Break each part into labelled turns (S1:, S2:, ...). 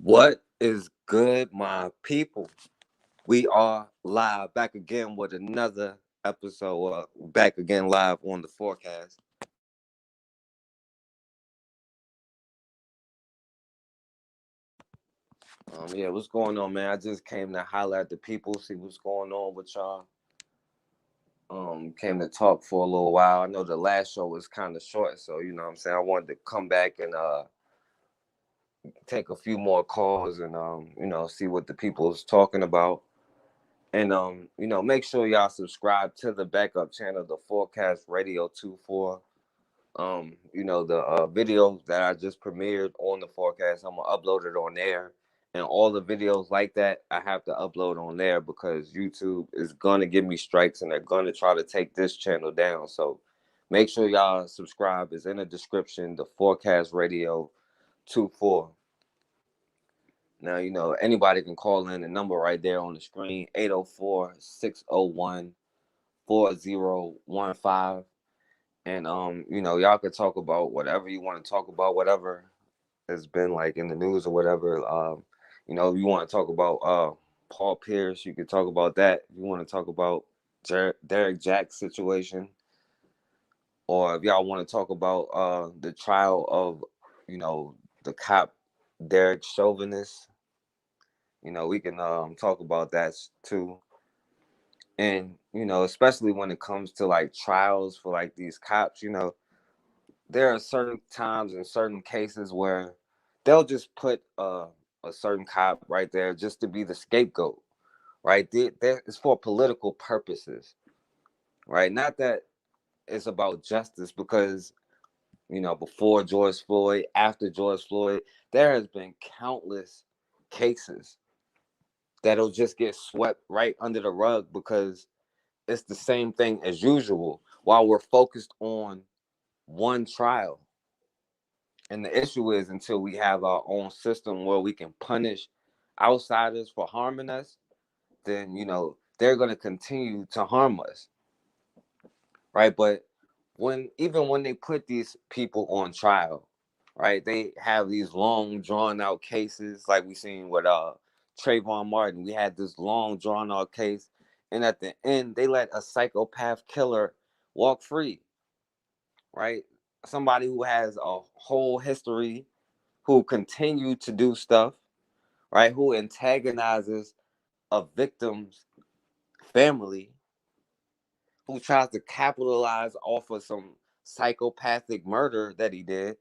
S1: What is good, my people? We are live back again with another episode. Back again live on The4kast. Yeah, what's going on, man? I just came to holler at the people, see what's going on with y'all. Came to talk for a little while. I know the last show was kind of short, so you know what I'm saying. I wanted to come back and take a few more calls and see what the people's talking about. And make sure y'all subscribe to the backup channel, The4kast Radio 24. The video that I just premiered on The4kast, I'm gonna upload it on there. And all the videos like that, I have to upload on there because YouTube is gonna give me strikes and they're gonna try to take this channel down. So make sure y'all subscribe. It's in the description, The4kast Radio 24. Now, anybody can call in the number right there on the screen, 804-601-4015. And y'all could talk about whatever you want to talk about, whatever has been like in the news or whatever. If you want to talk about Paul Pierce, you could talk about that. If you want to talk about Derek Jack's situation, or if y'all want to talk about the trial of, the cop Derek Chauvinist, we can talk about that too. And especially when it comes to like trials for like these cops, there are certain times and certain cases where they'll just put a certain cop right there just to be the scapegoat, right? It's for political purposes, right? Not that it's about justice, because before George Floyd, after George Floyd, there has been countless cases that'll just get swept right under the rug because it's the same thing as usual while we're focused on one trial. And the issue is, until we have our own system where we can punish outsiders for harming us, then they're going to continue to harm us, right? But even when they put these people on trial, right, they have these long drawn out cases, like we seen with Trayvon Martin. We had this long drawn out case, and at the end they let a psychopath killer walk free, right? Somebody who has a whole history, who continue to do stuff, right? Who antagonizes a victim's family, who tries to capitalize off of some psychopathic murder that he did,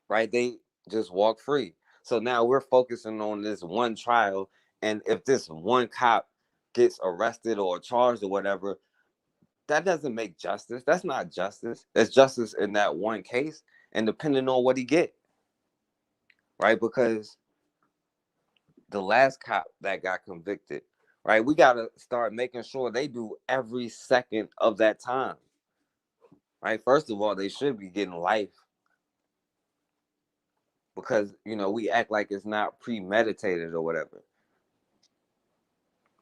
S1: right? They just walk free. So now we're focusing on this one trial. And if this one cop gets arrested or charged or whatever, that doesn't make justice. That's not justice. It's justice in that one case, and depending on what he get, right? Because the last cop that got convicted, right? We got to start making sure they do every second of that time, right? First of all, they should be getting life, because, we act like it's not premeditated or whatever.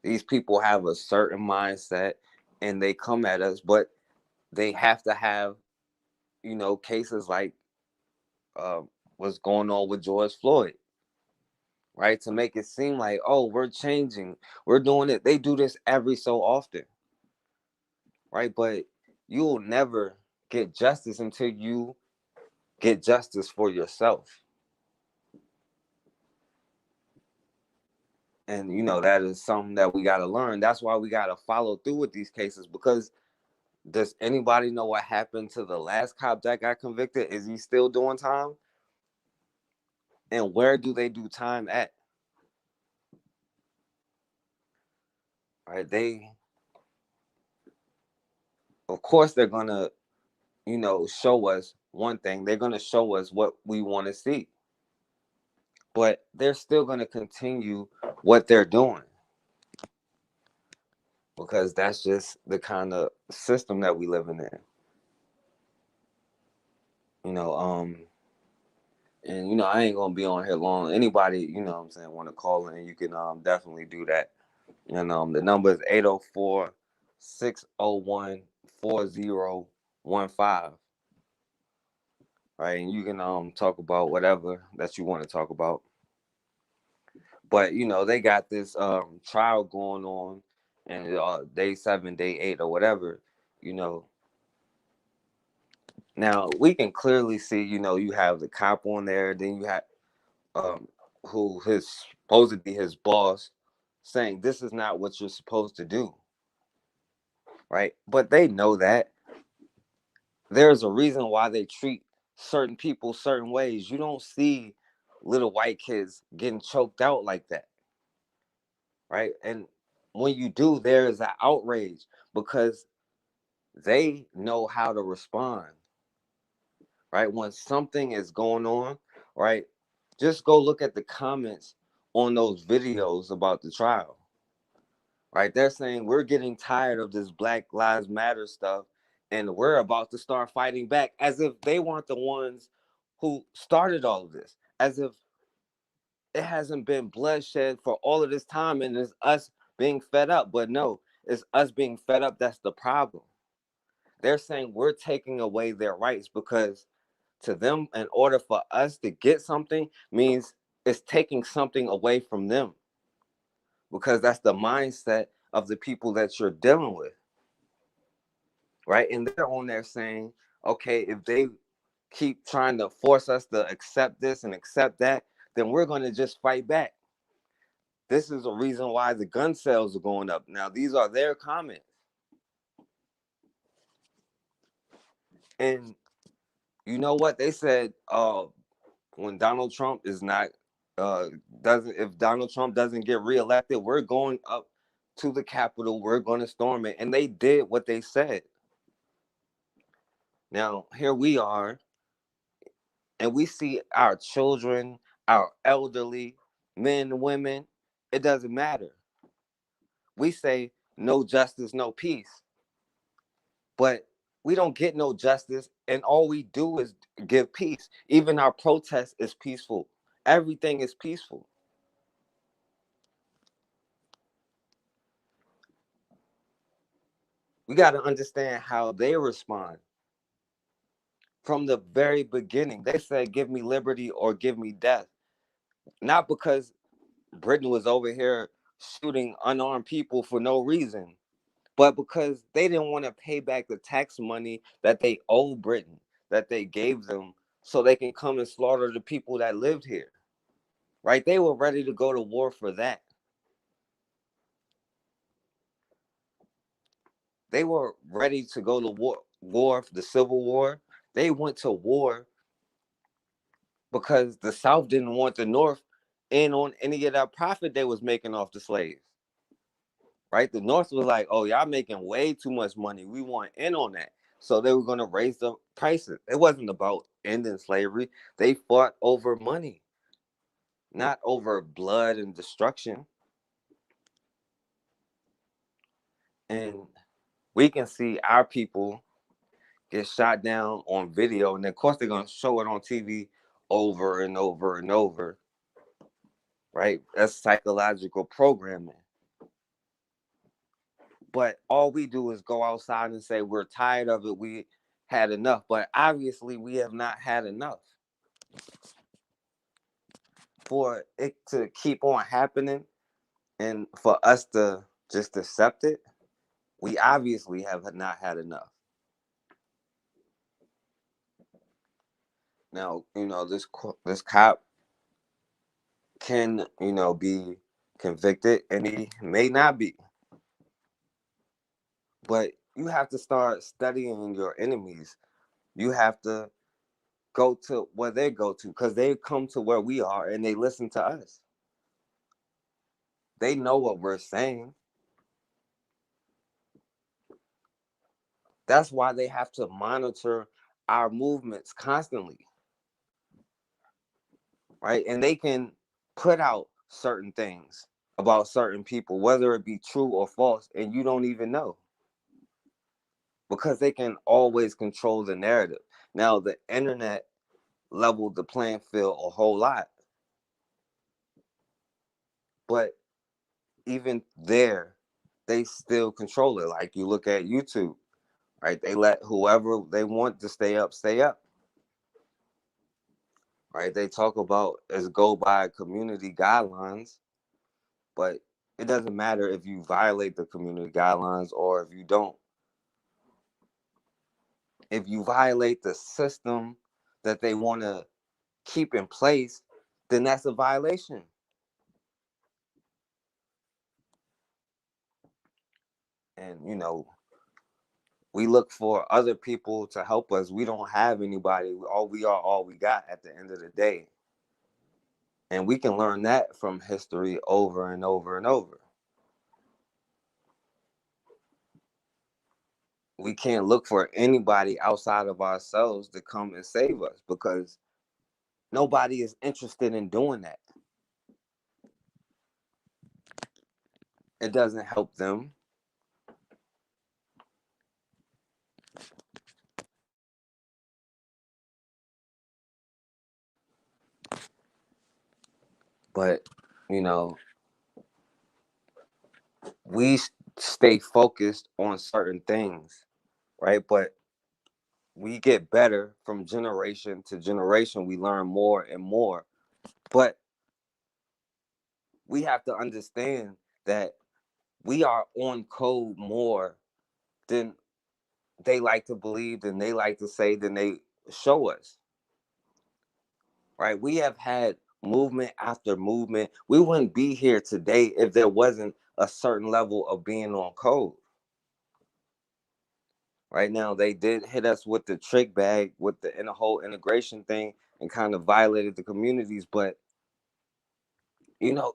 S1: These people have a certain mindset and they come at us, but they have to have, cases like uh, what's going on with George Floyd, right? To make it seem like, oh, we're changing, we're doing it. They do this every so often, right? But you'll never get justice until you get justice for yourself. And that is something that we got to learn. That's why we got to follow through with these cases, because does anybody know what happened to the last cop that got convicted? Is he still doing time? And where do they do time at? Right? They, of course, they're gonna, show us one thing. They're gonna show us what we want to see, but they're still gonna continue what they're doing, because that's just the kind of system that we live in. You know, and I ain't gonna be on here long. Anybody, what I'm saying, want to call in, you can definitely do that. And the number is 804-601-4015. right? And you can talk about whatever that you want to talk about. But they got this trial going on, and day 7, day 8, or whatever. You know, now we can clearly see. You have the cop on there. Then you have um, who his supposed to be his boss, saying this is not what you're supposed to do, right? But they know that there's a reason why they treat certain people certain ways. You don't see little white kids getting choked out like that, right? And when you do, there is an outrage because they know how to respond, right? When something is going on, right? Just go look at the comments on those videos about the trial, right? They're saying we're getting tired of this Black Lives Matter stuff and we're about to start fighting back, as if they weren't the ones who started all of this, as if it hasn't been bloodshed for all of this time and it's us being fed up. But no, it's us being fed up that's the problem. They're saying we're taking away their rights because to them, in order for us to get something, means it's taking something away from them, because that's the mindset of the people that you're dealing with, right? And they're on there saying, okay, if they keep trying to force us to accept this and accept that, then we're going to just fight back. This is a reason why the gun sales are going up. Now, these are their comments. And you know what? They said when Donald Trump is not doesn't if Donald Trump doesn't get reelected, we're going up to the Capitol, we're going to storm it. And they did what they said. Now, here we are, and we see our children, our elderly, men, women, it doesn't matter. We say no justice, no peace. But we don't get no justice, and all we do is give peace. Even our protest is peaceful. Everything is peaceful. We got to understand how they respond. From the very beginning, they said, give me liberty or give me death. Not because Britain was over here shooting unarmed people for no reason, but because they didn't want to pay back the tax money that they owe Britain, that they gave them, so they can come and slaughter the people that lived here. Right? They were ready to go to war for that. They were ready to go to war for the Civil War. They went to war because the South didn't want the North in on any of that profit they was making off the slaves. Right? The North was like, oh, y'all making way too much money. We want in on that. So they were going to raise the prices. It wasn't about ending slavery. They fought over money, not over blood and destruction. And we can see our people get shot down on video, and of course they're gonna show it on TV over and over and over, right? That's psychological programming. But all we do is go outside and say we're tired of it, we had enough. But obviously we have not had enough. For it to keep on happening and for us to just accept it, we obviously have not had enough. Now, this cop can, be convicted, and he may not be. But you have to start studying your enemies. You have to go to where they go to, because they come to where we are and they listen to us. They know what we're saying. That's why they have to monitor our movements constantly, right? And they can put out certain things about certain people, whether it be true or false, and you don't even know, because they can always control the narrative. Now, the internet leveled the playing field a whole lot, but even there, they still control it. Like you look at YouTube, right? They let whoever they want to stay up, stay up. right? They talk about is go by community guidelines, but it doesn't matter if you violate the community guidelines or if you don't. If you violate the system that they want to keep in place, then that's a violation. And we look for other people to help us. We don't have anybody. All we are, all we got at the end of the day. And we can learn that from history over and over and over. We can't look for anybody outside of ourselves to come and save us because nobody is interested in doing that. It doesn't help them. But, you know, we stay focused on certain things, right? But we get better from generation to generation. We learn more and more. But we have to understand that we are on code more than they like to believe, than they like to say, than they show us, right? We have had movement after movement. We wouldn't be here today if there wasn't a certain level of being on code. Right now, they did hit us with the trick bag, with the whole integration thing, and kind of violated the communities. But you know,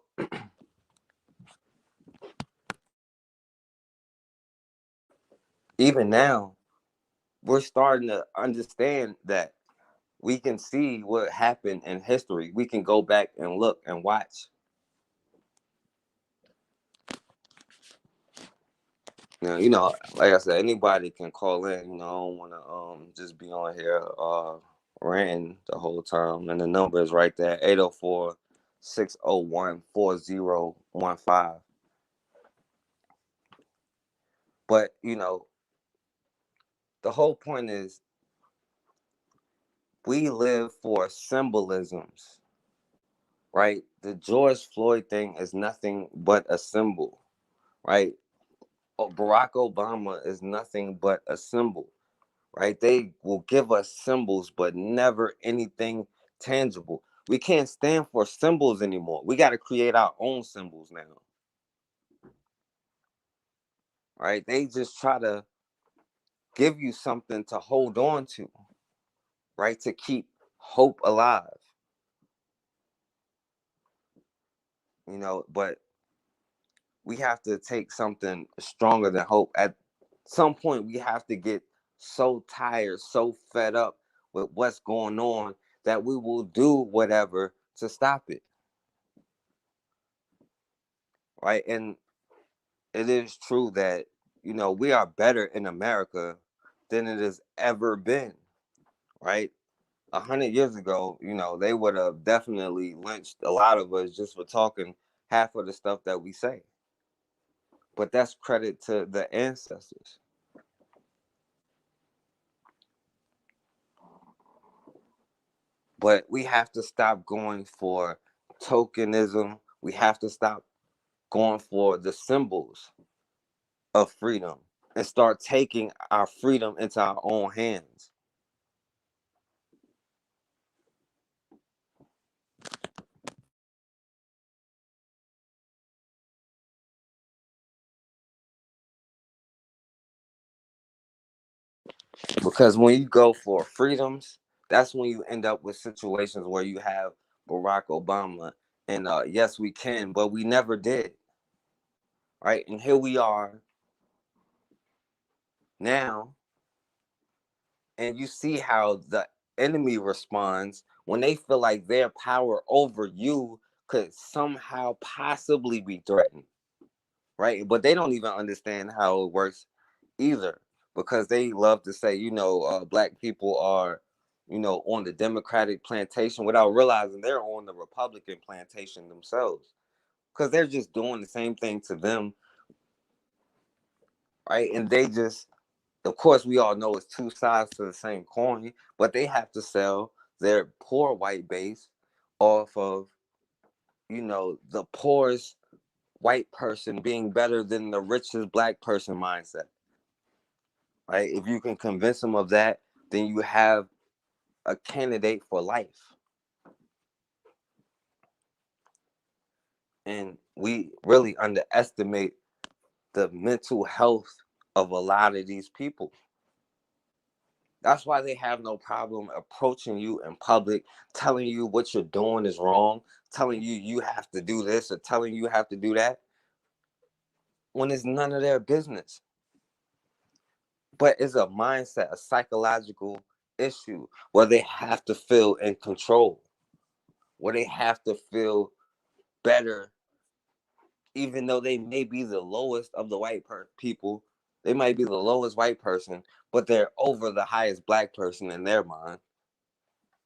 S1: even now, we're starting to understand that we can see what happened in history. We can go back and look and watch. Now, like I said, anybody can call in. I don't want to just be on here ranting the whole time. And the number is right there, 804-601-4015. But, the whole point is we live for symbolisms, right? The George Floyd thing is nothing but a symbol, right? Barack Obama is nothing but a symbol, right? They will give us symbols, but never anything tangible. We can't stand for symbols anymore. We got to create our own symbols now, right? They just try to give you something to hold on to, right? To keep hope alive, but we have to take something stronger than hope. At some point, we have to get so tired, so fed up with what's going on that we will do whatever to stop it, right? And it is true that we are better in America than it has ever been, right? 100 years ago, they would have definitely lynched a lot of us just for talking half of the stuff that we say. But that's credit to the ancestors. But we have to stop going for tokenism. We have to stop going for the symbols of freedom and start taking our freedom into our own hands. Because when you go for freedoms, that's when you end up with situations where you have Barack Obama and yes, we can, but we never did. Right. And here we are now, and you see how the enemy responds when they feel like their power over you could somehow possibly be threatened. Right. But they don't even understand how it works either, because they love to say, black people are, on the Democratic plantation without realizing they're on the Republican plantation themselves, because they're just doing the same thing to them, right? And they just, of course, we all know it's two sides to the same coin, but they have to sell their poor white base off of, the poorest white person being better than the richest black person mindset. Right? If you can convince them of that, then you have a candidate for life. And we really underestimate the mental health of a lot of these people. That's why they have no problem approaching you in public, telling you what you're doing is wrong, telling you you have to do this or telling you have to do that, when it's none of their business. But it's a mindset, a psychological issue where they have to feel in control, where they have to feel better, even though they may be the lowest of the people. They might be the lowest white person, but they're over the highest black person in their mind.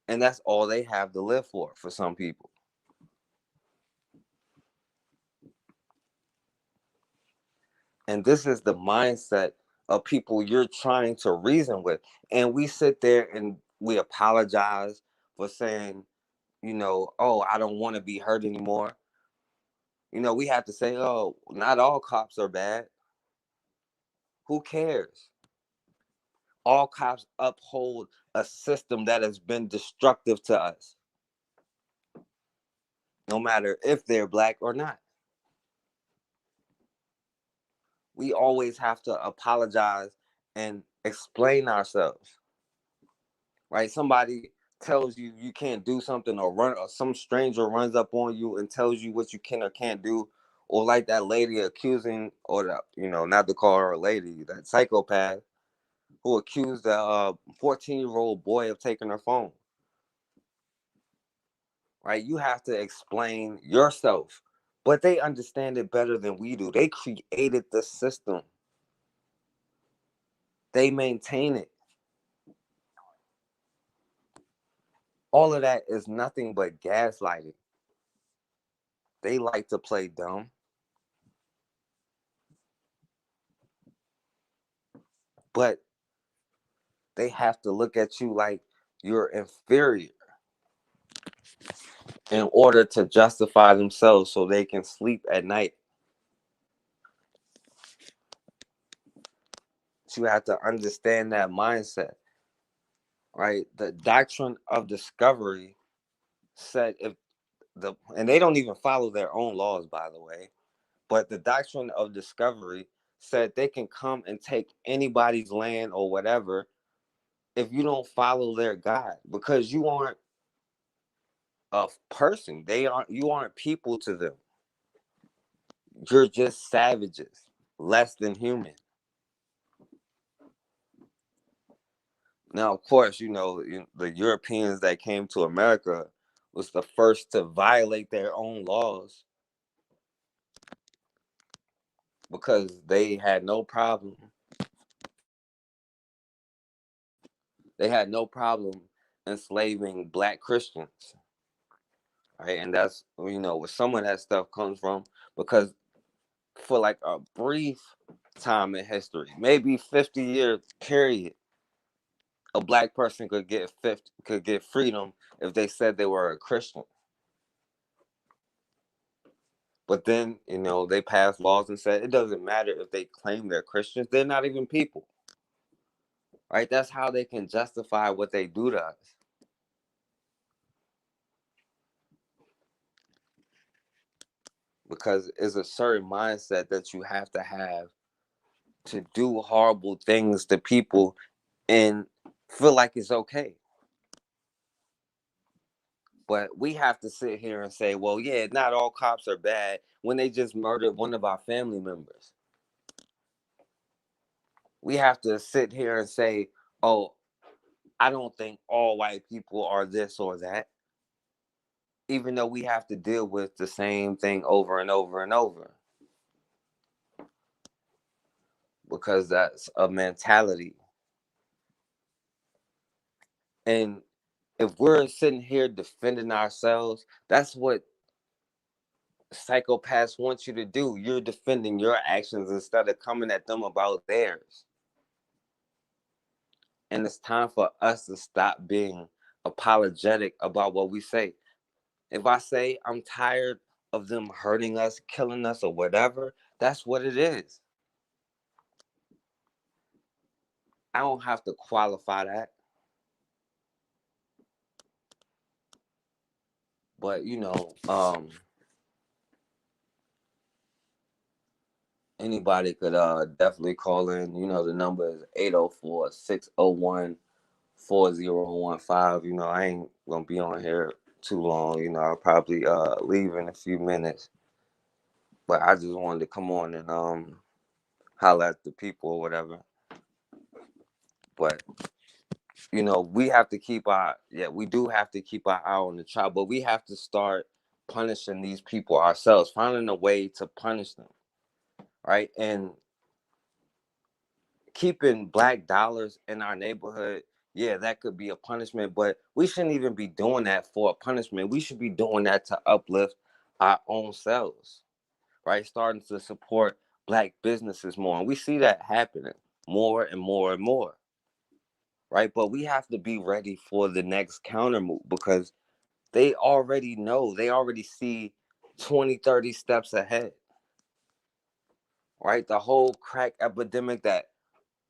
S1: And that's all they have to live for some people. And this is the mindset of people you're trying to reason with. And we sit there and we apologize for saying, oh, I don't want to be hurt anymore. We have to say, oh, not all cops are bad. Who cares? All cops uphold a system that has been destructive to us, no matter if they're black or not. We always have to apologize and explain ourselves, right? Somebody tells you you can't do something, or some stranger runs up on you and tells you what you can or can't do, or like that lady accusing, or not to call her a lady, that psychopath who accused a 14-year-old boy of taking her phone. Right? You have to explain yourself, but they understand it better than we do. They created the system. They maintain it. All of that is nothing but gaslighting. They like to play dumb. But they have to look at you like you're inferior in order to justify themselves so they can sleep at night. So you have to understand that mindset, right? The doctrine of discovery said and they don't even follow their own laws, by the way, but the doctrine of discovery said they can come and take anybody's land or whatever if you don't follow their God, because you aren't a person. You aren't people to them. You're just savages, less than human. Now, of course, the Europeans that came to America was the first to violate their own laws, because they had no problem. They had no problem enslaving black Christians, right? And that's where some of that stuff comes from, because for like a brief time in history, maybe 50-year period, a black person could get freedom if they said they were a Christian. But then, they passed laws and said it doesn't matter if they claim they're Christians, they're not even people. Right? That's how they can justify what they do to us. Because it's a certain mindset that you have to do horrible things to people and feel like it's okay. But we have to sit here and say, well, yeah, not all cops are bad when they just murdered one of our family members. We have to sit here and say, oh, I don't think all white people are this or that, even though we have to deal with the same thing over and over and over. Because that's a mentality. And if we're sitting here defending ourselves, that's what psychopaths want you to do. You're defending your actions instead of coming at them about theirs. And it's time for us to stop being apologetic about what we say. If I say I'm tired of them hurting us, killing us, or whatever, that's what it is. I don't have to qualify that. But anybody could definitely call in. The number is 804-601-4015. I ain't gonna be on here too long. I'll probably leave in a few minutes. But I just wanted to come on and holler at the people or whatever. But we have to keep we do have to keep our eye on the trial, but we have to start punishing these people ourselves, finding a way to punish them, right? And keeping black dollars in our neighborhood, yeah, that could be a punishment, but we shouldn't even be doing that for a punishment. We should be doing that to uplift our own selves, right? Starting to support black businesses more. And we see that happening more and more and more, right? But we have to be ready for the next counter move because they already know, they already see 20, 30 steps ahead, right? The whole crack epidemic that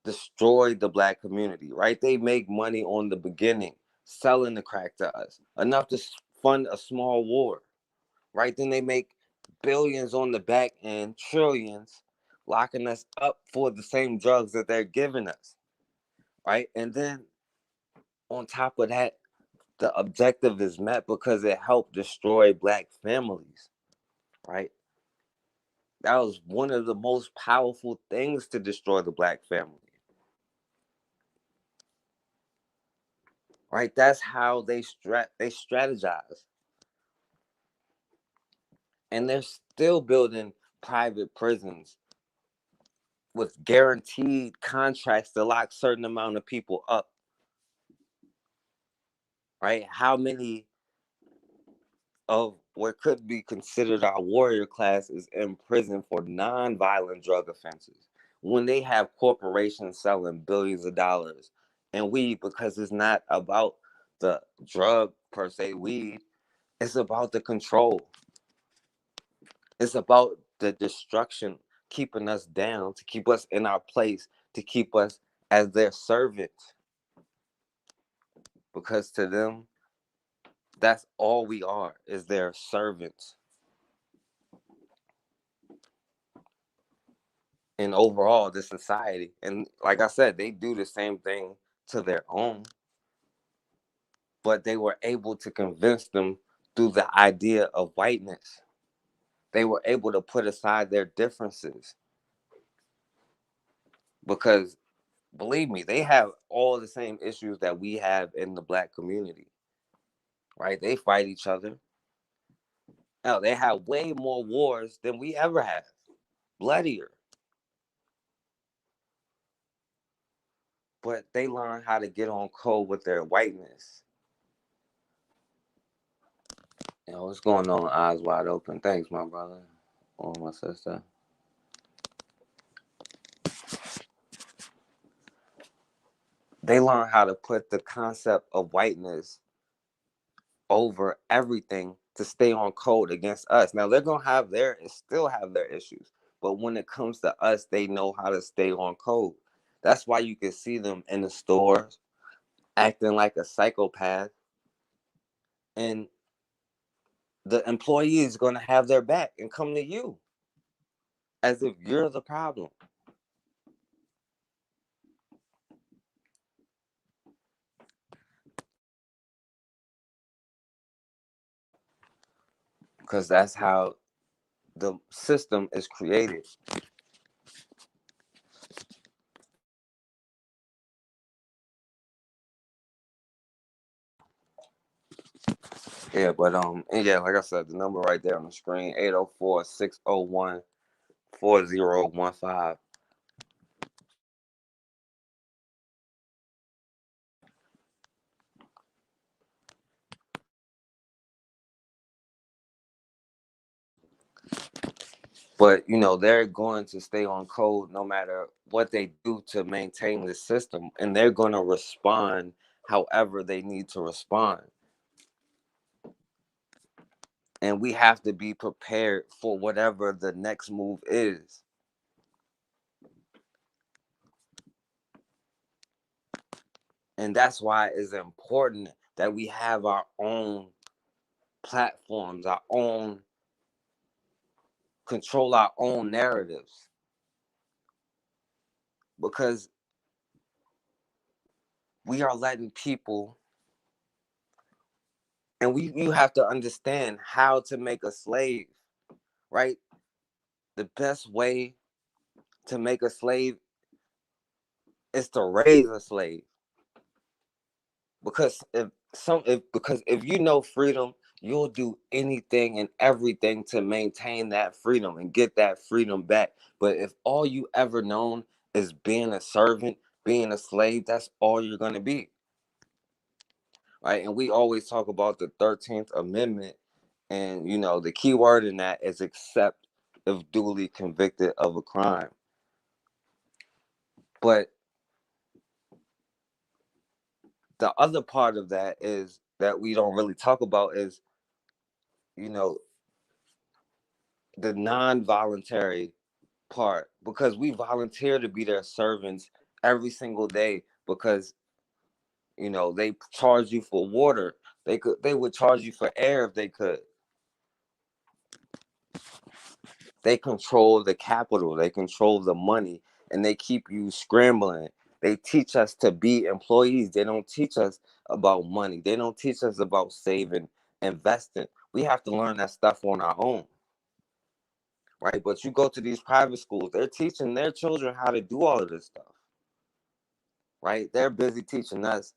S1: destroyed the black community, right? They make money on the beginning, selling the crack to us, enough to fund a small war, right? Then they make billions on the back end, trillions, locking us up for the same drugs that they're giving us, right? And then on top of that, the objective is met because it helped destroy black families, right? That was one of the most powerful things to destroy the black family, right? That's how they strategize, and they're still building private prisons with guaranteed contracts to lock certain amount of people up, right? How many of what could be considered our warrior class is in prison for non-violent drug offenses when they have corporations selling billions of dollars? And weed, because it's not about the drug per se, weed, it's about the control. It's about the destruction, keeping us down, to keep us in our place, to keep us as their servants. Because to them, that's all we are, is their servants. And overall, the society. And like I said, they do the same thing to their own, but they were able to convince them through the idea of whiteness. They were able to put aside their differences because, believe me, they have all the same issues that we have in the black community, right? They fight each other. Hell, they have way more wars than we ever have, bloodier. But they learn how to get on code with their whiteness. What's going on? Eyes wide open. Thanks, my brother. Or my sister. They learn how to put the concept of whiteness over everything to stay on code against us. Now they're gonna still have their issues, but when it comes to us, they know how to stay on code. That's why you can see them in the stores acting like a psychopath, and the employee is gonna have their back and come to you as if you're the problem. Because that's how the system is created. Yeah, but and yeah, like I said, the number right there on the screen, 804-601-4015. But they're going to stay on code no matter what they do to maintain the system, and they're going to respond however they need to respond. And we have to be prepared for whatever the next move is. And that's why it's important that we have our own platforms, our own, control our own narratives. Because we are letting people, and you have to understand how to make a slave, right? The best way to make a slave is to raise a slave. Because if you know freedom, you'll do anything and everything to maintain that freedom and get that freedom back. But if all you ever known is being a servant, being a slave, that's all you're going to be, right? And we always talk about the 13th Amendment, and the key word in that is except if duly convicted of a crime. But the other part of that is that we don't really talk about is, you know, the non-voluntary part, because we volunteer to be their servants every single day, because they charge you for water. They would charge you for air if they could. They control the capital, they control the money, and they keep you scrambling. They teach us to be employees. They don't teach us about money. They don't teach us about saving, investing. We have to learn that stuff on our own, right? But you go to these private schools, they're teaching their children how to do all of this stuff, right? They're busy teaching us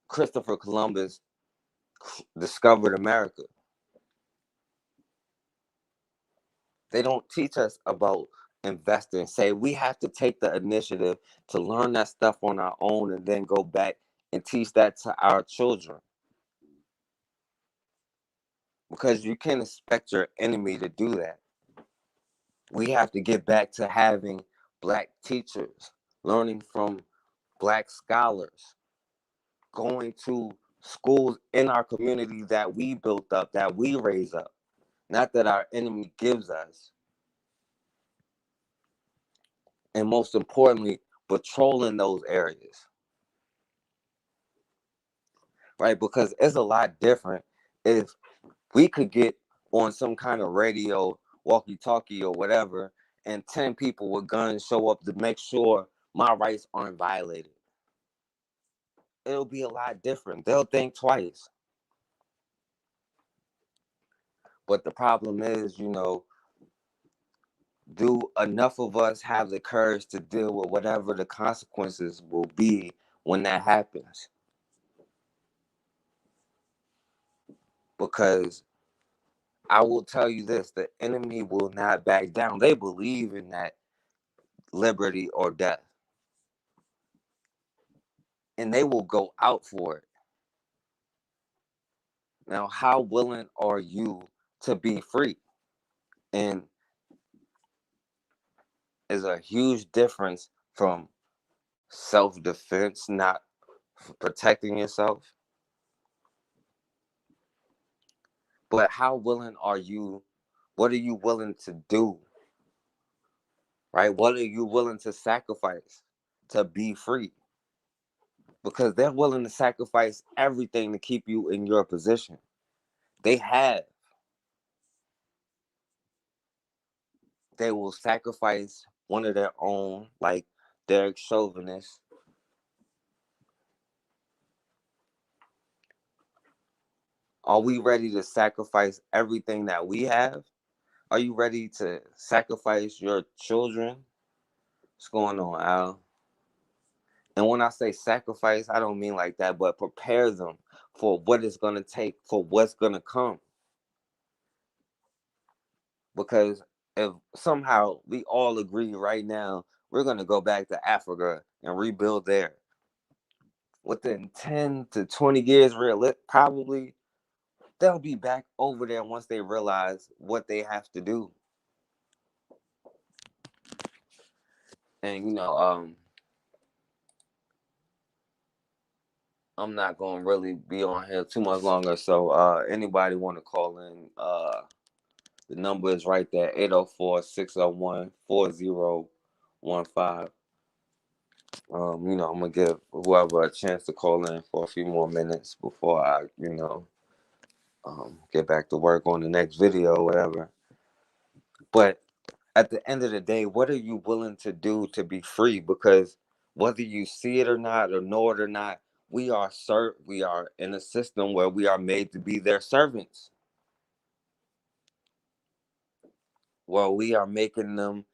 S1: Christopher Columbus discovered America. They don't teach us about investing. Say we have to take the initiative to learn that stuff on our own and then go back and teach that to our children. Because you can't expect your enemy to do that. We have to get back to having Black teachers, learning from Black scholars, going to schools in our community that we built up, that we raise up, not that our enemy gives us. And most importantly, patrolling those areas, right? Because it's a lot different if we could get on some kind of radio, walkie-talkie or whatever, and 10 people with guns show up to make sure my rights aren't violated. It'll be a lot different. They'll think twice. But the problem is, do enough of us have the courage to deal with whatever the consequences will be when that happens? Because I will tell you this, the enemy will not back down. They believe in that liberty or death, and they will go out for it. Now, how willing are you to be free? And is a huge difference from self-defense, not protecting yourself. But how willing are you? What are you willing to do? Right? What are you willing to sacrifice to be free? Because they're willing to sacrifice everything to keep you in your position. They have. They will sacrifice one of their own, like Derek Chauvinist. Are we ready to sacrifice everything that we have? Are you ready to sacrifice your children? What's going on, Al? And when I say sacrifice, I don't mean like that, but prepare them for what it's going to take, for what's going to come. Because if somehow we all agree right now, we're going to go back to Africa and rebuild there. Within 10 to 20 years, probably they'll be back over there once they realize what they have to do. And I'm not gonna really be on here too much longer. So anybody want to call in, the number is right there, 804-601-4015. I'm gonna give whoever a chance to call in for a few more minutes before I, get back to work on the next video or whatever. But at the end of the day, what are you willing to do to be free? Because whether you see it or not, or know it or not, we are in a system where we are made to be their servants. Well, we are making them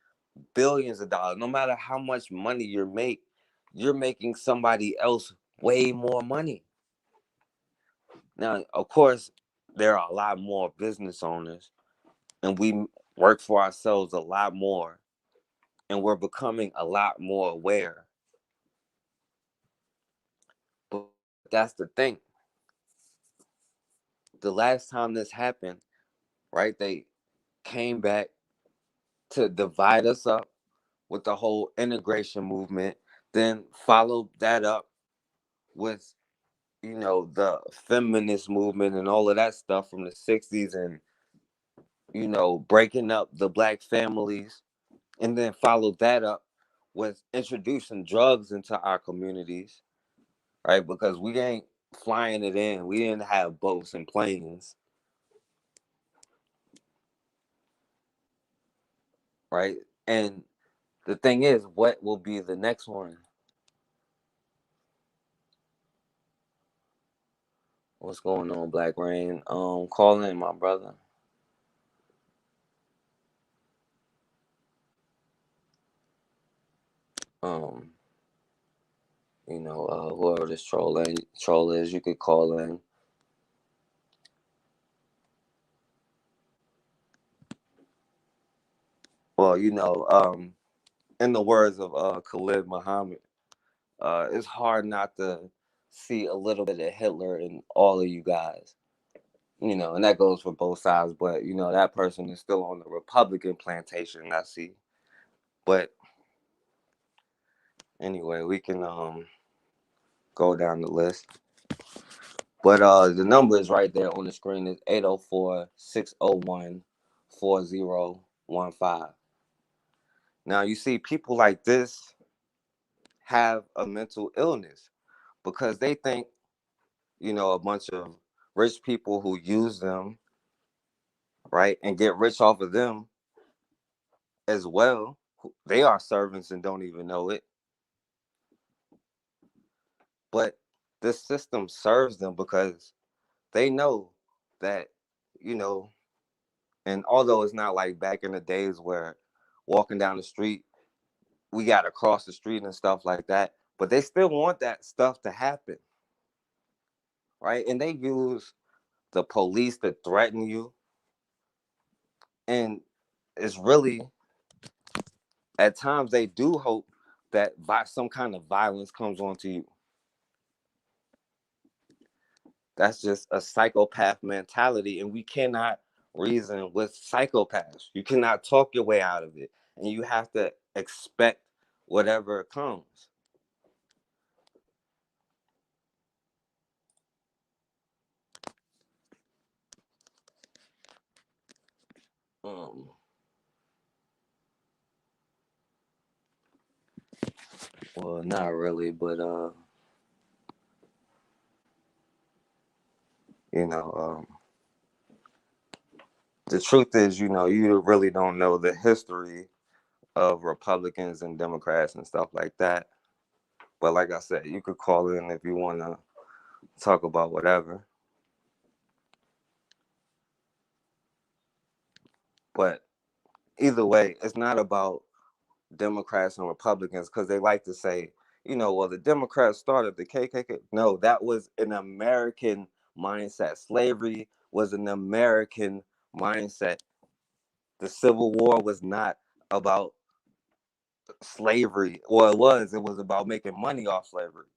S1: billions of dollars. No matter how much money you're making somebody else way more money. Now, of course, there are a lot more business owners, and we work for ourselves a lot more, and we're becoming a lot more aware. But that's the thing. The last time this happened, right, they came back to divide us up with the whole integration movement, then followed that up with, the feminist movement and all of that stuff from the 60s, and, breaking up the black families, and then followed that up with introducing drugs into our communities, right? Because we ain't flying it in. We didn't have boats and planes, right? And the thing is, what will be the next one? What's going on, Black Rain? Call in, my brother. Um, whoever this troll is, you could call in. Well, in the words of Khalid Muhammad, it's hard not to see a little bit of Hitler in all of you guys. And that goes for both sides. But that person is still on the Republican plantation, I see. But anyway, we can go down the list. But the number is right there on the screen. It's 804-601-4015. Now you see people like this have a mental illness because they think, a bunch of rich people who use them, right, and get rich off of them as well. They are servants and don't even know it. But this system serves them because they know that, you know, and although it's not like back in the days where walking down the street, we got to cross the street and stuff like that, but they still want that stuff to happen, right? And they use the police to threaten you. And it's really, at times, they do hope that some kind of violence comes onto you. That's just a psychopath mentality, and we cannot reason with psychopaths. You cannot talk your way out of it, and you have to expect whatever comes. Um, well, not really, but you know, the truth is, you really don't know the history of Republicans and Democrats and stuff like that. But like I said, you could call in if you want to talk about whatever. But either way, it's not about Democrats and Republicans because they like to say, well, the Democrats started the KKK. No, that was an American mindset. Slavery was an American mindset. The Civil War was not about slavery. Well, it was about making money off slavery,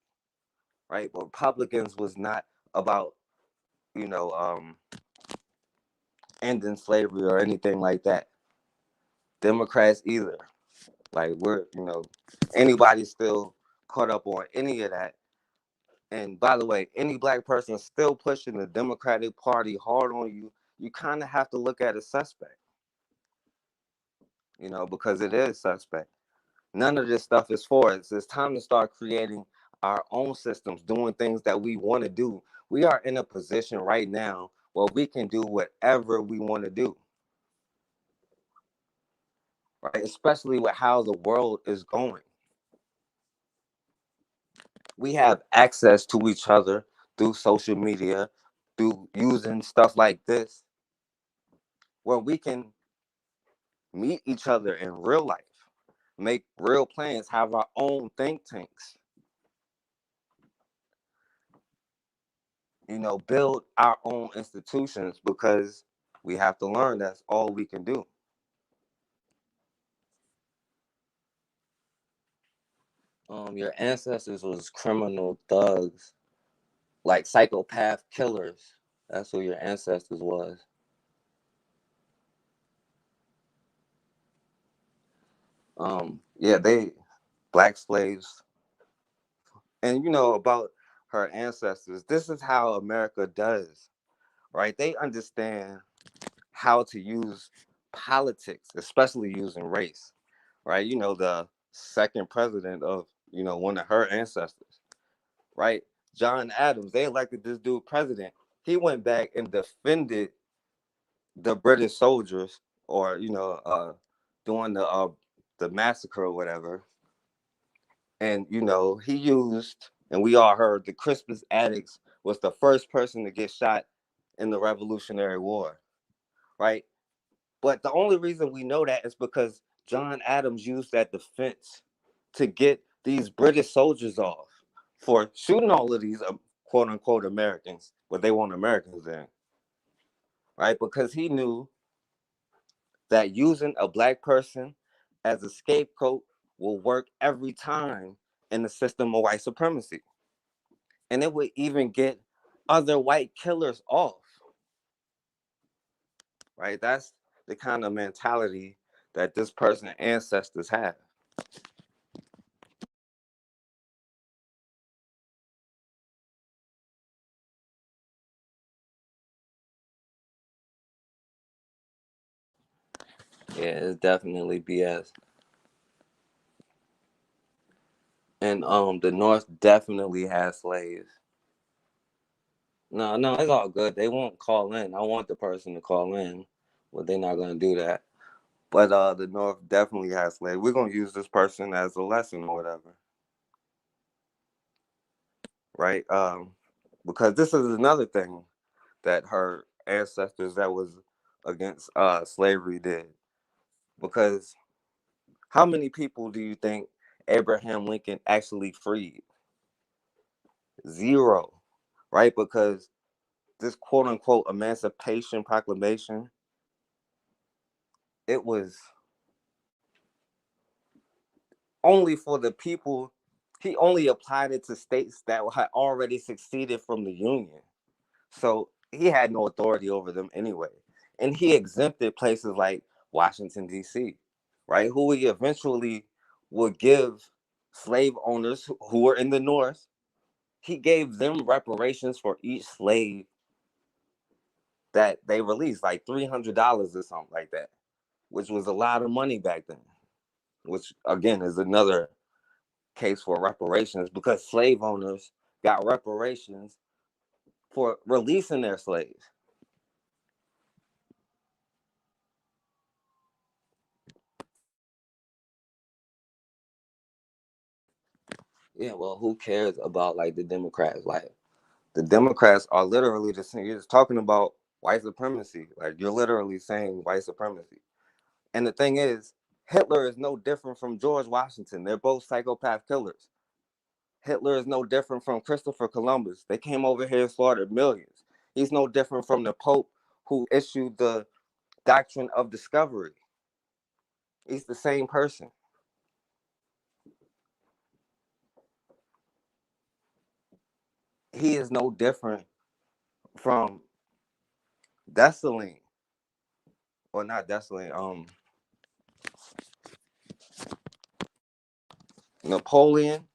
S1: right? But Republicans was not about, you know, um, ending slavery or anything like that. Democrats either. Like anybody still caught up on any of that, And by the way, any black person still pushing the Democratic Party hard on you, you kind of have to look at it suspect, because it is suspect. None of this stuff is for us. It's time to start creating our own systems, doing things that we want to do. We are in a position right now where we can do whatever we want to do, right? Especially with how the world is going. We have access to each other through social media, through using stuff like this, where we can meet each other in real life, make real plans, have our own think tanks, build our own institutions, because we have to learn that's all we can do. Your ancestors was criminal thugs, like psychopath killers. That's who your ancestors was. Yeah, they black slaves. And about her ancestors, this is how America does, right? They understand how to use politics, especially using race, right? The second president of, one of her ancestors, right? John Adams, they elected this dude president. He went back and defended the British soldiers, or, doing the massacre or whatever. And, he used, and we all heard, the Crispus Attucks was the first person to get shot in the Revolutionary War, right? But the only reason we know that is because John Adams used that defense to get these British soldiers off for shooting all of these quote unquote Americans, but they weren't Americans then, right? Because he knew that using a black person as a scapegoat will work every time in the system of white supremacy. And it would even get other white killers off, right? That's the kind of mentality that this person's ancestors have. Yeah, it's definitely BS. And the North definitely has slaves. No, no, it's all good. They won't call in. I want the person to call in, but they're not gonna do that. But the North definitely has slaves. We're gonna use this person as a lesson or whatever, right? Because this is another thing that her ancestors that was against slavery did. Because how many people do you think Abraham Lincoln actually freed? Zero, right? Because this quote unquote Emancipation Proclamation, it was only for the people. He only applied it to states that had already seceded from the Union. So he had no authority over them anyway. And he exempted places like Washington, D.C., right? Who he eventually would give slave owners who were in the North, he gave them reparations for each slave that they released, like $300 or something like that, which was a lot of money back then, which again is another case for reparations, because slave owners got reparations for releasing their slaves. Yeah, well, who cares about like the Democrats? Like the Democrats are literally just saying, you're just talking about white supremacy. Like you're literally saying white supremacy. And the thing is, Hitler is no different from George Washington. They're both psychopath killers. Hitler is no different from Christopher Columbus. They came over here and slaughtered millions. He's no different from the Pope who issued the doctrine of discovery. He's the same person. He is no different from Dessalines, or not Dessalines, Napoleon,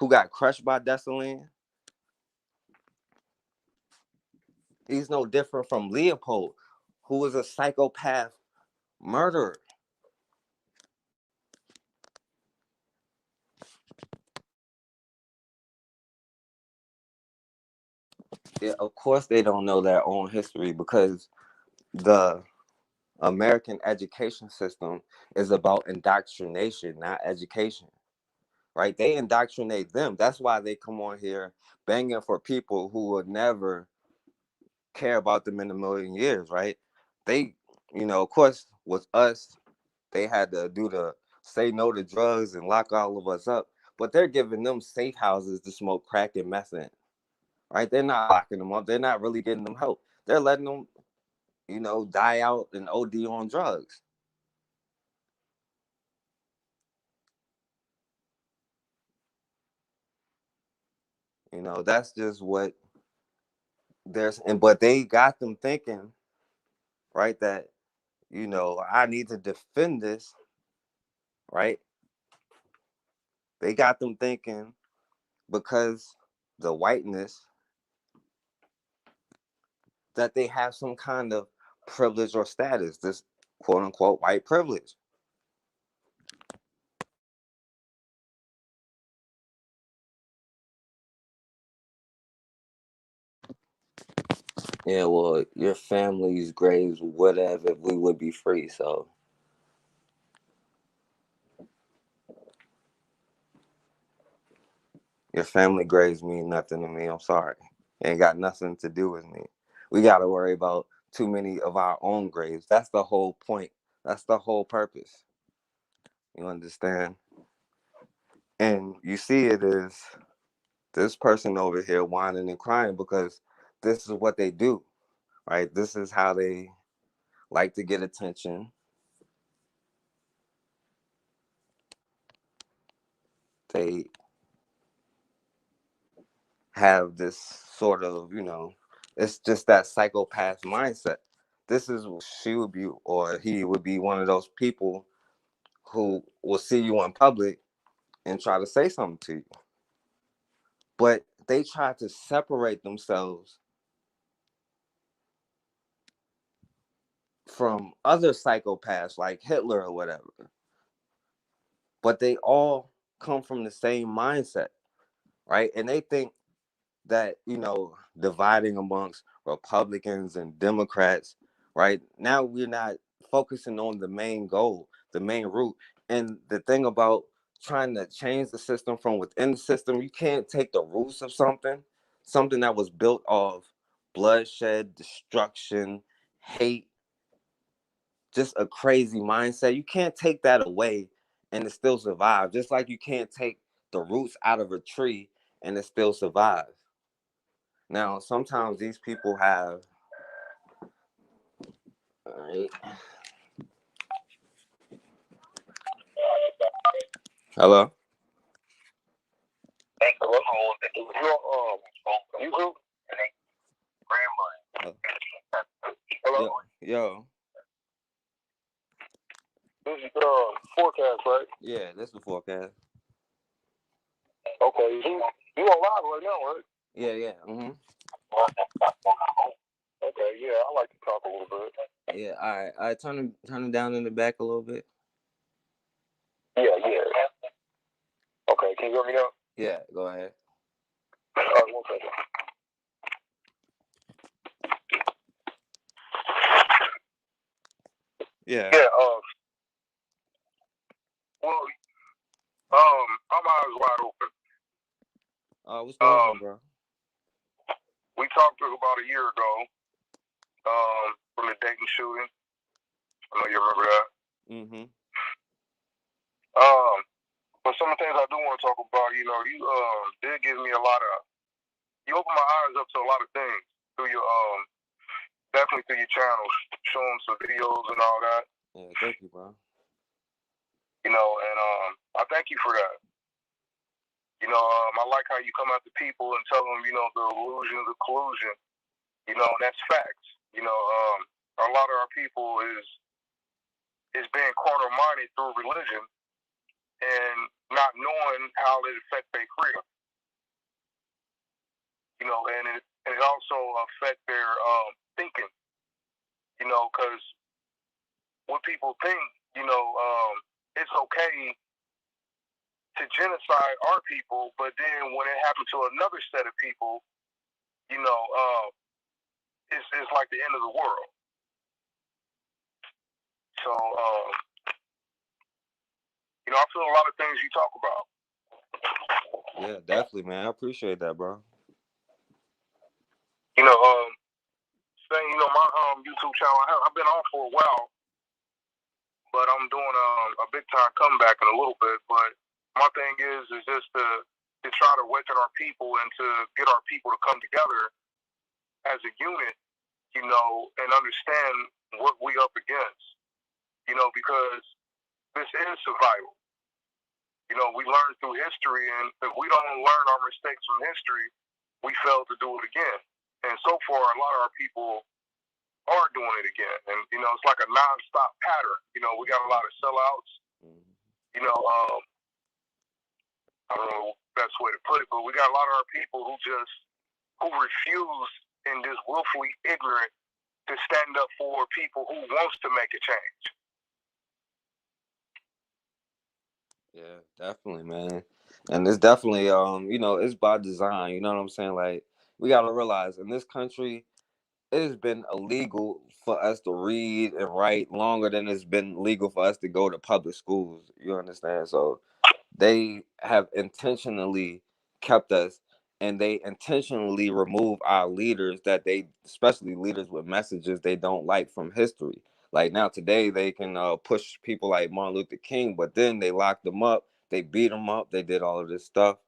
S1: who got crushed by Dessalines. He's no different from Leopold, who was a psychopath murderer. Yeah, of course, they don't know their own history because the American education system is about indoctrination, not education. Right? They indoctrinate them. That's why they come on here banging for people who would never care about them in a million years, right? They, of course, with us, they had to do the say no to drugs and lock all of us up, but they're giving them safe houses to smoke crack and meth in, right? They're not locking them up. They're not really getting them help. They're letting them, die out and OD on drugs. That's just what but they got them thinking, right, that, I need to defend this, right? They got them thinking because the whiteness that they have some kind of privilege or status, this quote unquote white privilege. Yeah, well, your family's graves would have if we would be free. So your family graves mean nothing to me. I'm sorry. It ain't got nothing to do with me. We got to worry about too many of our own graves. That's the whole point. That's the whole purpose. You understand? And you see it as this person over here whining and crying because this is what they do, right? This is how they like to get attention. They have this sort of, it's just that psychopath mindset. This is she would be, or he would be one of those people who will see you in public and try to say something to you. But they try to separate themselves from other psychopaths like Hitler or whatever. But they all come from the same mindset, right? And they think that, dividing amongst Republicans and Democrats, right? Now we're not focusing on the main goal, the main root. And the thing about trying to change the system from within the system, you can't take the roots of something that was built off bloodshed, destruction, hate, just a crazy mindset. You can't take that away and it still survive. Just like you can't take the roots out of a tree and it still survives. Now, sometimes these people have. All right. Hello. Hello. Yo. This is forecast, right? Yeah, that's the forecast. Okay, you on live right now, right? Yeah, yeah. Mm-hmm. Okay, yeah, I like to talk a little bit. Yeah, all right. Turn it down in the back a little bit. Yeah, yeah. Okay, can you hear me now? Yeah, go ahead. All right, 1 second. Yeah. Yeah. Well, I'm eyes wide open. What's going on, bro? We talked about a year ago. From the Dayton shooting. I know you remember that. Mm-hmm. But some of the things I do want to talk about, you did give me a lot of. You opened my eyes up to a lot of things through your definitely through your channels, showing some videos and all that. Yeah, thank you, bro. And I thank you for that. I like how you come out to people and tell them, the illusion, the collusion. That's facts. A lot of our people is being corner-minded through religion and not knowing how it affects their freedom. And
S2: it also affect their thinking. Because what people think, it's okay to genocide our people, but then when it happens to another set of people, it's like the end of the world. So, I feel a lot of things you talk about.
S1: Yeah, definitely, man. I appreciate that, bro.
S2: Saying, my YouTube channel, I've been on for a while, but I'm doing a big time comeback in a little bit. But my thing is just to try to awaken our people and to get our people to come together as a unit, and understand what we up against, because this is survival. We learn through history, and if we don't learn our mistakes from history, we fail to do it again. And so far, a lot of our people are doing it again. And, it's like a non-stop pattern. We got a lot of sellouts. I don't know the best way to put it, but we got a lot of our people who refuse and just willfully ignorant to stand up for people who wants to make a change.
S1: Yeah, definitely, man. And it's definitely, it's by design. You know what I'm saying? Like, we got to realize in this country, it has been illegal for us to read and write longer than it's been legal for us to go to public schools. You understand? So they have intentionally kept us, and they intentionally remove our leaders especially leaders with messages they don't like from history. Like now today they can push people like Martin Luther King, but then they locked them up, they beat them up, they did all of this stuff.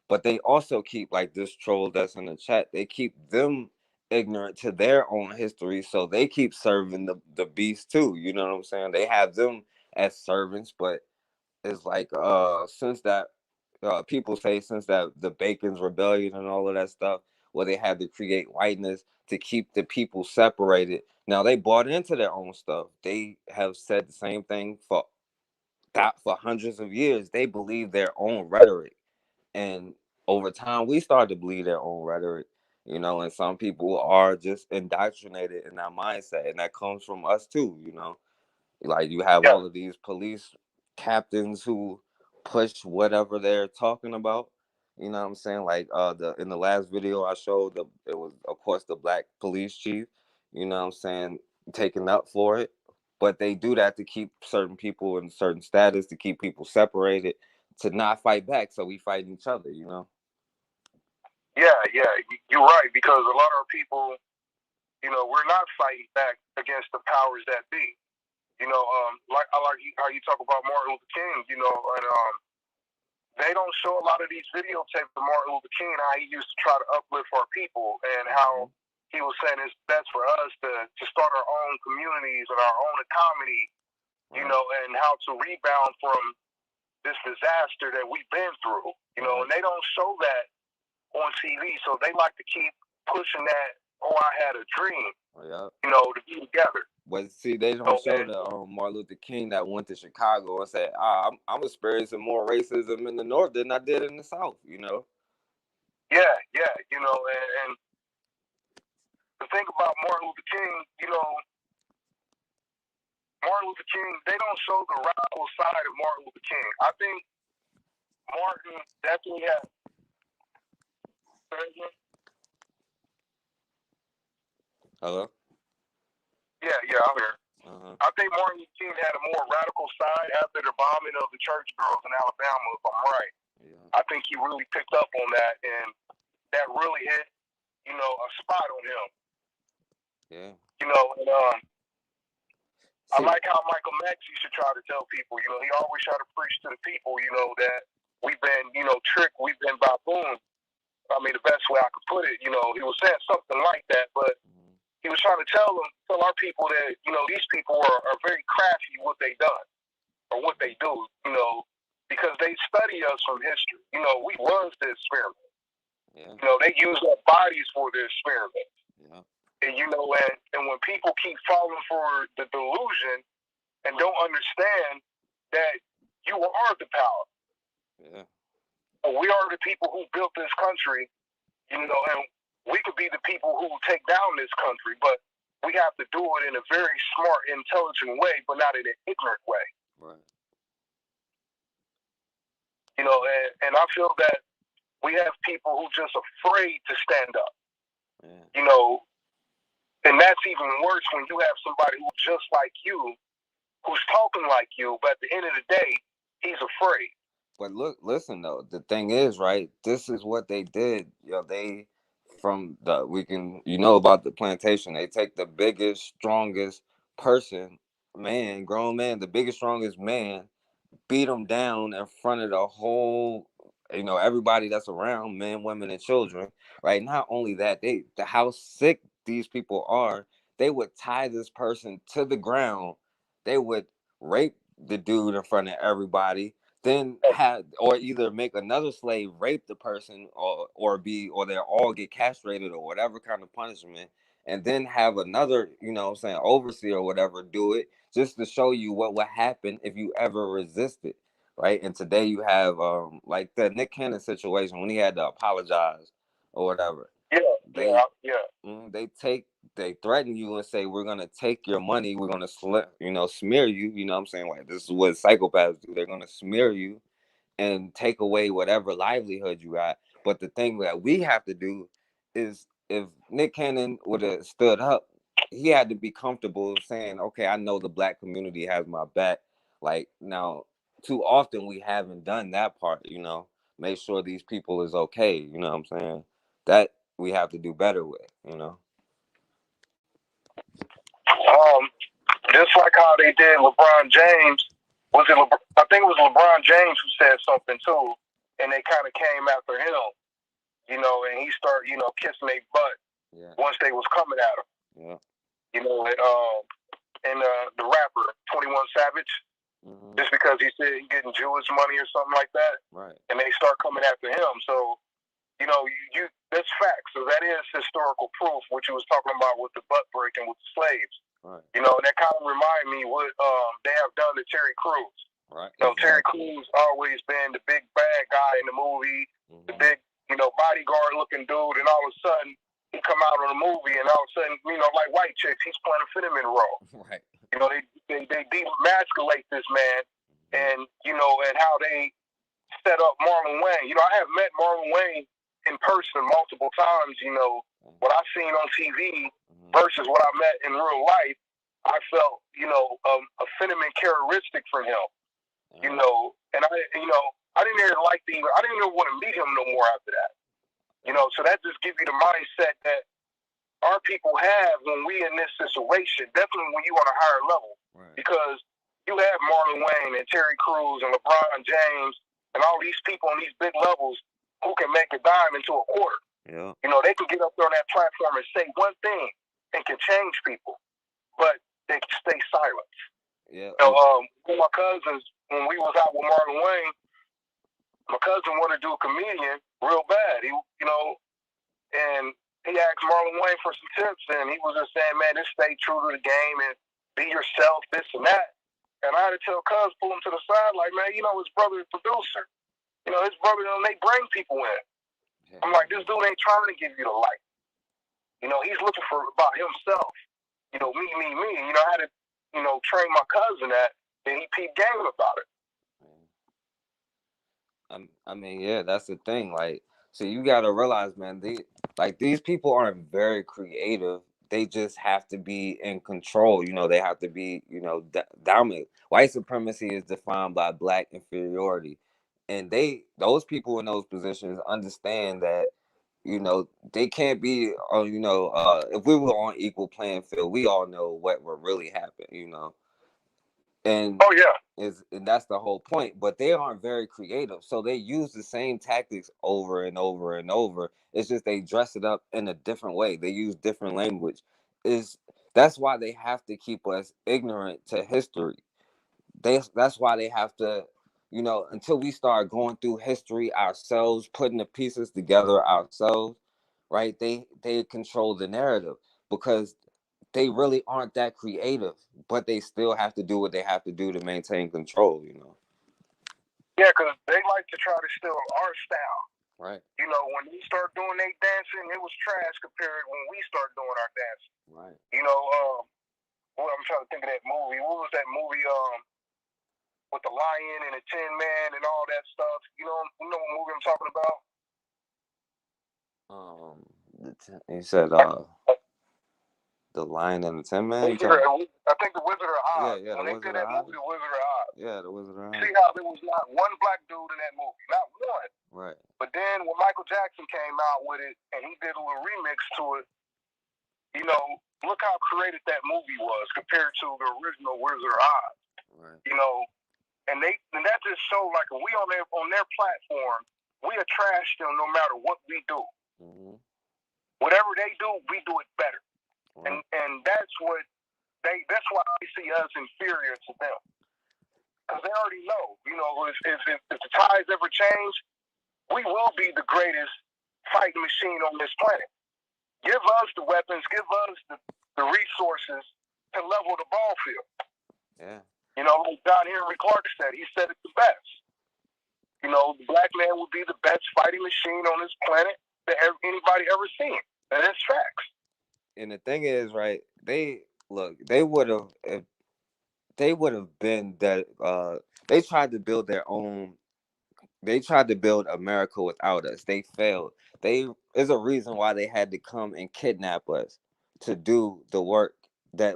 S1: But they also keep, like this troll that's in the chat, they keep them ignorant to their own history, so they keep serving the beast too. You know what I'm saying? They have them as servants, but it's like since that people say since that the Bacon's Rebellion and all of that stuff, where they had to create whiteness to keep the people separated. Now they bought into their own stuff. They have said the same thing for hundreds of years. They believe their own rhetoric, and over time we started to believe their own rhetoric. And some people are just indoctrinated in that mindset, and that comes from us too. Like you have all of these police captains who push whatever they're talking about. You know what I'm saying? Like in the last video I showed, it was of course the black police chief. You know what I'm saying? Taken up for it, but they do that to keep certain people in certain status, to keep people separated, to not fight back. So we fight each other.
S2: Yeah, you're right, because a lot of our people, we're not fighting back against the powers that be. Like I like how you talk about Martin Luther King, and they don't show a lot of these videotapes of Martin Luther King, how he used to try to uplift our people, and how he was saying it's best for us to start our own communities and our own economy, and how to rebound from this disaster that we've been through, and they don't show that on TV, so they like to keep pushing that, I had a dream, to be together.
S1: But see, they don't show the Martin Luther King that went to Chicago and said, I'm experiencing more racism in the North than I did in the South,
S2: Yeah, and the thing about Martin Luther King, Martin Luther King, they don't show the radical side of Martin Luther King. I think Martin definitely had...
S1: Hello?
S2: Yeah, I'm here. I think Martin Luther King had a more radical side after the bombing of the church girls in Alabama, if I'm right. Yeah. I think he really picked up on that, and that really hit, a spot on him.
S1: Yeah.
S2: I like how Michael Max used to try to tell people, he always tried to preach to the people, that we've been, tricked, we've been babooned. I mean, the best way I could put it, he was saying something like that, but he was trying to tell our people that, these people are very crafty what they done or what they do, because they study us from history. We was the experiment. Yeah. They use our bodies for the experiment. Yeah. And, and when people keep falling for the delusion and don't understand that you are the power. Yeah. We are the people who built this country, and we could be the people who take down this country, but we have to do it in a very smart, intelligent way, but not in an ignorant way.
S1: Right.
S2: And I feel that we have people who just afraid to stand up.
S1: Yeah.
S2: And that's even worse when you have somebody who's just like you, who's talking like you, but at the end of the day, he's afraid.
S1: But look, listen though. The thing is, right? This is what they did. They from the we can about the plantation. They take the biggest, strongest person, man, grown man, the biggest, strongest man, beat them down in front of the whole, everybody that's around, men, women, and children. Right? Not only that, how sick these people are. They would tie this person to the ground. They would rape the dude in front of everybody, then have or either make another slave rape the person, or they all get castrated or whatever kind of punishment, and then have another, overseer or whatever do it, just to show you what would happen if you ever resisted. Right? And today you have like the Nick Cannon situation when he had to apologize or whatever.
S2: Yeah,
S1: they
S2: yeah.
S1: they threaten you and say, we're gonna take your money, we're gonna smear you, what I'm saying, like, this is what psychopaths do. They're gonna smear you and take away whatever livelihood you got. But the thing that we have to do is, if Nick Cannon would have stood up, he had to be comfortable saying, okay, I know the black community has my back. Like, now, too often we haven't done that part, make sure these people is okay, what I'm saying? That we have to do better with.
S2: Um, just like how they did LeBron James. I think it was LeBron James who said something too, and they kind of came after him, and he started, kissing their butt once they was coming at him.
S1: Yeah.
S2: And the rapper 21 Savage, just because he said he getting Jewish money or something like that,
S1: right?
S2: And they start coming after him. So that's facts. So that is historical proof. What you was talking about with the butt breaking with the slaves.
S1: Right.
S2: That kind of remind me what they have done to Terry Crews.
S1: Right.
S2: Terry Crews always been the big bad guy in the movie, the big, bodyguard looking dude, and all of a sudden he come out on a movie, and all of a sudden, like White Chicks, he's playing a Fetterman role.
S1: Right.
S2: They demasculate this man, and and how they set up Marlon Wayne. I have met Marlon Wayne in person multiple times. What I've seen on TV versus what I met in real life, I felt, a Fetterman characteristic from him. And I didn't even I didn't even want to meet him no more after that. So that just gives you the mindset that our people have when we in this situation, definitely when you on a higher level. Right. Because you have Marlon Wayne and Terry Crews and LeBron James and all these people on these big levels who can make a dime into a quarter.
S1: Yeah.
S2: They can get up there on that platform and say one thing and can change people, but they can stay silent.
S1: Yeah.
S2: With my cousins, when we was out with Marlon Wayne, my cousin wanted to do a comedian real bad. And he asked Marlon Wayne for some tips, and he was just saying, man, just stay true to the game and be yourself, this and that. And I had to tell Cuz, pull him to the side, like, man, his brother is a producer. His brother, they bring people in. Yeah. I'm like, this dude ain't trying to give you the light. He's looking for about himself. Me. I had to, train my cousin that, and he peeped game about it.
S1: I mean, yeah, that's the thing. Like, so you gotta realize, man, these people aren't very creative. They just have to be in control. They have to be, dominant. White supremacy is defined by black inferiority, and those people in those positions understand that, they can't be, if we were on equal playing field, we all know what would really happen. And
S2: oh yeah,
S1: and that's the whole point. But they aren't very creative, so they use the same tactics over and over and over. It's just they dress it up in a different way. They use different language. That's why they have to keep us ignorant to history. That's why they have to, until we start going through history ourselves, putting the pieces together ourselves, right? They control the narrative, because they really aren't that creative, but they still have to do what they have to do to maintain control.
S2: Yeah, because they like to try to steal our style.
S1: Right.
S2: You know, when we start doing their dancing, it was trash compared when we start doing our dancing.
S1: Right.
S2: You know, well, I'm trying to think of that movie. What was that movie? With the lion and the Tin Man and all that stuff. You know what movie I'm talking about?
S1: Um, you said the Lion and the Tin Man. You
S2: Wizard,
S1: talking?
S2: I think the Wizard of
S1: Yeah,
S2: Oz.
S1: yeah,
S2: When
S1: the
S2: they
S1: Wizard
S2: did
S1: of
S2: that
S1: Oz.
S2: movie, The Wizard of Oz.
S1: Yeah, the Wizard of Oz.
S2: See how there was not one black dude in that movie, not one.
S1: Right.
S2: But then when Michael Jackson came out with it and he did a little remix to it, you know, look how creative that movie was compared to the original Wizard of Oz.
S1: Right.
S2: You know, and that just showed like if we on their platform, we are trash them no matter what we do.
S1: Mm-hmm.
S2: Whatever they do, we do it better.
S1: Right.
S2: And that's why they see us inferior to them. Because they already know, you know, if the tides ever change, we will be the greatest fighting machine on this planet. Give us the weapons, give us the resources to level the ball field.
S1: Yeah.
S2: You know, like John Henry Clark said, he said it the best. You know, the black man would be the best fighting machine on this planet that anybody ever seen. And that's facts.
S1: And the thing is, right? They would have if they would have been that. They tried to build their own. They tried to build America without us. They failed. They There's a reason why they had to come and kidnap us to do the work that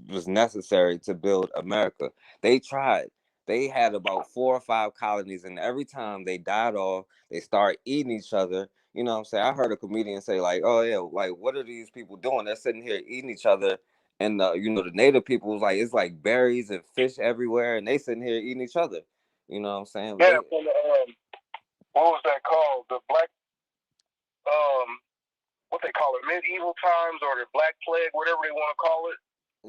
S1: was necessary to build America. They tried. They had about 4 or 5 colonies, and every time they died off, they started eating each other. You know what I'm saying? I heard a comedian say like, "Oh yeah, like what are these people doing? They're sitting here eating each other." And the native people was like, it's like berries and fish everywhere, and they sitting here eating each other. You know what I'm saying?
S2: Yeah, from what was that called? The black, what they call it, medieval times or the Black Plague, whatever they want to call it.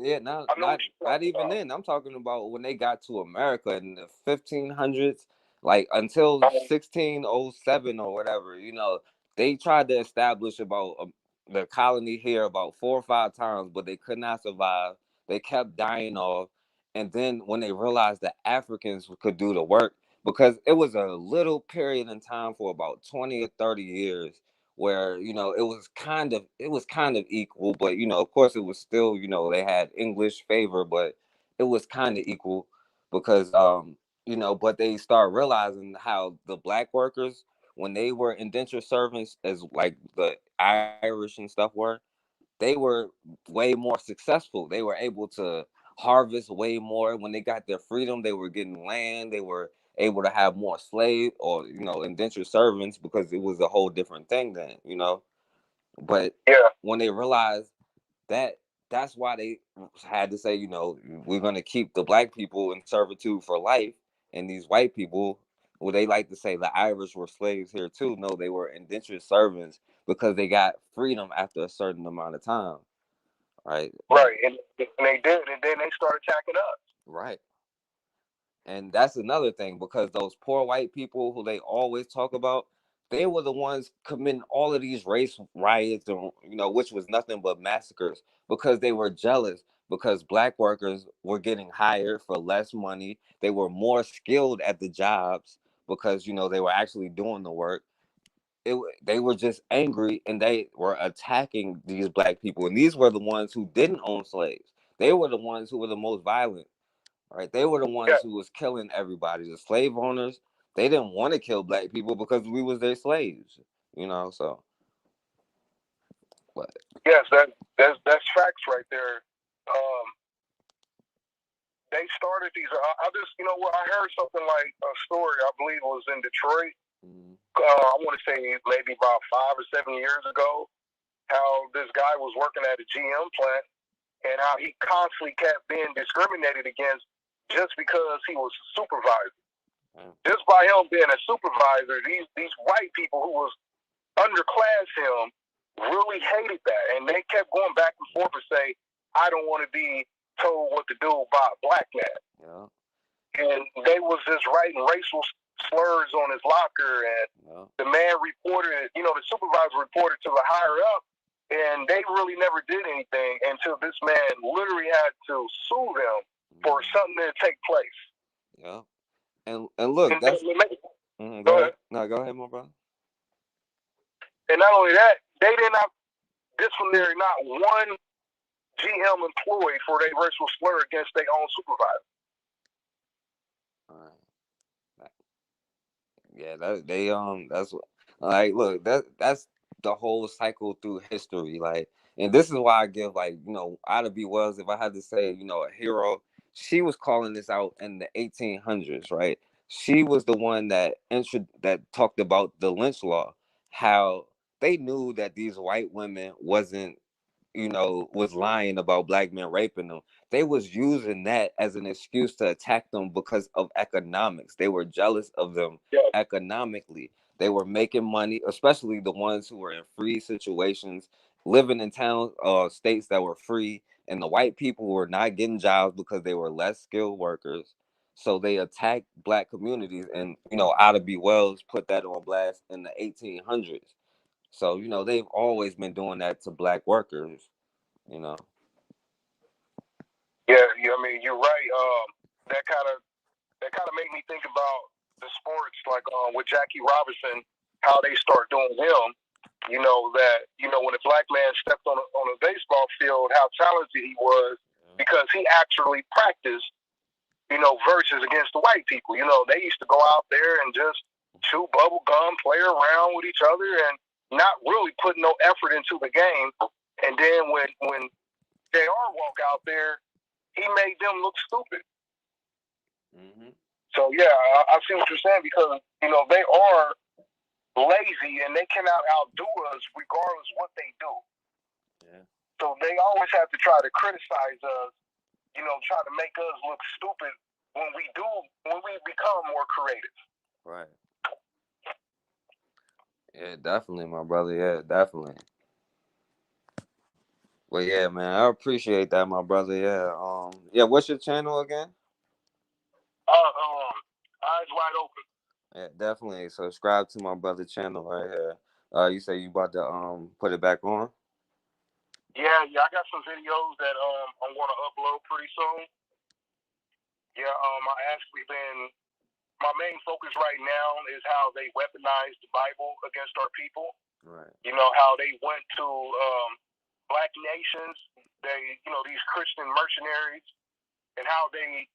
S1: Yeah, not
S2: I know what
S1: not
S2: you're
S1: not
S2: talking
S1: even
S2: about.
S1: then. I'm talking about when they got to America in the 1500s, like until 1607 or whatever. They tried to establish about the colony here about 4 or 5 times, but they could not survive. They kept dying off, and then when they realized that Africans could do the work, because it was a little period in time for about 20 or 30 years where it was kind of equal, but of course it was still, they had English favor, but it was kind of equal because but they start realizing how the black workers, when they were indentured servants, as like the Irish and stuff they were way more successful. They were able to harvest way more. When they got their freedom, they were getting land. They were able to have more slave or indentured servants, because it was a whole different thing then. But
S2: Yeah,
S1: when they realized that, that's why they had to say, we're going to keep the black people in servitude for life, and these white people, well, they like to say the Irish were slaves here too. No, they were indentured servants because they got freedom after a certain amount of time, right? And
S2: right. And they did, and then they started attacking us.
S1: right. And that's another thing, because those poor white people who they always talk about, they were the ones committing all of these race riots, and which was nothing but massacres, because they were jealous, because black workers were getting hired for less money. They were more skilled at the jobs because they were actually doing the work. They were just angry, and they were attacking these black people, and these were the ones who didn't own slaves. They were the ones who were the most violent. Right? They were the ones
S2: Yeah.
S1: who was killing everybody. The slave owners, they didn't want to kill black people because we was their slaves. So but
S2: Yes, that's facts right there. Um, they started these. I just, you know what? I heard something like a story. I believe it was in Detroit.
S1: mm,
S2: I want to say maybe about 5 or 7 years ago. How this guy was working at a GM plant, and how he constantly kept being discriminated against just because he was a supervisor.
S1: mm,
S2: Just by him being a supervisor, these white people who was underclass him really hated that, and they kept going back and forth and say, "I don't want to be told what to do by a black man."
S1: yeah,
S2: And they was just writing racial slurs on his locker, and
S1: yeah,
S2: the man reported, the supervisor reported to the higher up, and they really never did anything until this man literally had to sue them for
S1: mm,
S2: something to take place.
S1: yeah. And look,
S2: And
S1: that's
S2: they,
S1: go
S2: go
S1: ahead.
S2: ahead.
S1: No, go ahead, my brother.
S2: And not only that, they did not disciplinary not one GM employee for their racial slur against their own supervisor.
S1: Yeah, that's what, like, look, that's the whole cycle through history, like, and this is why I give, like, Ida B. Wells, if I had to say, a hero, she was calling this out in the 1800s, right? She was the one that talked about the lynch law, how they knew that these white women wasn't, was lying about black men raping them. They was using that as an excuse to attack them because of economics. They were jealous of them
S2: Yeah.
S1: economically. They were making money, especially the ones who were in free situations, living in towns, states that were free, and the white people were not getting jobs because they were less skilled workers. So they attacked black communities, and Ida B. Wells put that on blast in the 1800s. So they've always been doing that to black workers. You know.
S2: Yeah, I mean, you're right. That kind of made me think about the sports, like with Jackie Robinson, how they start doing him. When a black man stepped on a baseball field, how talented he was because he actually practiced, versus against the white people. They used to go out there and just chew bubble gum, play around with each other, and not really put no effort into the game. And then when JR walk out there, he made them look stupid.
S1: Mm-hmm.
S2: So yeah, I see what you're saying because they are lazy and they cannot outdo us regardless what they do.
S1: Yeah.
S2: So they always have to try to criticize us, try to make us look stupid when we become more creative.
S1: Right. Yeah, definitely, my brother. Yeah, definitely. Well, yeah, man, I appreciate that, my brother. Yeah. Yeah. What's your channel again?
S2: Eyes wide open.
S1: Yeah, definitely. Subscribe to my brother channel right here. You say you about to put it back on?
S2: Yeah, I got some videos that I'm gonna upload pretty soon. Yeah, I actually been my main focus right now is how they weaponized the Bible against our people.
S1: Right.
S2: How they went to black nations, these Christian mercenaries, and how they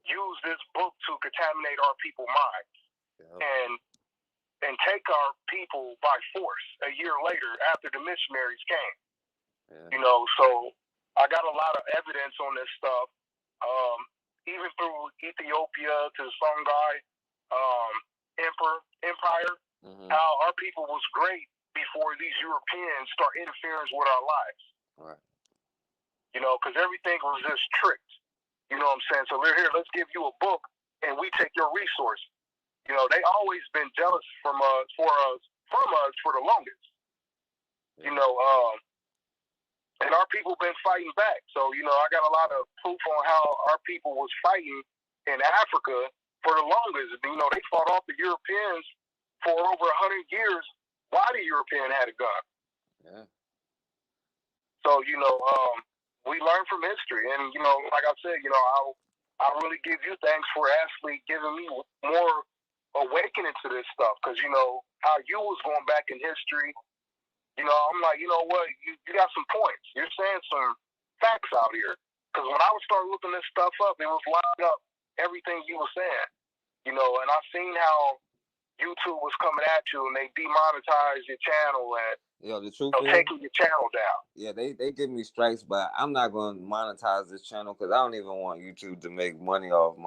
S2: use this book to contaminate our people's minds. Yep. And take our people by force a year later after the missionaries came. Yeah. So I got a lot of evidence on this stuff. Even through Ethiopia to Songhai Empire, mm-hmm. How our people was great before these Europeans start interfering with our lives. Right. Because everything was just tricked. You know what I'm saying? So we're here, let's give you a book and we take your resources. They always been jealous from us for the longest. Yeah. And our people been fighting back. So, I got a lot of proof on how our people was fighting in Africa for the longest. They fought off the Europeans for over 100 years while the European had a gun. Yeah. So, we learn from history. And, like I said, I really give you thanks for actually giving me more awakening to this stuff. Because, how you was going back in history, I'm like, you know what? You got some points. You're saying some facts out here. Because when I would start looking this stuff up, it was lining up everything you were saying. And I seen how YouTube was coming at you and they demonetized your channel and
S1: the truth is
S2: taking your channel down.
S1: Yeah, they give me strikes, but I'm not going to monetize this channel because I don't even want YouTube to make money off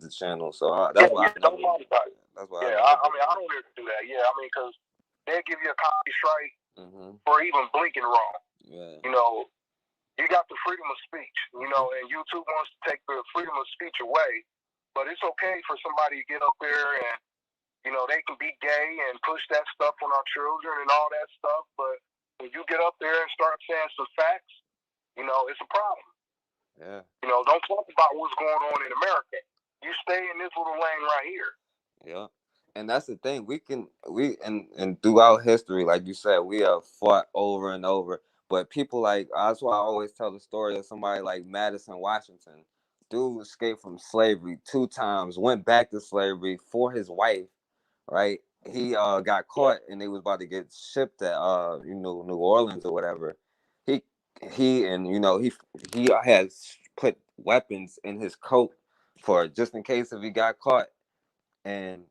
S1: the channel. So that's why I
S2: don't monetize.
S1: That's why.
S2: Yeah, I don't want to do that. Yeah, because they'll give you a copy strike for even blinking wrong. Yeah. You got the freedom of speech. And YouTube wants to take the freedom of speech away, but it's okay for somebody to get up there and they can be gay and push that stuff on our children and all that stuff. But when you get up there and start saying some facts, it's a problem. Yeah. Don't talk about what's going on in America. You stay in this little lane right here.
S1: Yeah. And that's the thing. And throughout history, like you said, we have fought over and over. But people that's why I always tell the story of somebody like Madison Washington. Dude escaped from slavery 2 times, went back to slavery for his wife, right? he got caught and they was about to get shipped at New Orleans or whatever. He he and he has put weapons in his coat for just in case if he got caught. And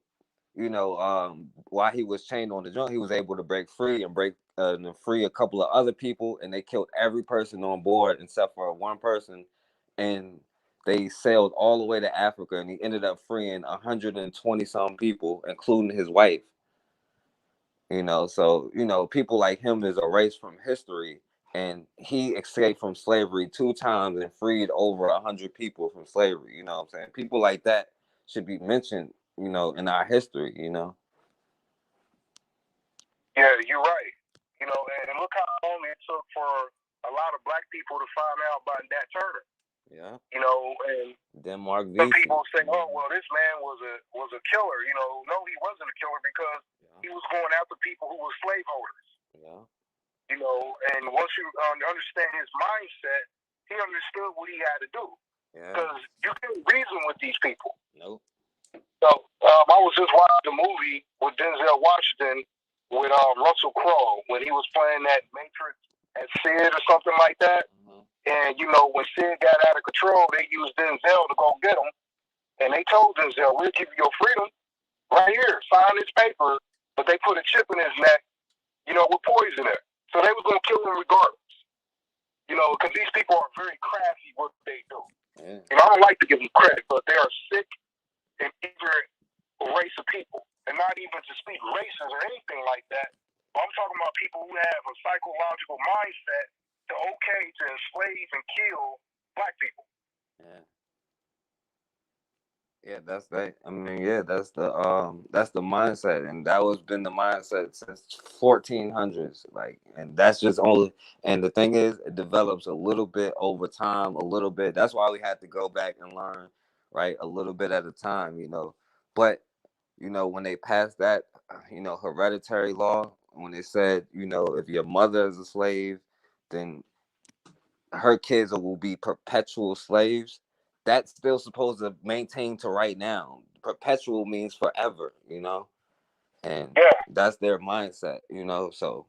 S1: while he was chained on the joint, he was able to break free and free a couple of other people, and they killed every person on board except for one person, and they sailed all the way to Africa, and he ended up freeing 120 some people, including his wife. So people like him is erased from history, and he escaped from slavery 2 times and freed over 100 people from slavery. You know what I'm saying? People like that should be mentioned, in our history.
S2: Yeah, you're right. And look how long it took for a lot of black people to find out about Nat Turner.
S1: Yeah.
S2: And
S1: Denmark
S2: some
S1: Vesey.
S2: people say, "Oh, well, this man was a killer." No, he wasn't a killer because he was going after people who were slaveholders.
S1: Yeah.
S2: And once you understand his mindset, he understood what he had to do. Because you can't reason with these people.
S1: Nope.
S2: So I was just watching a movie with Denzel Washington with Russell Crowe when he was playing that Matrix at Sid or something like that. Mm-hmm. And when Sid got out of control, they used Denzel to go get him, and they told Denzel, "We'll give you your freedom right here. Sign this paper." But they put a chip in his neck, with poison in it. So they was gonna kill him regardless. Because these people are very crafty what they do. Yeah. I don't like to give them credit, but they are sick and ignorant race of people, and not even to speak races or anything like that. But I'm talking about people who have a psychological mindset to enslave and kill black people.
S1: Yeah. Yeah, that's that. I mean, yeah, that's the mindset, and that was been the mindset since 1400s. Like, and that's just only. And the thing is, it develops a little bit over time, a little bit. That's why we had to go back and learn, right, a little bit at a time. But when they passed that, hereditary law, when they said, if your mother is a slave, then her kids will be perpetual slaves. That's still supposed to maintain to right now. Perpetual means forever. And that's their mindset. So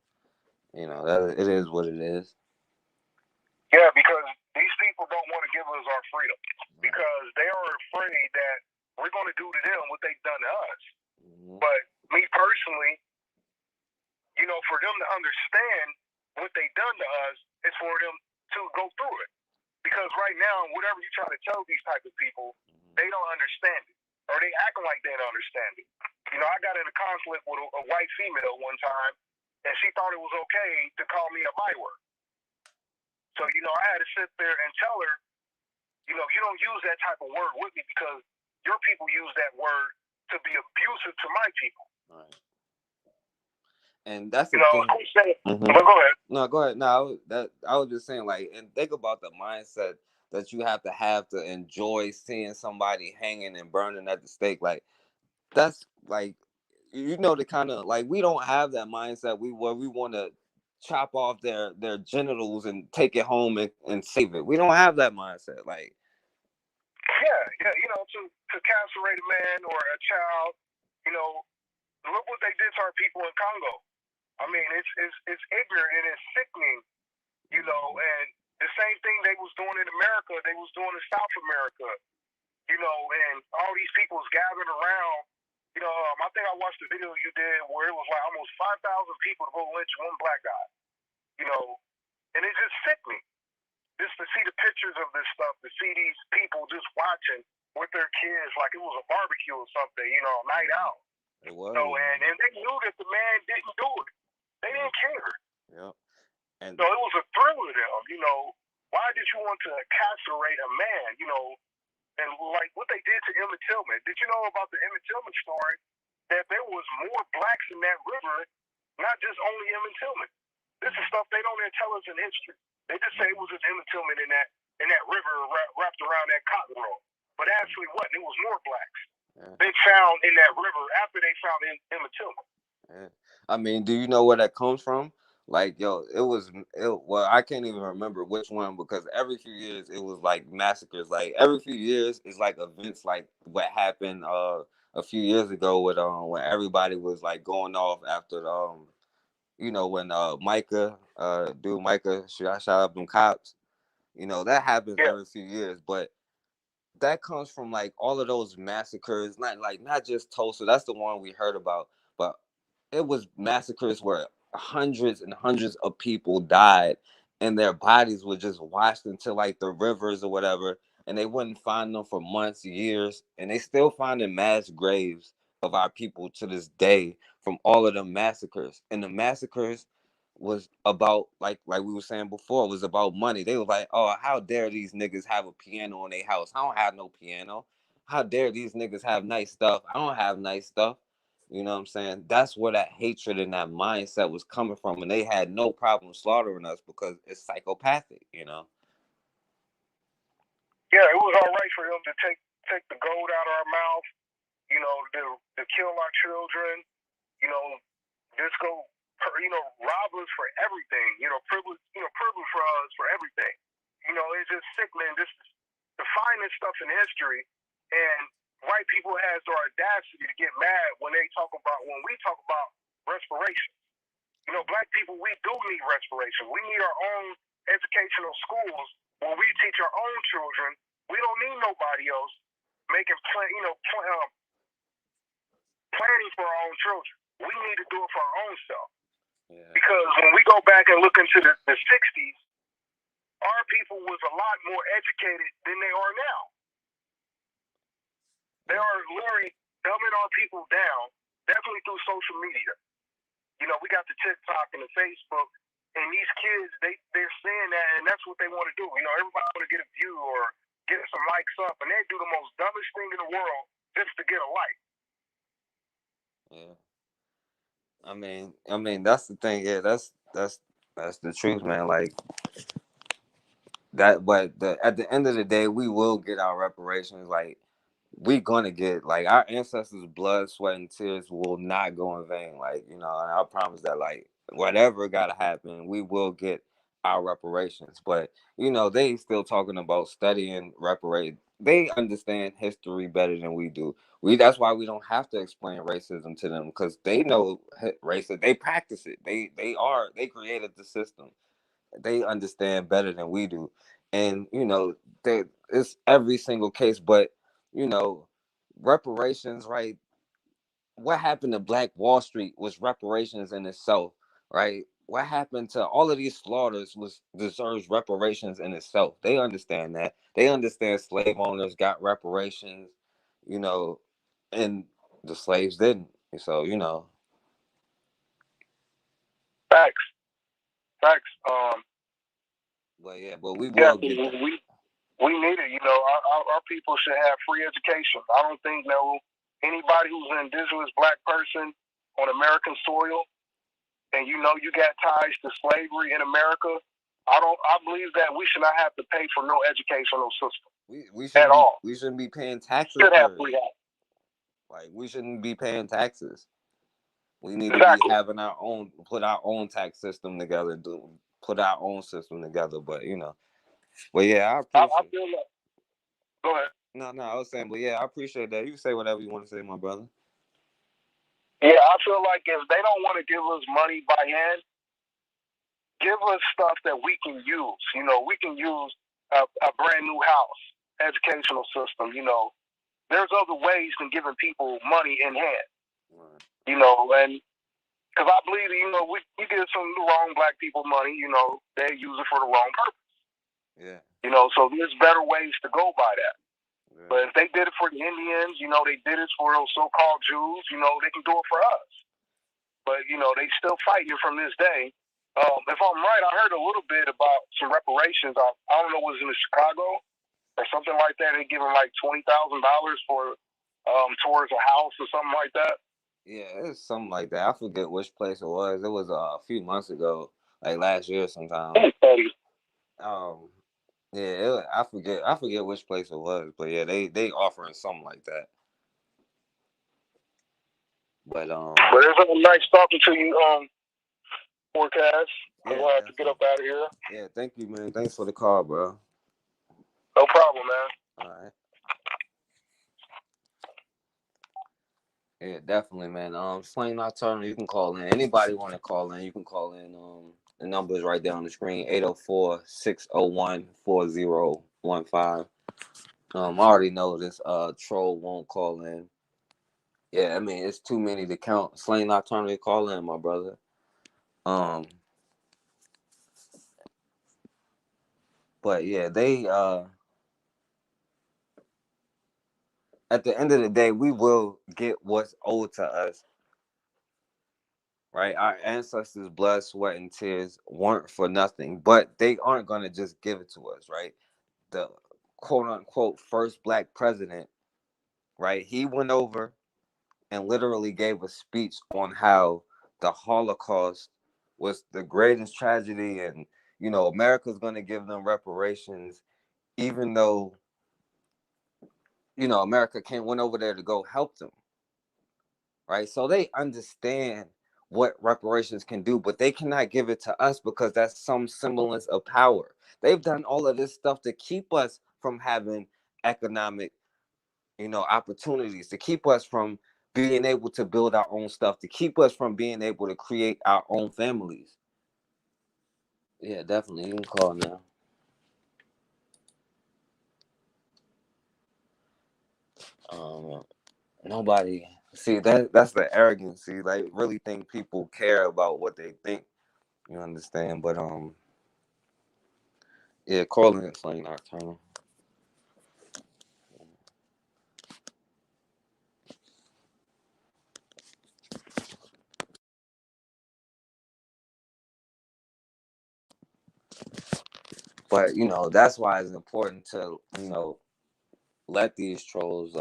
S1: it is what it is.
S2: Yeah, because these people don't want to give us our freedom because they are afraid that we're going to do to them what they've done to us. Mm-hmm. But me personally, for them to understand what they've done to us, it's for them to go through it. Because right now, whatever you try to tell these type of people, they don't understand it, or they acting like they don't understand it. I got in a conflict with a white female one time, and she thought it was okay to call me a byword. So I had to sit there and tell her, you don't use that type of word with me because your people use that word to be abusive to my people. Right.
S1: And that's the thing.
S2: Mm-hmm. Go ahead.
S1: No, go ahead. No, I was just saying, like, and think about the mindset that you have to enjoy seeing somebody hanging and burning at the stake. Like, that's like, the kind of, like, we don't have that mindset. We want to chop off their genitals and take it home and save it. We don't have that mindset. Like,
S2: yeah, to castrate a man or a child, look what they did to our people in Congo. I mean, it's ignorant and it's sickening, and the same thing they was doing in America, they was doing in South America, and all these people's gathered around. I think I watched the video you did where it was like almost 5,000 people to go lynch one black guy, and it's just sickening. Just to see the pictures of this stuff, to see these people just watching with their kids like it was a barbecue or something, night out.
S1: It was.
S2: And they knew that the man didn't do it. They didn't care.
S1: Yeah. And
S2: so it was a thrill to them, why did you want to castrate a man, and like what they did to Emmett Tillman. Did you know about the Emmett Tillman story? That there was more blacks in that river, not just only Emmett Tillman. This is stuff they don't even tell us in history. They just say it was just Emmett Tillman in that river wrapped around that cotton roll. But actually, what? It was more blacks. Yeah. They found in that river after they found Emmett Tillman.
S1: Yeah. I mean, do you know where that comes from? Like, well, I can't even remember which one because every few years it was like massacres. Like every few years it's like events like what happened. a few years ago with when everybody was like going off after when Micah shot up them cops. That happens
S2: Yeah.
S1: every few years, but that comes from like all of those massacres, not just Tulsa. That's the one we heard about, but it was massacres where hundreds and hundreds of people died, and their bodies were just washed into like the rivers or whatever, and they wouldn't find them for months, years, and they still finding mass graves of our people to this day from all of the massacres. And the massacres was about like we were saying before, it was about money. They were like, oh, how dare these niggas have a piano in their house? I don't have no piano. How dare these niggas have nice stuff? I don't have nice stuff. You know what I'm saying? That's where that hatred and that mindset was coming from, and they had no problem slaughtering us because it's psychopathic.
S2: Yeah, it was all right for them to take the gold out of our mouth, to kill our children, you know, just go, rob us for everything, privilege for us for everything. It's just sick, man. This is the finest stuff in history, and white people has the audacity to get mad when we talk about respiration. Black people, we do need respiration. We need our own educational schools where we teach our own children. We don't need nobody else making planning for our own children. We need to do it for our own self. Yeah. Because when we go back and look into the 60s, our people was a lot more educated than they are now. They are literally dumbing our people down, definitely through social media. We got the TikTok and the Facebook, and these kids, they're saying that, and that's what they want to do. Everybody want to get a view or get some likes up, and they do the most dumbest thing in the world just to get a like.
S1: Yeah. I mean, that's the thing. Yeah, that's the truth, man. Like that, but at the end of the day, we will get our reparations. Like we gonna get like our ancestors' blood, sweat, and tears will not go in vain. Like and I promise that. Like whatever gotta happen, we will get our reparations. But they still talking about studying reparate. They understand history better than we do. That's why we don't have to explain racism to them because they know racism. They practice it. They created the system. They understand better than we do, and it's every single case. But you know reparations, right? What happened to Black Wall Street was reparations in itself, right? What happened to all of these slaughters was deserves reparations in itself. They understand that. They understand slave owners got reparations, you know and the slaves didn't. So
S2: Facts. Facts.
S1: But we
S2: Yeah,
S1: will get that.
S2: we need it. Our people should have free education. I don't think anybody who's an indigenous Black person on American soil, and you got ties to slavery in America. I believe that we should not have to pay for no educational system
S1: We
S2: at all.
S1: we shouldn't be paying taxes
S2: Should have
S1: for it.
S2: free health.
S1: Like we shouldn't be paying taxes. We need to be
S2: Exactly.
S1: having put our own tax system together, put our own system together. But yeah, I
S2: I
S1: appreciate.
S2: feel like. Go ahead.
S1: No, I was saying, but yeah, I appreciate that. You can say whatever you want to say, my brother.
S2: Yeah, I feel like if they don't want to give us money by hand, give us stuff that we can use. We can use a brand new house, educational system. There's other ways than giving people money in hand. Right. And because I believe we give some of the wrong Black people money. They use it for the wrong purpose.
S1: Yeah.
S2: So there's better ways to go by that. Yeah. But if they did it for the Indians, they did it for those so-called Jews. They can do it for us. But they still fighting from this day. If I'm right, I heard a little bit about some reparations. I don't know, was it in Chicago or something like that? They give them like $20,000 for towards a house or something like that.
S1: Yeah, it's something like that. I forget which place it was. It was a few months ago, like last year sometime. Yeah, I forget which place it was, but yeah, they offering something like that. But
S2: it's nice talking to you, 4kast. I'm gonna have to get up out of here.
S1: Yeah, thank you, man. Thanks for the call, bro.
S2: No problem, man.
S1: All right. Yeah, definitely, man. Slang Nocturnal, you can call in. Anybody want to call in, you can call in. The number is right there on the screen, 804-601-4015. I already know this troll won't call in. Yeah, I mean, it's too many to count. Slang Nocturnal to call in, my brother. Um, but yeah, they at the end of the day, we will get what's owed to us, right? Our ancestors' blood, sweat, and tears weren't for nothing, but they aren't gonna just give it to us, right? The quote unquote first black president, right? He went over and literally gave a speech on how the Holocaust was the greatest tragedy, and America's gonna give them reparations, even though America can't went over there to go help them, right? So they understand what reparations can do, but they cannot give it to us because that's some semblance of power. They've done all of this stuff to keep us from having economic, opportunities, to keep us from being able to build our own stuff, to keep us from being able to create our own families. Yeah, definitely. You can call now. Um, Nobody see that's the arrogance. See, like really think people care about what they think. You understand? But yeah, calling it slang nocturnal. But that's why it's important to let these trolls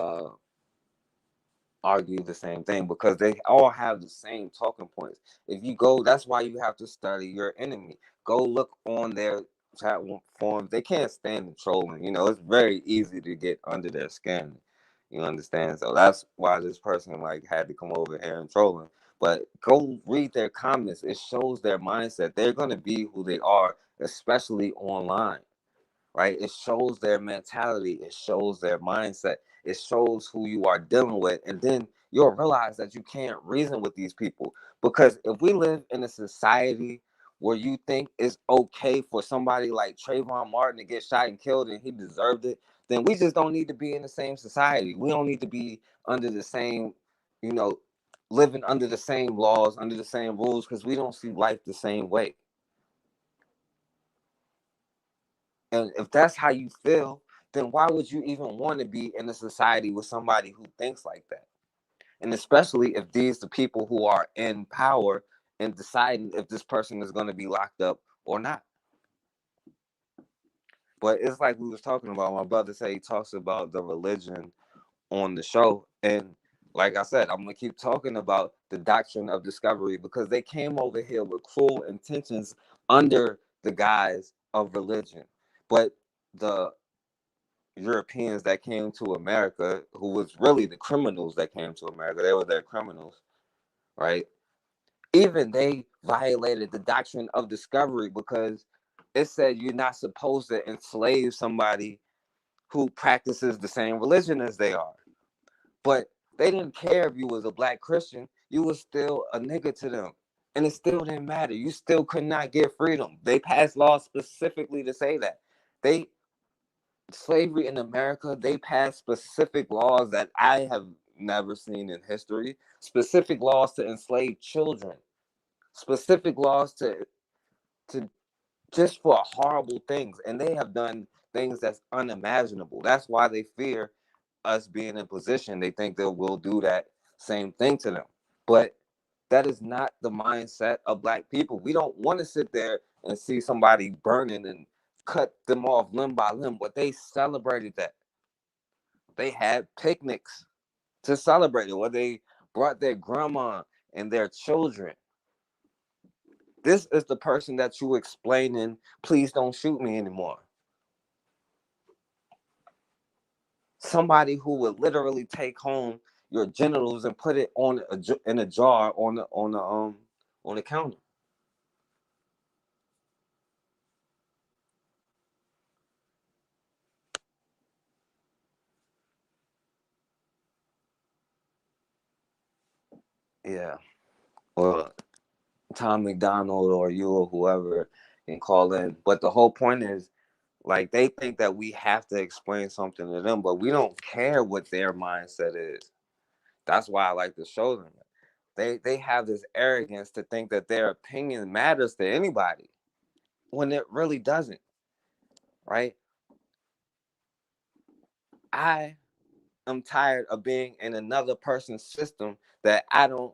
S1: argue the same thing, because they all have the same talking points. If you go, that's why you have to study your enemy. Go look on their chat forums. They can't stand the trolling. It's very easy to get under their skin. You understand? So that's why this person like had to come over here and troll them. But go read their comments. It shows their mindset. They're gonna be who they are, especially online, right? It shows their mentality, it shows their mindset, it shows who you are dealing with. And then you'll realize that you can't reason with these people. Because if we live in a society where you think it's okay for somebody like Trayvon Martin to get shot and killed and he deserved it, then we just don't need to be in the same society. We don't need to be under the same, you know, living under the same laws, under the same rules, because we don't see life the same way. And if that's how you feel, then why would you even want to be in a society with somebody who thinks like that? And especially if these the people who are in power and deciding if this person is going to be locked up or not. But it's like we was talking about. My brother said he talks about the religion on the show, and like I said, I'm gonna keep talking about the doctrine of discovery because they came over here with cruel intentions under the guise of religion. But the Europeans that came to America, who was really the criminals that came to America, they were their criminals, right? Even they violated the doctrine of discovery because it said you're not supposed to enslave somebody who practices the same religion as they are. But they didn't care if you was a black Christian, you was still a nigga to them. And it still didn't matter. You still could not get freedom. They passed laws specifically to say that. They Slavery in America, they passed specific laws that I have never seen in history. Specific laws to enslave children. Specific laws to just for horrible things, and they have done things that's unimaginable. That's why they fear us being in position. They think that we'll do that same thing to them. But that is not the mindset of black people. We don't want to sit there and see somebody burning and cut them off limb by limb, but they celebrated that. They had picnics to celebrate it, where they brought their grandma and their children. This is the person that you explaining, please don't shoot me anymore. Somebody who would literally take home your genitals and put it in a jar on the counter. Yeah. Or Tom McDonald or you or whoever can call in. But the whole point is, like, they think that we have to explain something to them, but we don't care what their mindset is. That's why I like to show them. They have this arrogance to think that their opinion matters to anybody when it really doesn't, right? I am tired of being in another person's system that I don't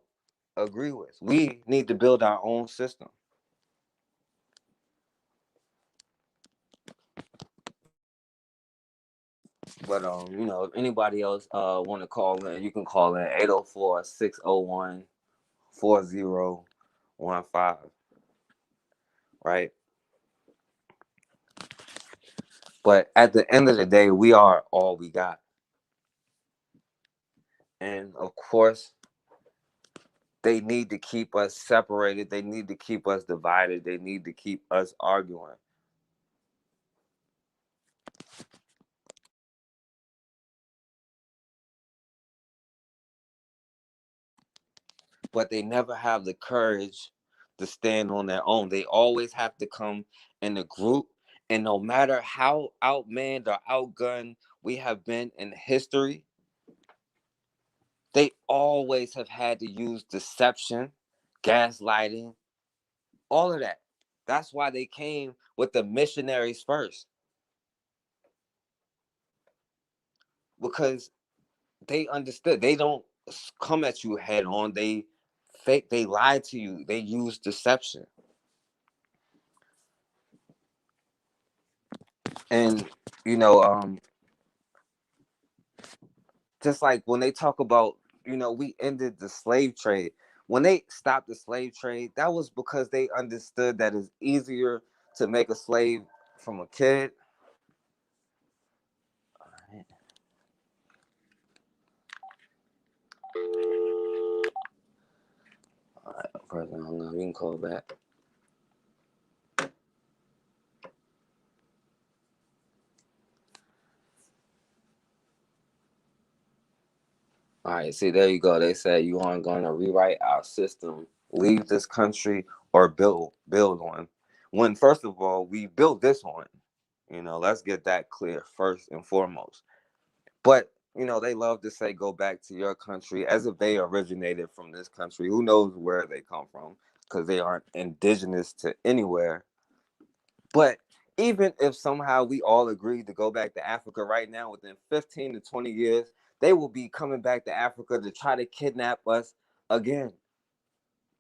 S1: agree with. We need to build our own system. But if anybody else want to call in, you can call in 804-601-4015, right? But at the end of the day, we are all we got. And of course, they need to keep us separated. They need to keep us divided. They need to keep us arguing. But they never have the courage to stand on their own. They always have to come in a group. And no matter how outmanned or outgunned we have been in history, they always have had to use deception, gaslighting, all of that. That's why they came with the missionaries first, because they understood. They don't come at you head on. They fake. They lie to you. They use deception. And you know, just like when they talk about, we ended the slave trade. When they stopped the slave trade, that was because they understood that it's easier to make a slave from a kid. All right, person hung up. You can call back. All right, see, there you go. They said you aren't going to rewrite our system, leave this country, or build one. When first of all, we built this one. Let's get that clear first and foremost. But they love to say go back to your country as if they originated from this country. Who knows where they come from? Because they aren't indigenous to anywhere. But even if somehow we all agreed to go back to Africa right now, within 15 to 20 years, they will be coming back to Africa to try to kidnap us again.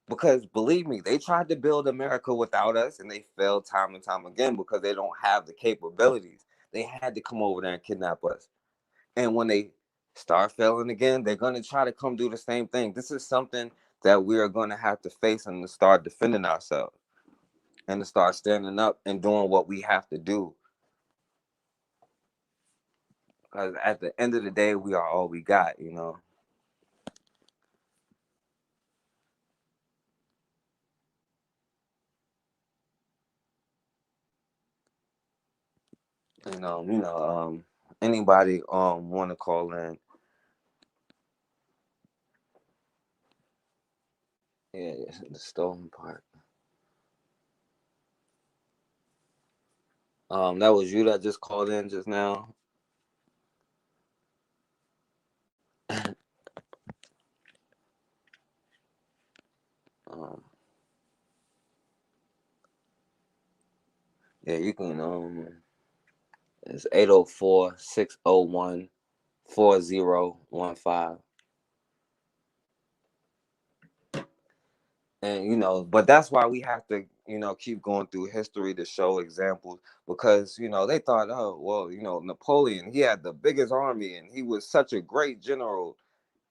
S1: Because believe me, they tried to build America without us and they failed time and time again because they don't have the capabilities. They had to come over there and kidnap us. And when they start failing again, they're going to try to come do the same thing. This is something that we are going to have to face and to start defending ourselves and to start standing up and doing what we have to do. Because at the end of the day, we are all we got. Anybody want to call in? Yeah, the stolen part. That was you that just called in just now. um, yeah, you can. It's 804-601-4015. And but that's why we have to keep going through history to show examples, because they thought, oh well, Napoleon, he had the biggest army and he was such a great general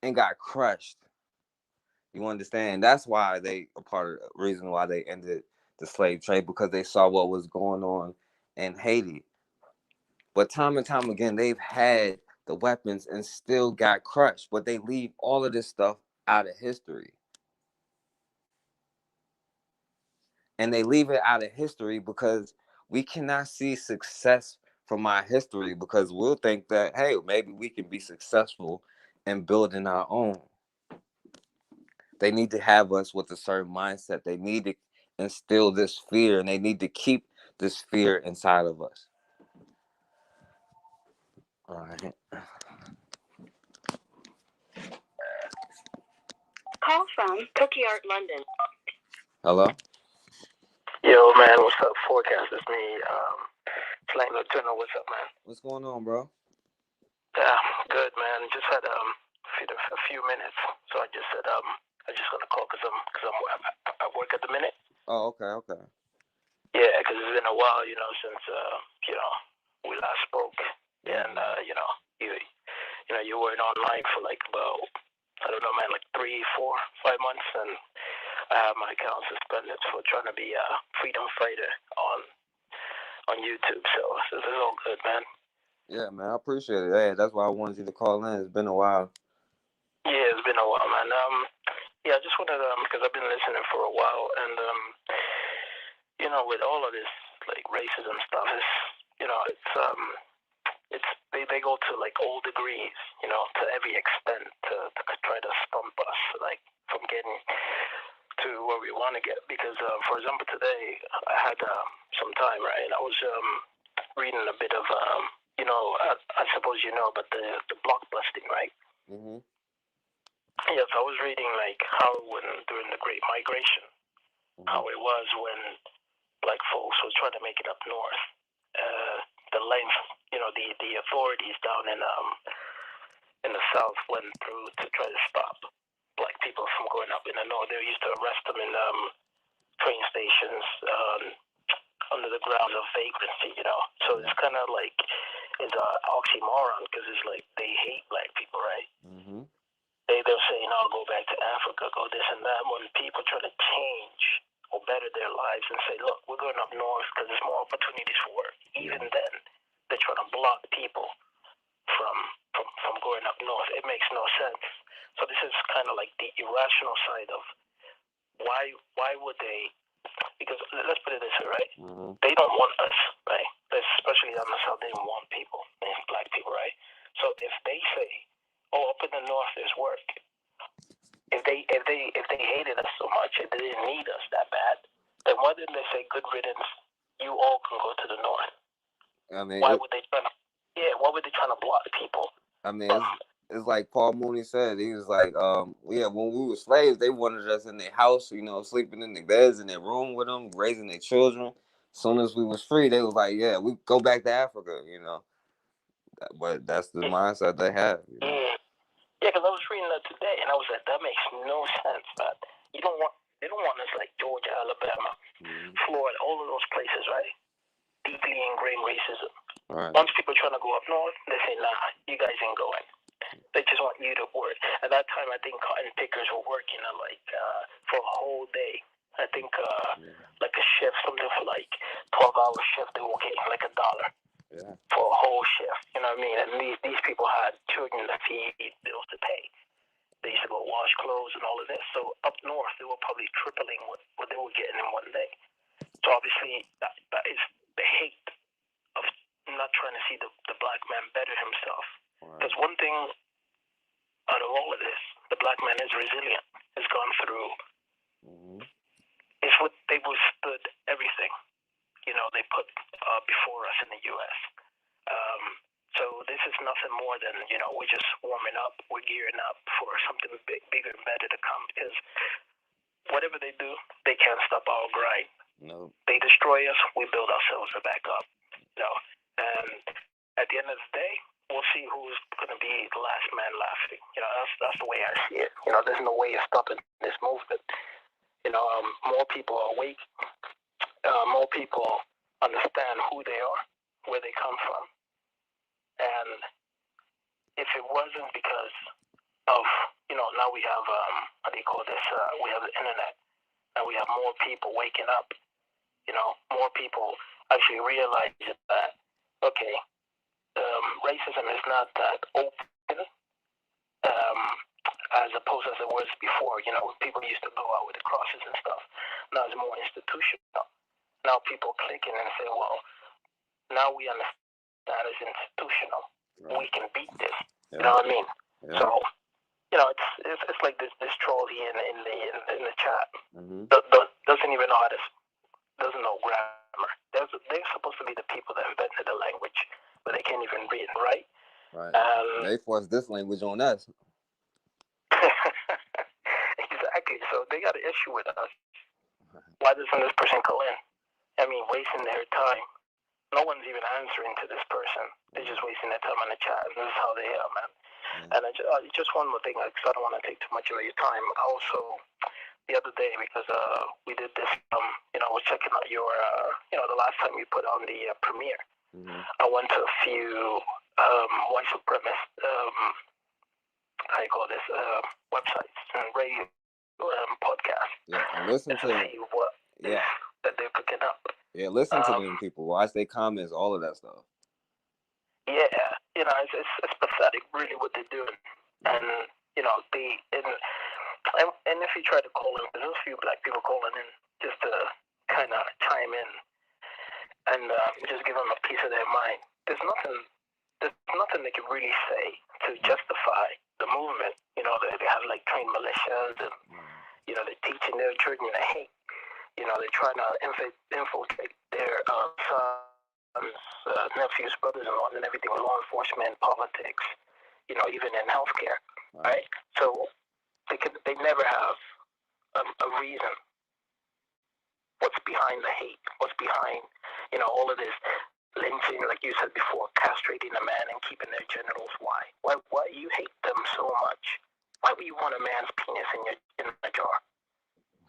S1: and got crushed. You understand? That's why they a part of the reason why they ended the slave trade, because they saw what was going on in Haiti. But time and time again, they've had the weapons and still got crushed, but they leave all of this stuff out of history. And they leave it out of history because we cannot see success from our history, because we'll think that, hey, maybe we can be successful in building our own. They need to have us with a certain mindset. They need to instill this fear, and they need to keep this fear inside of us. All right. Call from Cookie Art London. Hello?
S3: Yo, man, what's up? 4kast, it's me. Flight Lieutenant, what's up, man?
S1: What's going on, bro?
S3: Yeah, good, man. Just had a few minutes, so I just said I just gonna call because I'm at work at the minute.
S1: Oh, okay.
S3: Yeah, because it's been a while, since we last spoke, and you weren't online for like about, I don't know, man, like 3, 4, 5 months, and I have my account suspended for trying to be a freedom fighter on YouTube. So this is all good, man.
S1: Yeah, man, I appreciate it. Hey, that's why I wanted you to call in. It's been a while.
S3: Yeah, it's been a while, man. Yeah, I just wanted because I've been listening for a while, and with all of this like racism stuff, it's they go to like all degrees, to every extent to try to stump us like from getting to where we want to get. Because for example, today I had some time, right, and I was reading a bit of I suppose but the blockbusting, right?
S1: Mhm.
S3: Yes, I was reading like how during the Great Migration, how it was when black folks was trying to make it up north. The length, the authorities down in the south went through to try to stop black people from going up in the north. They used to arrest them in train stations under the grounds of vagrancy. So it's kind of like it's an oxymoron because it's like they hate black people, right?
S1: Mhm.
S3: They're saying, "Oh, go back to Africa, go this and that." When people try to change or better their lives and say, "Look, we're going up north because there's more opportunities for work," even then they're trying to block people from going up north. It makes no sense. So this is kind of like the irrational side of why would they? Because let's put it this way, right?
S1: Mhm.
S3: They don't want us, right? Especially down the south, they don't want people, black people, right? So if they say, "Oh, up in the north there's work," if they hated us so much, if they didn't need us that bad, then why didn't they say, "Good riddance, you all can go to the north"?
S1: I mean,
S3: Why would they try to? Yeah, why would they try to block people?
S1: I mean, it's like Paul Mooney said. He was like, yeah, when we were slaves, they wanted us in their house, sleeping in their beds in their room with them, raising their children. As soon as we was free, they was like, yeah, we go back to Africa. But that's the mindset they have.
S3: Yeah, because I was reading that today, and I was like, that makes no sense, man. They don't want us like Georgia, Alabama, Florida, all of those places, right? Deeply ingrained racism.
S1: Right.
S3: Once people trying to go up north, they say, "Nah, you guys ain't going." They just want you to work. At that time, I think cotton pickers were working for a whole day. I think like a shift, something for like 12-hour shift, they were getting like $1 for a whole shift. You know what I mean? And these people had children to feed, bills to pay. They used to go wash clothes and all of this. So up north, they were probably tripling what they were getting in one day. So obviously, that is the hate of not trying to see the black man better himself. Because one thing out of all of this, the black man is resilient. Has gone through. It's what they withstood everything. They put before us in the U.S. So this is nothing more than we're just warming up. We're gearing up for something bigger and better to come. Because whatever they do, they can't stop our grind.
S1: No.
S3: They destroy us. We build ourselves back up. And at the end of the day, we'll see who's going to be the last man laughing. That's the way I see it. There's no way of stopping this movement. More people are awake. More people understand who they are, where they come from. And if it wasn't because of, now we have, what do you call this? We have the internet, and we have more people waking up. More people actually realize that, okay, racism is not that open as opposed as it was before. People used to go out with the crosses and stuff. Now it's more institutional. Now people clicking and say, well, now we understand it's institutional. Right. We can beat this. Yeah. You know what I mean? Yeah. So it's like this troll here in the chat.
S1: Mm-hmm.
S3: Doesn't even know doesn't know grammar. They're supposed to be the people that invented the language, but they can't even read and write.
S1: Right. They forced this language on us.
S3: Exactly. So they got an issue with us. Why doesn't this person call in? I mean, wasting their time. No one's even answering to this person. They're just wasting their time on the chat, and this is how they are, man. Yeah. And just one more thing, because I don't want to take too much of your time. Also, the other day, because we did this, I was checking out your, the last time you put on the premiere. Mm-hmm. I went to a few white supremacist, how you call this, websites and radio podcasts.
S1: Yeah, and listen to
S3: see what that they're cooking up.
S1: Yeah, listen to them people. Watch their comments, all of that stuff.
S3: Yeah, it's pathetic, really, what they're doing. And and if you try to call in, there's a few black people calling in just to kind of chime in and just give them a piece of their mind. There's nothing they can really say to justify the movement. They have like trained militias, and they're teaching their children to hate. They're trying to infiltrate their sons, nephews, brothers-in-law, and everything, law enforcement, politics. Even in healthcare, right? So they never have a reason. What's behind the hate? What's behind all of this lynching, like you said before, castrating a man and keeping their genitals? Why you hate them so much? Why would you want a man's penis in a jar?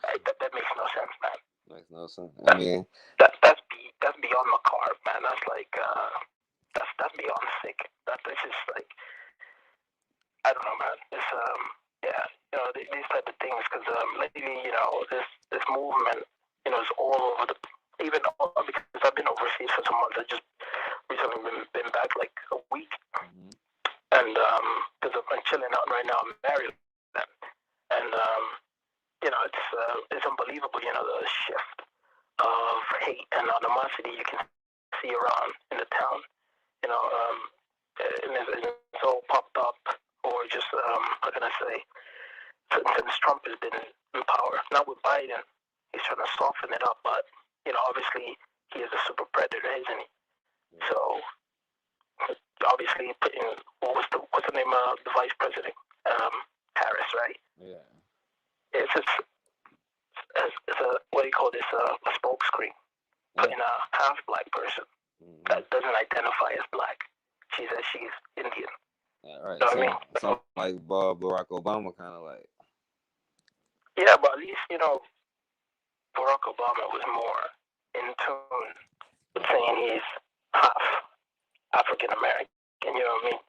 S3: That makes no sense, man.
S1: Makes no sense. I mean,
S3: that's beyond macabre, man. That's like that's beyond sick. That's just like, I don't know, man. It's these type of things, because lately, this movement, is all over because I've been overseas for some months. I just recently been back like a week, and because I'm chilling out right now, I'm married, and it's unbelievable, the shift of hate and animosity you can see around in the town, and it's all popped up, or just how can I say, since Trump has been in power. Not with Biden, he's trying to soften it up, but obviously he is a super predator, isn't he? So obviously putting what's the name of the vice president, Harris, right?
S1: Yeah.
S3: It's a, what do you call this, a smokescreen, putting a half black person that doesn't identify as black. She says she's Indian.
S1: Yeah, right.
S3: You know what I mean?
S1: Something like Barack Obama, kind of like.
S3: Yeah, but at least Barack Obama was more in tune with saying he's half African American. You know what I mean?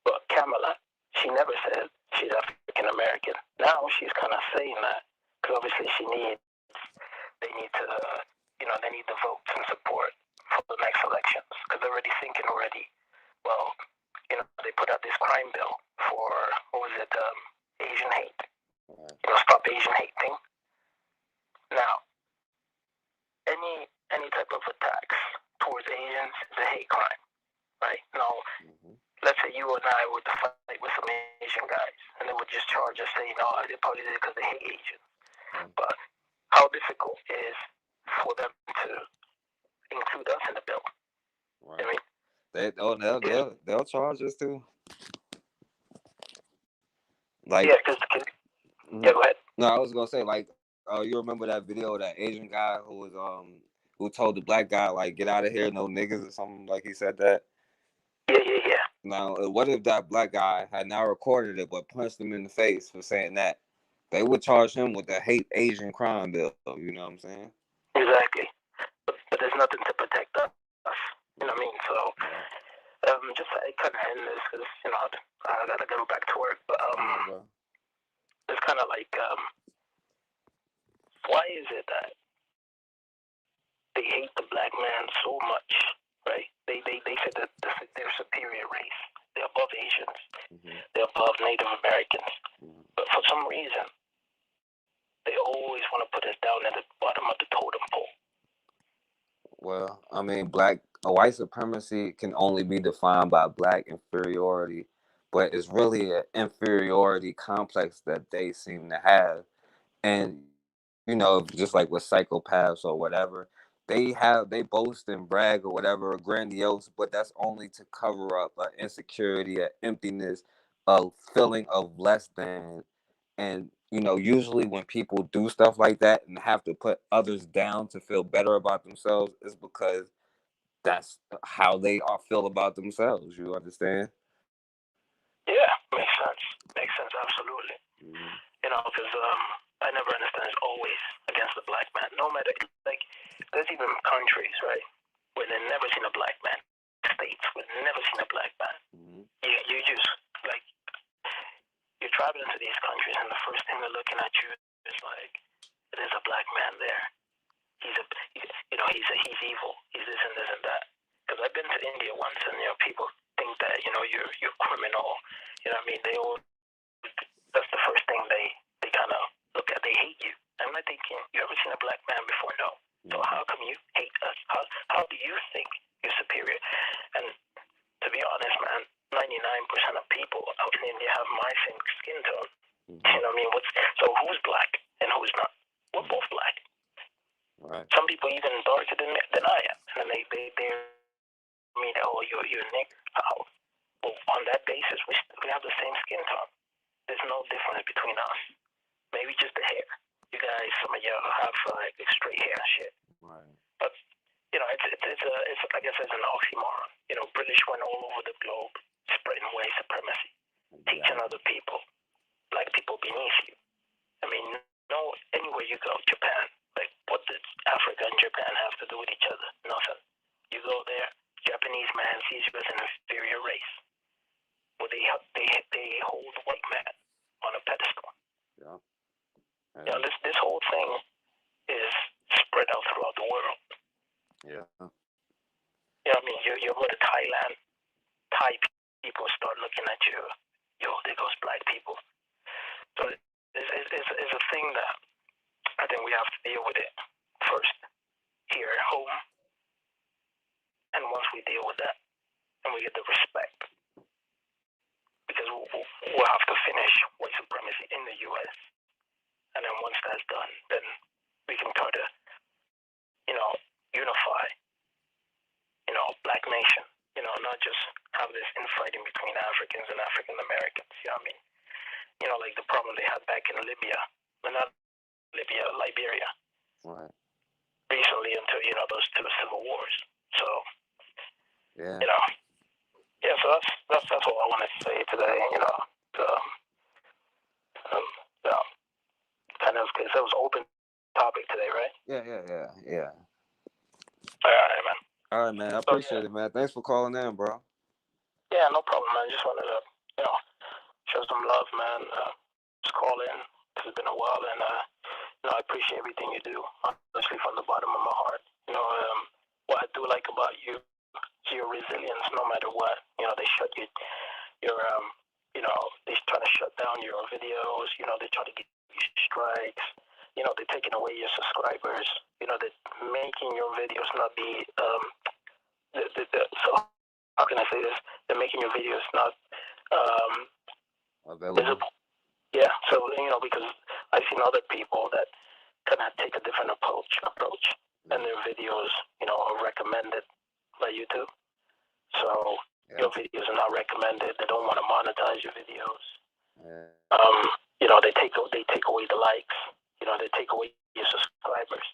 S3: But Kamala, she never said she's African American. Now she's kind of saying that, because obviously they need the votes and support for the next elections, because they're already thinking already. Well, they put out this crime bill for, what was it, Asian hate. Stop Asian hate thing. Now, any type of attacks towards Asians is a hate crime, right? Now, let's say you and I were to fight with some Asian guys, and they would just charge us saying, "Oh, they probably did it because they hate Asians." But how difficult is for them to include us in the bill? Right. I mean,
S1: they'll charge us too. Like,
S3: yeah, yeah, go ahead.
S1: No, I was gonna say, like, you remember that video of that Asian guy who told the black guy, like, get out of here, no niggas, or something, like he said that?
S3: Yeah.
S1: Now, what if that black guy had now recorded it but punched him in the face for saying that? They would charge him with the hate Asian crime bill. You know what I'm saying?
S3: Exactly. But there's nothing to protect us. You know what I mean? So, just to kind of end this, because I gotta go back to work. But it's kind of like, why is it that they hate the black man so much, right? They say that they're superior race. They're above Asians. They're above Native Americans. But for some reason, they always want to put us down at the bottom of the totem pole.
S1: Well, I mean, white supremacy can only be defined by black inferiority, but it's really an inferiority complex that they seem to have. And just like with psychopaths or whatever, they boast and brag or whatever, grandiose, but that's only to cover up an insecurity, an emptiness, a feeling of less than. And usually when people do stuff like that and have to put others down to feel better about themselves, is because that's how they are feel about themselves. You understand?
S3: Yeah, makes sense. Makes sense, absolutely.
S1: Mm-hmm.
S3: Because I never understand it's always against the black man. No matter, like, there's even countries, right, where they've never seen a black man. States where they've never seen a black man.
S1: Mm-hmm.
S3: You just, like, you're traveling to these countries, and the first thing they're looking at you is like, there's a black man there. He's evil. He's this and this and that. Because I've been to India once, and people think that you're criminal. You know what I mean? They all, that's the first thing they kind of look at. They hate you. I'm not thinking, you ever seen a black man before? No. So how come you hate us? How do you think you're superior? And to be honest, man, 99% of people out in India have my same skin tone.
S1: Mm-hmm.
S3: You know what I mean? So who's black and who's not? We're both black.
S1: Right.
S3: Some people even darker than I am, and they mean, oh, you're a nigger. How? Well, on that basis, we have the same skin tone. There's no difference between us. Maybe just the hair. You guys, some of y'all have like straight hair and shit.
S1: Right.
S3: But it's like I said, it's an oxymoron. British went all over the globe spreading white supremacy, teaching other people, black people beneath you. I mean, no, anywhere you go, Japan, like what does Africa and Japan have to do with each other? Nothing. You go there, Japanese man sees you as an inferior race. Well, they hold white man on a pedestal.
S1: Yeah.
S3: This whole thing is spread out throughout the world.
S1: Yeah.
S3: I mean, you go to Thailand, Thai people start looking at you. Yo, there goes black people. So it's a thing that I think we have to deal with it first here at home. And once we deal with that, and we get the respect, because we'll have to finish white supremacy in the U.S. And then once that's done, then we can try to, unify, black nation. Not just have this infighting between Africans and African Americans. You know what I mean? Like the problem they had back in Libya, but not Libya, Liberia.
S1: Right.
S3: Recently until those two civil wars. So
S1: yeah.
S3: Yeah. So that's all I wanted to say today. Kind of because it was open topic today, right?
S1: Yeah.
S3: All right, man.
S1: All right, man. I appreciate it, man. Thanks for calling in, bro.
S3: Yeah, no problem, man. Just wanted to, show some love, man. Just call in. It's been a while, and I appreciate everything you do, honestly, from the bottom of my heart. What I do like about you is your resilience, no matter what. They shut they try to shut down your videos. They try to get you strikes. They're taking away your subscribers. They're making your videos not be so how can I say this? They're making your videos not
S1: available.
S3: Yeah, so because I've seen other people that kind of take a different approach, and their videos, are recommended by YouTube. So your videos are not recommended. They don't want to monetize your videos.
S1: Yeah.
S3: They take away the likes. They take away your subscribers.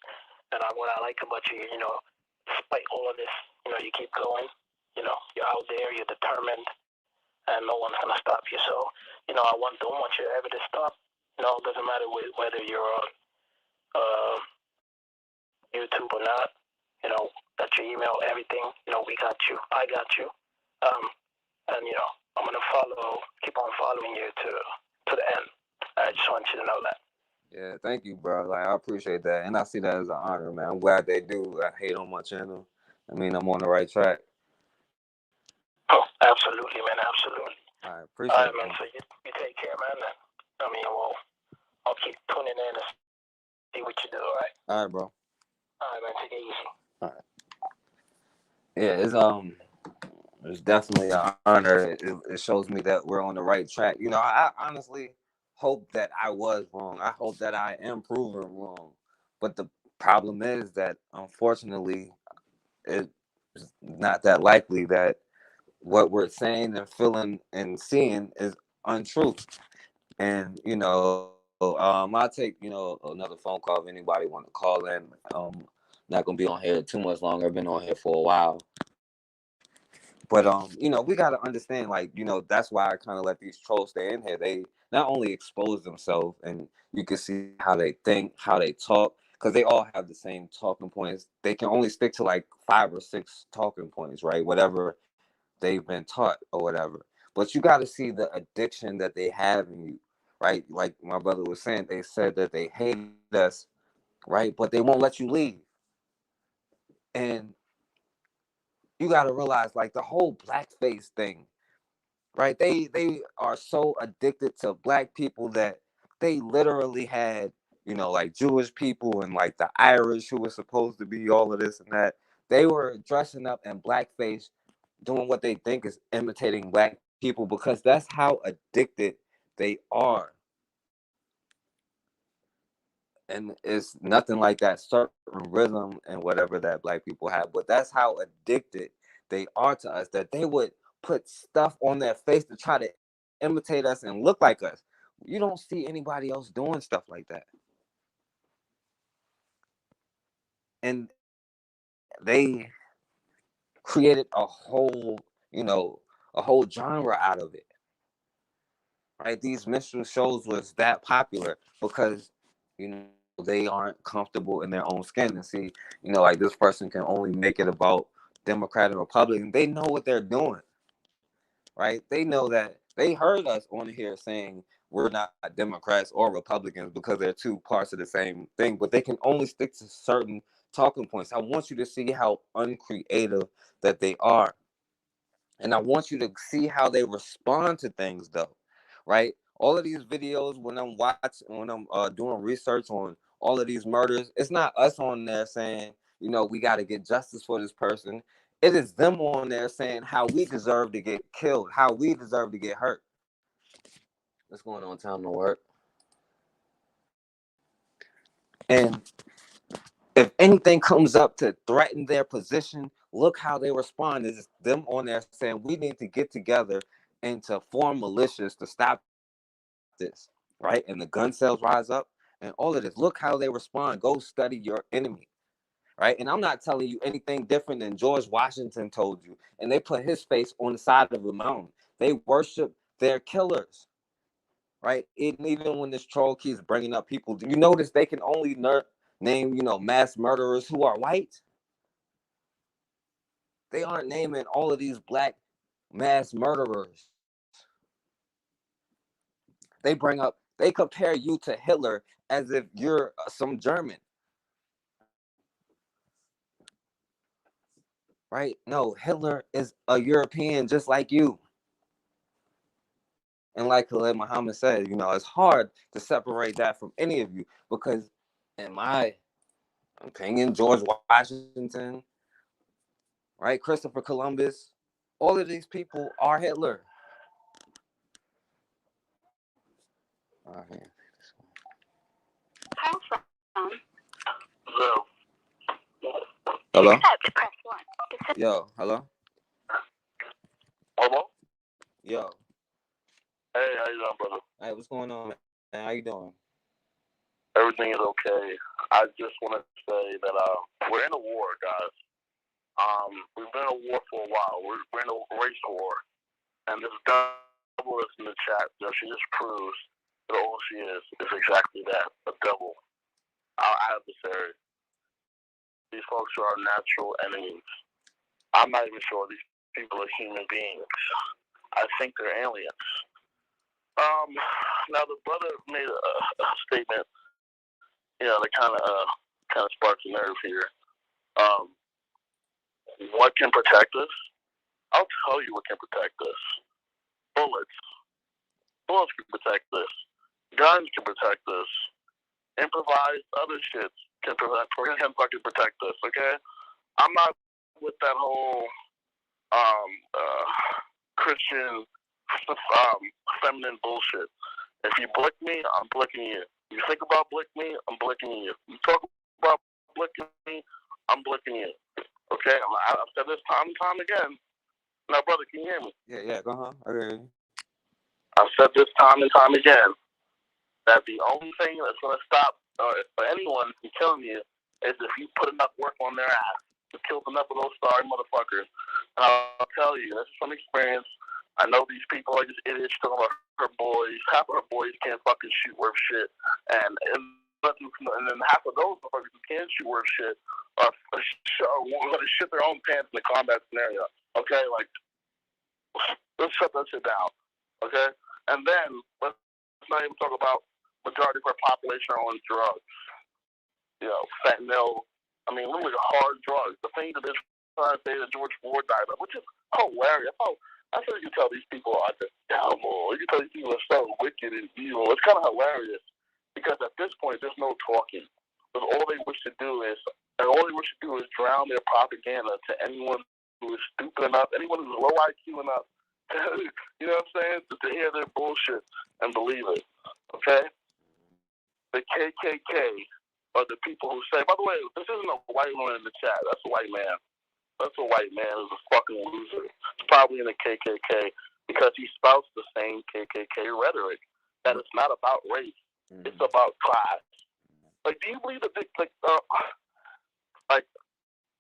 S3: And what I like about you, despite all of this, you keep going. You're out there. You're determined, and no one's gonna stop you. So, don't want you ever to stop. It doesn't matter whether you're on YouTube or not. Got your email, everything. We got you. I got you. And I'm gonna keep on following you to the end. I just want you to know that.
S1: Yeah, thank you, bro. Like, I appreciate that, and I see that as an honor, man. I'm glad they do. I hate on my channel. I mean, I'm on the right track.
S3: Oh, absolutely, man. Absolutely.
S1: I appreciate it,
S3: man. So you take care, man. And, I'll keep tuning in and see what you do. All right.
S1: All right, bro.
S3: All right, man. Take it easy.
S1: All right. Yeah, it's It's definitely an honor. It shows me that we're on the right track. I honestly hope that I was wrong. I hope that I am proven wrong. But the problem is that unfortunately, it's not that likely that what we're saying and feeling and seeing is untrue. And I'll take another phone call if anybody want to call in. Not gonna be on here too much longer. I've been on here for a while. But we gotta understand, like, that's why I kind of let these trolls stay in here. They not only expose themselves, and you can see how they think, how they talk, because they all have the same talking points. They can only stick to like 5 or 6 talking points, right? Whatever they've been taught or whatever. But you got to see the addiction that they have in you, right? Like my brother was saying, they said that they hate us, right? But they won't let you leave. And you got to realize, like, the whole blackface thing, right? They are so addicted to black people that they literally had, like Jewish people and like the Irish who were supposed to be all of this and that. They were dressing up in blackface, doing what they think is imitating black people because that's how addicted they are. And it's nothing like that certain rhythm and whatever that black people have, but that's how addicted they are to us, that they would put stuff on their face to try to imitate us and look like us. You don't see anybody else doing stuff like that. And they created a whole genre out of it, right? These minstrel shows was that popular because they aren't comfortable in their own skin. And see, like, this person can only make it about Democrat and Republican. They know what they're doing, right? They know that they heard us on here saying we're not Democrats or Republicans because they're two parts of the same thing, but they can only stick to certain talking points. I want you to see how uncreative that they are. And I want you to see how they respond to things, though, right? All of these videos, when I'm doing research on all of these murders, it's not us on there saying, we got to get justice for this person. It is them on there saying how we deserve to get killed, how we deserve to get hurt. What's going on, time to work? And if anything comes up to threaten their position, look how they respond. Is them on there saying we need to get together and to form militias to stop this, right? And the gun sales rise up and all of this. Look how they respond. Go study your enemy, right? And I'm not telling you anything different than George Washington told you. And they put his face on the side of the mountain. They worship their killers, right? Even when this troll keeps bringing up people, do you notice they can only name, mass murderers who are white? They aren't naming all of these black mass murderers. They compare you to Hitler as if you're some German, right? No, Hitler is a European just like you. And like Khalid Muhammad said, it's hard to separate that from any of you because, in my opinion, George Washington, right, Christopher Columbus, all of these people are Hitler. All right.
S2: So,
S1: Hello? Yo, hello?
S2: hello?
S1: Yo.
S2: Hey, how you doing, brother?
S1: Hey, what's going on, man? How you doing?
S2: Everything is okay. I just want to say that we're in a war, guys. We've been in a war for a while. We're in a race war, and this devil is in the chat. She just proves that all she is exactly that, a devil. Our adversary. These folks are our natural enemies. I'm not even sure these people are human beings. I think they're aliens. Now the brother made a statement, that kind of sparks a nerve here. What can protect us? I'll tell you what can protect us. Bullets. Bullets can protect us. Guns can protect us. Improvised other shit can fucking protect us. Okay, I'm not with that whole Christian, feminine bullshit. If you blick me, I'm blicking you. You think about blick me, I'm blicking you. You talk about blicking me, I'm blicking you. Okay, I've said this time and time again. Now, brother, can you hear me?
S1: Yeah, go on. Okay.
S2: I've said this time and time again that the only thing that's going to stop for anyone from killing you is if you put enough work on their ass to kill enough of those sorry motherfuckers. And I'll tell you, this is from experience. I know these people are just idiots talking about her boys. Half of her boys can't fucking shoot worth shit. And then half of those motherfuckers who can shoot worth shit are going to shit their own pants in the combat scenario. Okay? Like, let's shut that shit down. Okay? And then, let's not even talk about majority of our population are on drugs. You know, fentanyl. I mean, literally hard drugs. The thing that they're trying to say that George Floyd died of, which is hilarious. I feel you can tell these people are the devil. You can tell these people are so wicked and evil. It's kind of hilarious because at this point, there's no talking. Because all they wish to do is drown their propaganda to anyone who is stupid enough, anyone who's low IQ enough. You know what I'm saying? To hear their bullshit and believe it. Okay? The KKK are the people who say, by the way, this isn't a white woman in the chat. That's a white man. That's a white man who's a fucking loser. He's probably in the KKK because he spouts the same KKK rhetoric that it's not about race. It's about class. Like, do you believe that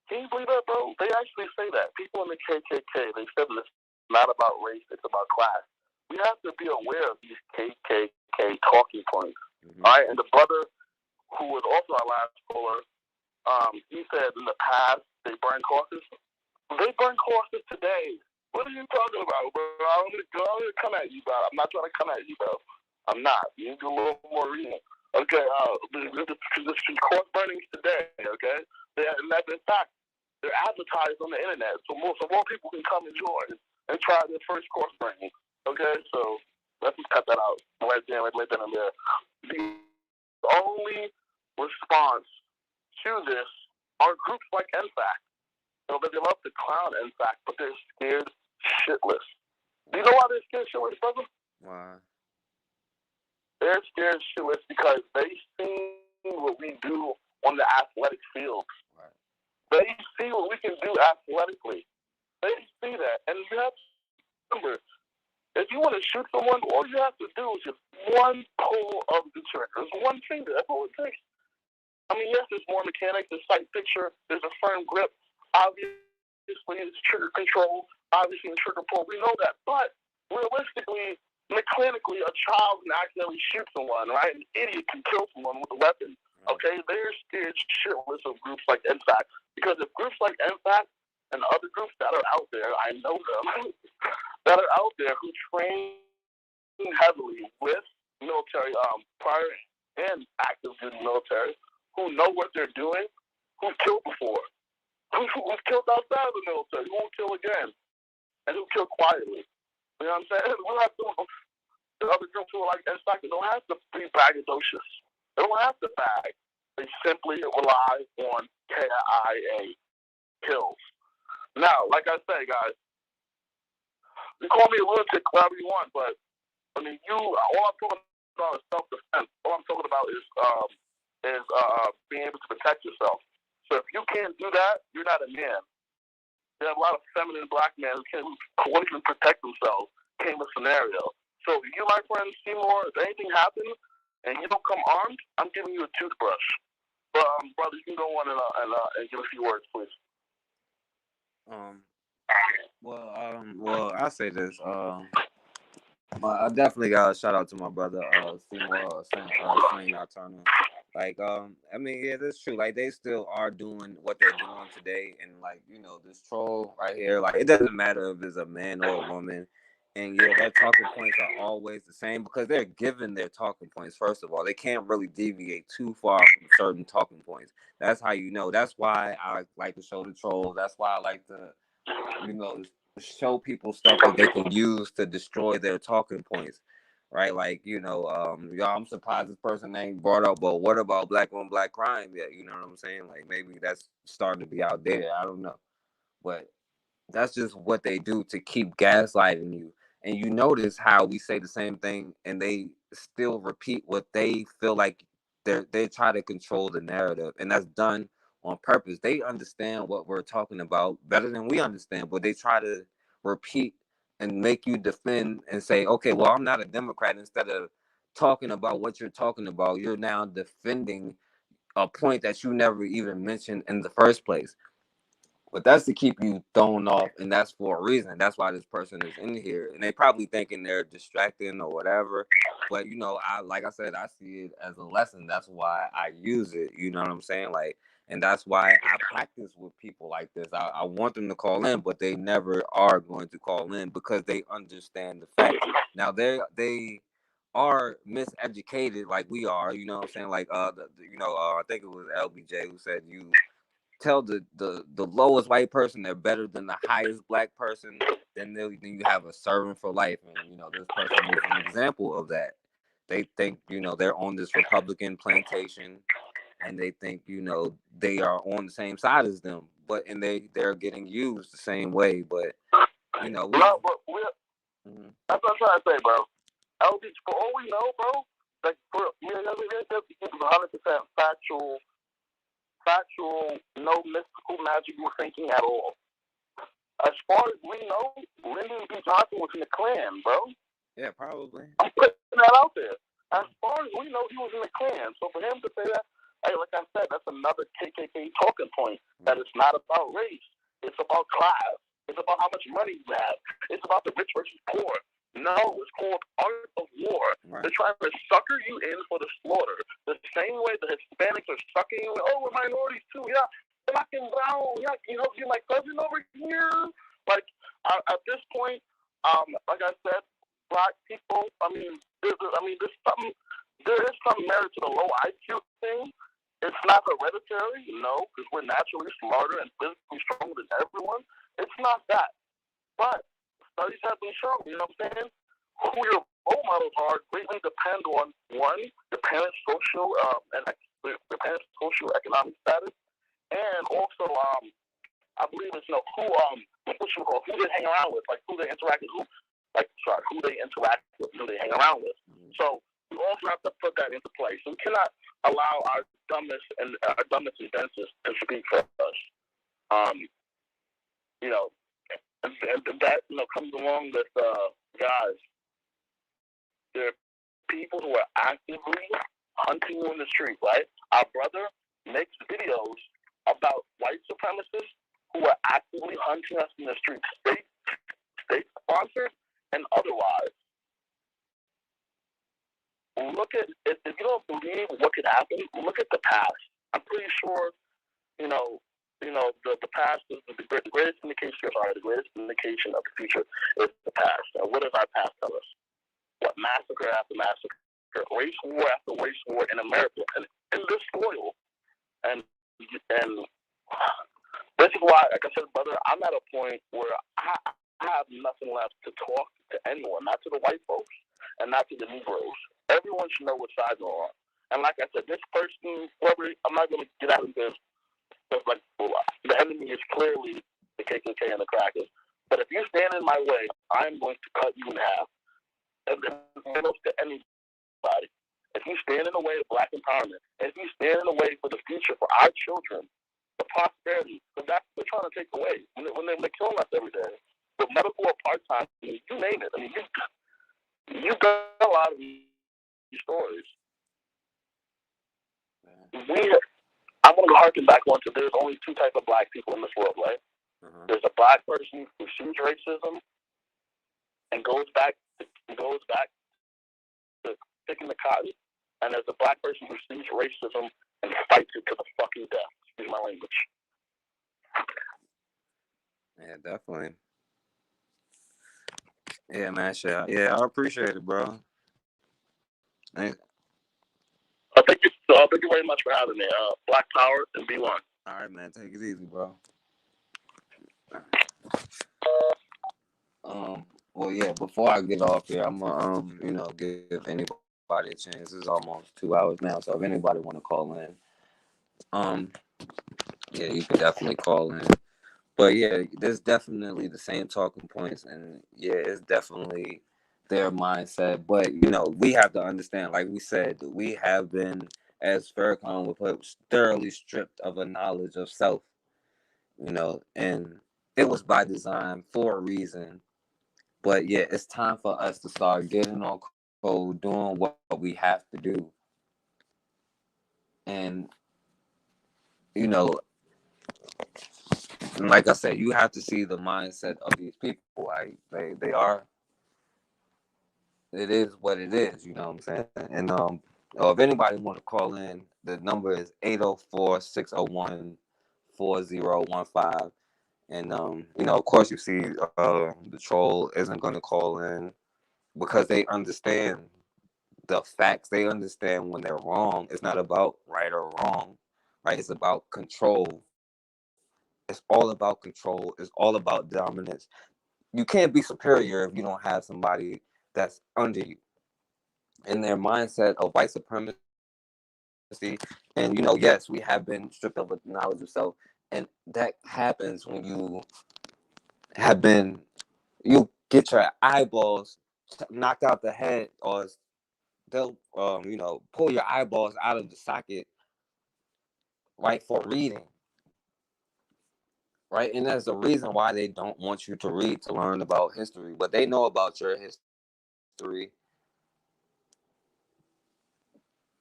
S2: can you believe that, bro? They actually say that. People in the KKK, they said that it's not about race, it's about class. We have to be aware of these KKK talking points. All right, and the brother who was also our last caller, he said in the past they burn crosses. They burn crosses today. What are you talking about, bro? I'm gonna come at you, bro. I'm not trying to come at you, bro. I'm not. You need to do a little more reading. Okay, the cross burnings today, okay? And that's in fact, they're advertised on the internet, so more people can come and join and try their first cross burning. Okay, so let's just cut that out right there, right then and there. The only response to this are groups like NFAC. You know, they love to clown NFAC, but they're scared shitless. Do you know why they're scared shitless, brother?
S1: Why?
S2: They're scared shitless because they see what we do on the athletic field.
S1: Right.
S2: They see what we can do athletically. They see that. And you have to remember, if you want to shoot someone, all you have to do is just one pull of the trigger. It's one finger. That's all it takes. I mean, yes, there's more mechanics, there's sight picture, there's a firm grip. Obviously, it's trigger control. Obviously, in trigger pull, we know that. But realistically, mechanically, a child can accidentally shoot someone, right? An idiot can kill someone with a weapon. Okay, they're scared shitless of groups like NFAC because if groups like NFAC and other groups that are out there, I know them, that are out there who train heavily with military, prior and active duty military, who know what they're doing, who've killed before, who've killed outside of the military, who won't kill again, and who kill quietly. You know what I'm saying? We have to. The other groups who are like NFAC, they don't have to be braggadocious. They don't have to bag. They simply rely on KIA kills. Now, like I say, guys, you call me a lunatic, whatever you want, but I mean, all I'm talking about is self-defense. All I'm talking about is being able to protect yourself. So if you can't do that, you're not a man. There are a lot of feminine black men who can't even protect themselves. Came a scenario. So you, my friend Seymour, if anything happens and you don't come armed, I'm giving you a toothbrush. But brother, you can go on and give a few words, please.
S1: Well, I say this. I definitely got a shout out to my brother, Seymour, Saint Turner. Like, I mean, yeah, that's true. Like, they still are doing what they're doing today, and like, this troll right here. Like, it doesn't matter if it's a man or a woman. And yeah, their talking points are always the same because they're given their talking points. First of all, they can't really deviate too far from certain talking points. That's how you know. That's why I like to show the trolls. That's why I like to, show people stuff that they can use to destroy their talking points. Right? Like, y'all, I'm surprised this person ain't brought up, but what about black on black crime yet? You know what I'm saying? Like, maybe that's starting to be out there. I don't know. But That's just what they do to keep gaslighting you. And you notice how we say the same thing and they still repeat what they feel like they try to control the narrative. And that's done on purpose. They understand what we're talking about better than we understand, but they try to repeat and make you defend and say, okay, well, I'm not a Democrat. Instead of talking about what you're talking about, you're now defending a point that you never even mentioned in the first place. But that's to keep you thrown off, and that's for a reason. That's why this person is in here, and they probably thinking they're distracting or whatever. But I like I said, I see it as a lesson. That's why I use it. You know what I'm saying? Like, and that's why I practice with people like this. I want them to call in, but they never are going to call in because they understand the facts. Now they are miseducated like we are. You know what I'm saying? Like I think it was LBJ who said you tell the lowest white person they're better than the highest black person, then you have a servant for life. And this person is an example of that. They think they're on this Republican plantation, and they think they are on the same side as them, but and they're getting used the same way. But we.
S2: No, but
S1: Mhm.
S2: that's what I'm trying to say, bro. LB, for all we know, bro, like for me, this is 100% factual, no mystical, magical thinking at all. As far as we know, Lyndon B. Johnson was in the Klan, bro.
S1: Yeah, probably.
S2: I'm putting that out there. As far as we know, he was in the Klan. So for him to say that, hey, like I said, that's another KKK talking point. That it's not about race. It's about class. It's about how much money you have. It's about the rich versus poor. No, it's called art of war.
S1: Right.
S2: They're trying to sucker you in for the slaughter. The same way the Hispanics are sucking you in. Oh, we're minorities too. Yeah, black and brown. Yeah, you're my cousin over here. Like, at this point, like I said, black people. There is some merit to the low IQ thing. It's not hereditary, no, because we're naturally smarter and physically stronger than everyone. It's not that. But studies have been shown, you know what I'm saying? Who your role models are greatly depend on one, your parents' socioeconomic status, and also I believe it's who they hang around with, like who they interact with, who they interact with, who they hang around with. So we also have to put that into place. So we cannot allow our dumbness and senses to speak for us. And that comes along with guys. There are people who are actively hunting you in the street, right? Our brother makes videos about white supremacists who are actively hunting us in the street, state sponsored and otherwise. Look at if you don't believe what could happen, look at the past. I'm pretty sure, the past is the greatest indication. The greatest indication of the future is the past. And what does our past tell us? What massacre after massacre, race war after race war in America, and this soil, and this is why, like I said, brother, I'm at a point where I have nothing left to talk to anyone, not to the white folks and not to the Negroes. Everyone should know what side they're on. And like I said, this person, whoever, I'm not going to get out of this. Like, the enemy is clearly the KKK and the crackers. But if you stand in my way, I'm going to cut you in half. And to anybody. If you stand in the way of black empowerment, if you stand in the way for the future for our children, the prosperity, because that's what they're trying to take away when they're killing us every day. The medical apartheid, you name it. I mean, you got a lot of these stories. I'm going to harken back onto there's only two types of black people in this world, right? Uh-huh. There's a black person who sees racism and goes back to picking the cotton, and there's a black person who sees racism and fights it to the fucking death. Excuse my language.
S1: Yeah, definitely. Yeah, man. Sure. Yeah, I appreciate it, bro. Thank
S2: you very much for having me. Black Power and be one.
S1: All right, man. Take it easy, bro. Well, yeah. Before I get off here, I'm gonna give anybody a chance. It's almost 2 hours now, so if anybody want to call in, yeah, you can definitely call in. But yeah, there's definitely the same talking points, and yeah, it's definitely their mindset. But we have to understand, like we said, we have been, as Farrakhan would put, thoroughly stripped of a knowledge of self. And it was by design for a reason. But yeah, it's time for us to start getting on code, doing what we have to do, and you know, and like I said, you have to see the mindset of these people. Like they are, it is what it is. You know what I'm saying? And if anybody want to call in, the number is 804-601-4015. And of course, you see, the troll isn't going to call in because they understand the facts. They understand when they're wrong. It's not about right or wrong, right? It's about control. It's all about control. It's all about dominance. You can't be superior if you don't have somebody that's under you. And their mindset of white supremacy, and yes, we have been stripped of the knowledge of self, and that happens when have been you get your eyeballs knocked out the head, or they'll pull your eyeballs out of the socket, right, for reading, right? And that's the reason why they don't want you to read, to learn about history. But they know about your history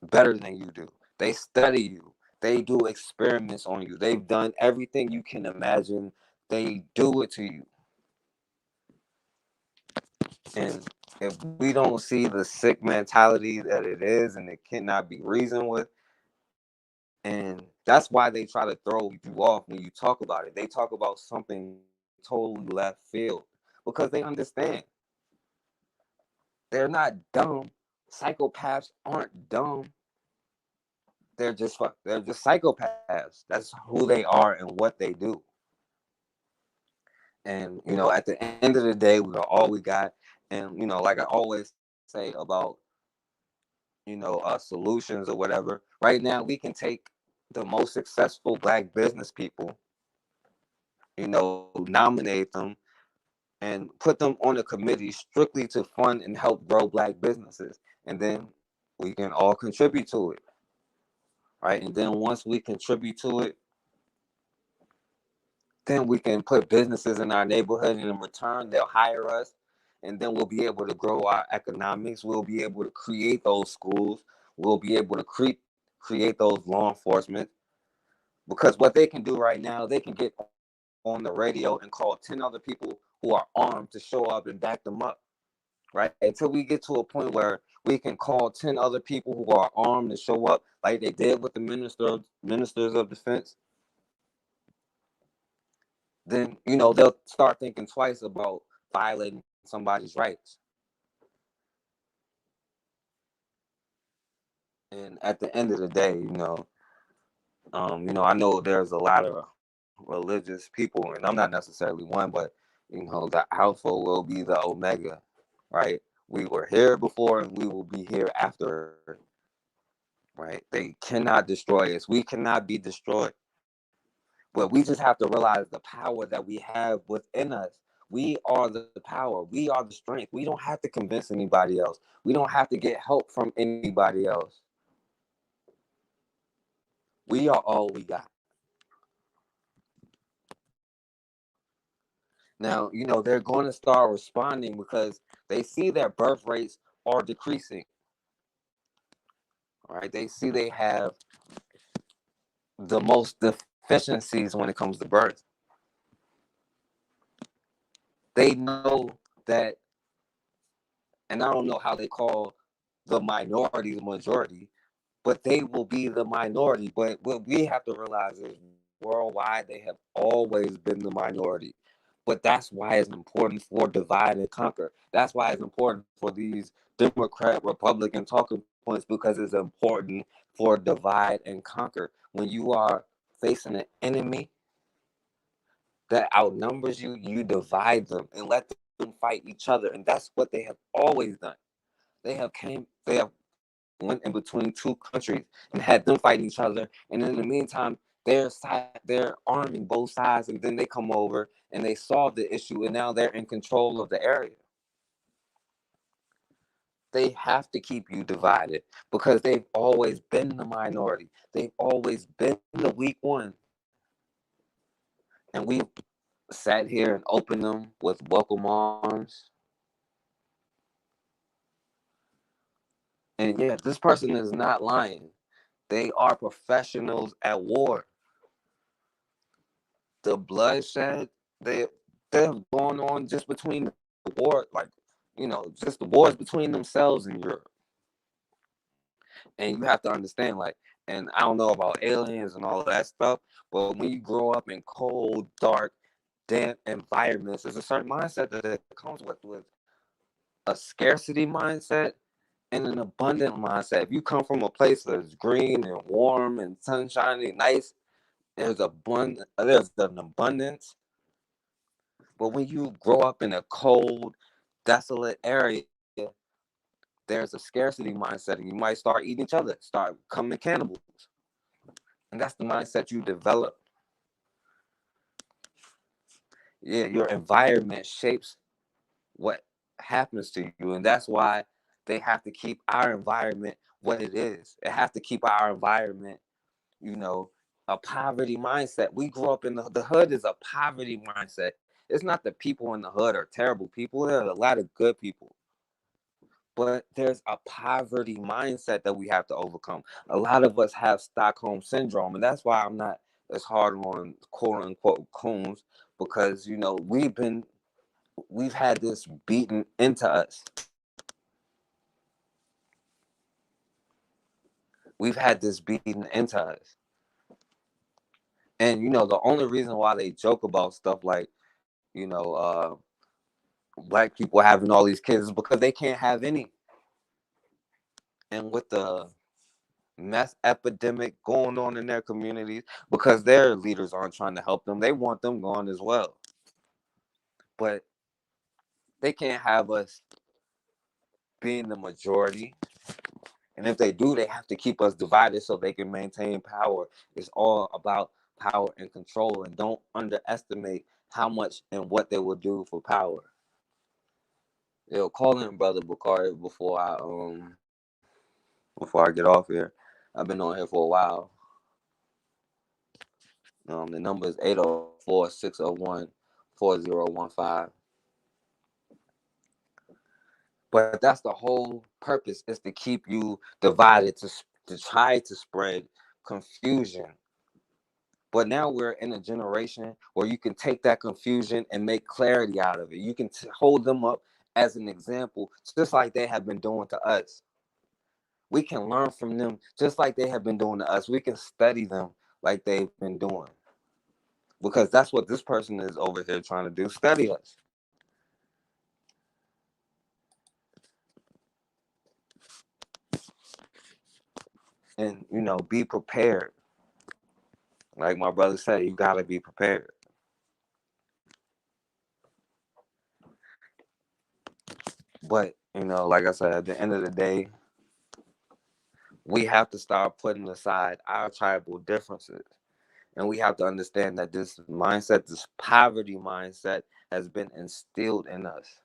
S1: better than you do. They study you. They do experiments on you. They've done everything you can imagine. They do it to you. And if we don't see the sick mentality that it is, and it cannot be reasoned with, and that's why they try to throw you off when you talk about it. They talk about something totally left field because they understand they're not dumb. Psychopaths aren't dumb. They're just psychopaths. That's who they are and what they do. And at the end of the day, we are all we got. And like I always say about solutions or whatever. Right now, we can take the most successful Black business people, nominate them and put them on a committee strictly to fund and help grow Black businesses, and then we can all contribute to it, right? And then once we contribute to it, then we can put businesses in our neighborhood, and in return, they'll hire us, and then we'll be able to grow our economics. We'll be able to create those schools. We'll be able to create those law enforcement, because what they can do right now, they can get on the radio and call 10 other people who are armed to show up and back them up, right? Until we get to a point where we can call 10 other people who are armed and show up, like they did with the ministers of defense, then they'll start thinking twice about violating somebody's rights. And at the end of the day, I know there's a lot of religious people, and I'm not necessarily one, but the alpha will be the omega, right? We were here before, and we will be here after, right? They cannot destroy us. We cannot be destroyed. But we just have to realize the power that we have within us. We are the power. We are the strength. We don't have to convince anybody else. We don't have to get help from anybody else. We are all we got. Now, they're going to start responding because they see their birth rates are decreasing. Right? They see they have the most deficiencies when it comes to birth. They know that, and I don't know how they call the minority the majority, but they will be the minority. But what we have to realize is worldwide, they have always been the minority. But that's why it's important for divide and conquer. That's why it's important for these Democrat, Republican talking points, because it's important for divide and conquer. When you are facing an enemy that outnumbers you, you divide them and let them fight each other. And that's what they have always done. They have went in between two countries and had them fighting each other. And in the meantime, they're arming both sides, and then they come over and they solve the issue, and now they're in control of the area. They have to keep you divided because they've always been the minority. They've always been the weak one. And we sat here and opened them with welcome arms. And yeah, this person is not lying. They are professionals at war. The bloodshed they they're going on just between the war, like just the wars between themselves in Europe. And you have to understand, like, and I don't know about aliens and all of that stuff, but when you grow up in cold, dark, damp environments, there's a certain mindset that it comes with a scarcity mindset and an abundant mindset. If you come from a place that's green and warm and sunshiny, nice, there's an abundance. But when you grow up in a cold, desolate area, there's a scarcity mindset, and you might start eating each other, start becoming cannibals. And that's the mindset you develop. Yeah, your environment shapes what happens to you. And that's why they have to keep our environment what it is. It has to keep our environment, you know, a poverty mindset. We grew up in the hood is a poverty mindset. It's not the people in the hood are terrible people. There are a lot of good people. But there's a poverty mindset that we have to overcome. A lot of us have Stockholm syndrome, and that's why I'm not as hard on quote unquote coons, because we've had this beaten into us. We've had this beaten into us. And the only reason why they joke about stuff like, black people having all these kids is because they can't have any. And with the meth epidemic going on in their communities, because their leaders aren't trying to help them, they want them gone as well. But they can't have us being the majority. And if they do, they have to keep us divided so they can maintain power. It's all about power and control. And don't underestimate how much and what they will do for power. Call in Brother Bakari before I get off here. I've been on here for a while. The number is 804-601-4015. But that's the whole purpose, is to keep you divided, to try to spread confusion. But now we're in a generation where you can take that confusion and make clarity out of it. You can hold them up as an example, just like they have been doing to us. We can learn from them just like they have been doing to us. We can study them like they've been doing. Because that's what this person is over here trying to do, study us. And, be prepared. Like my brother said, you got to be prepared. But, like I said, at the end of the day, we have to start putting aside our tribal differences. And we have to understand that this mindset, this poverty mindset, has been instilled in us.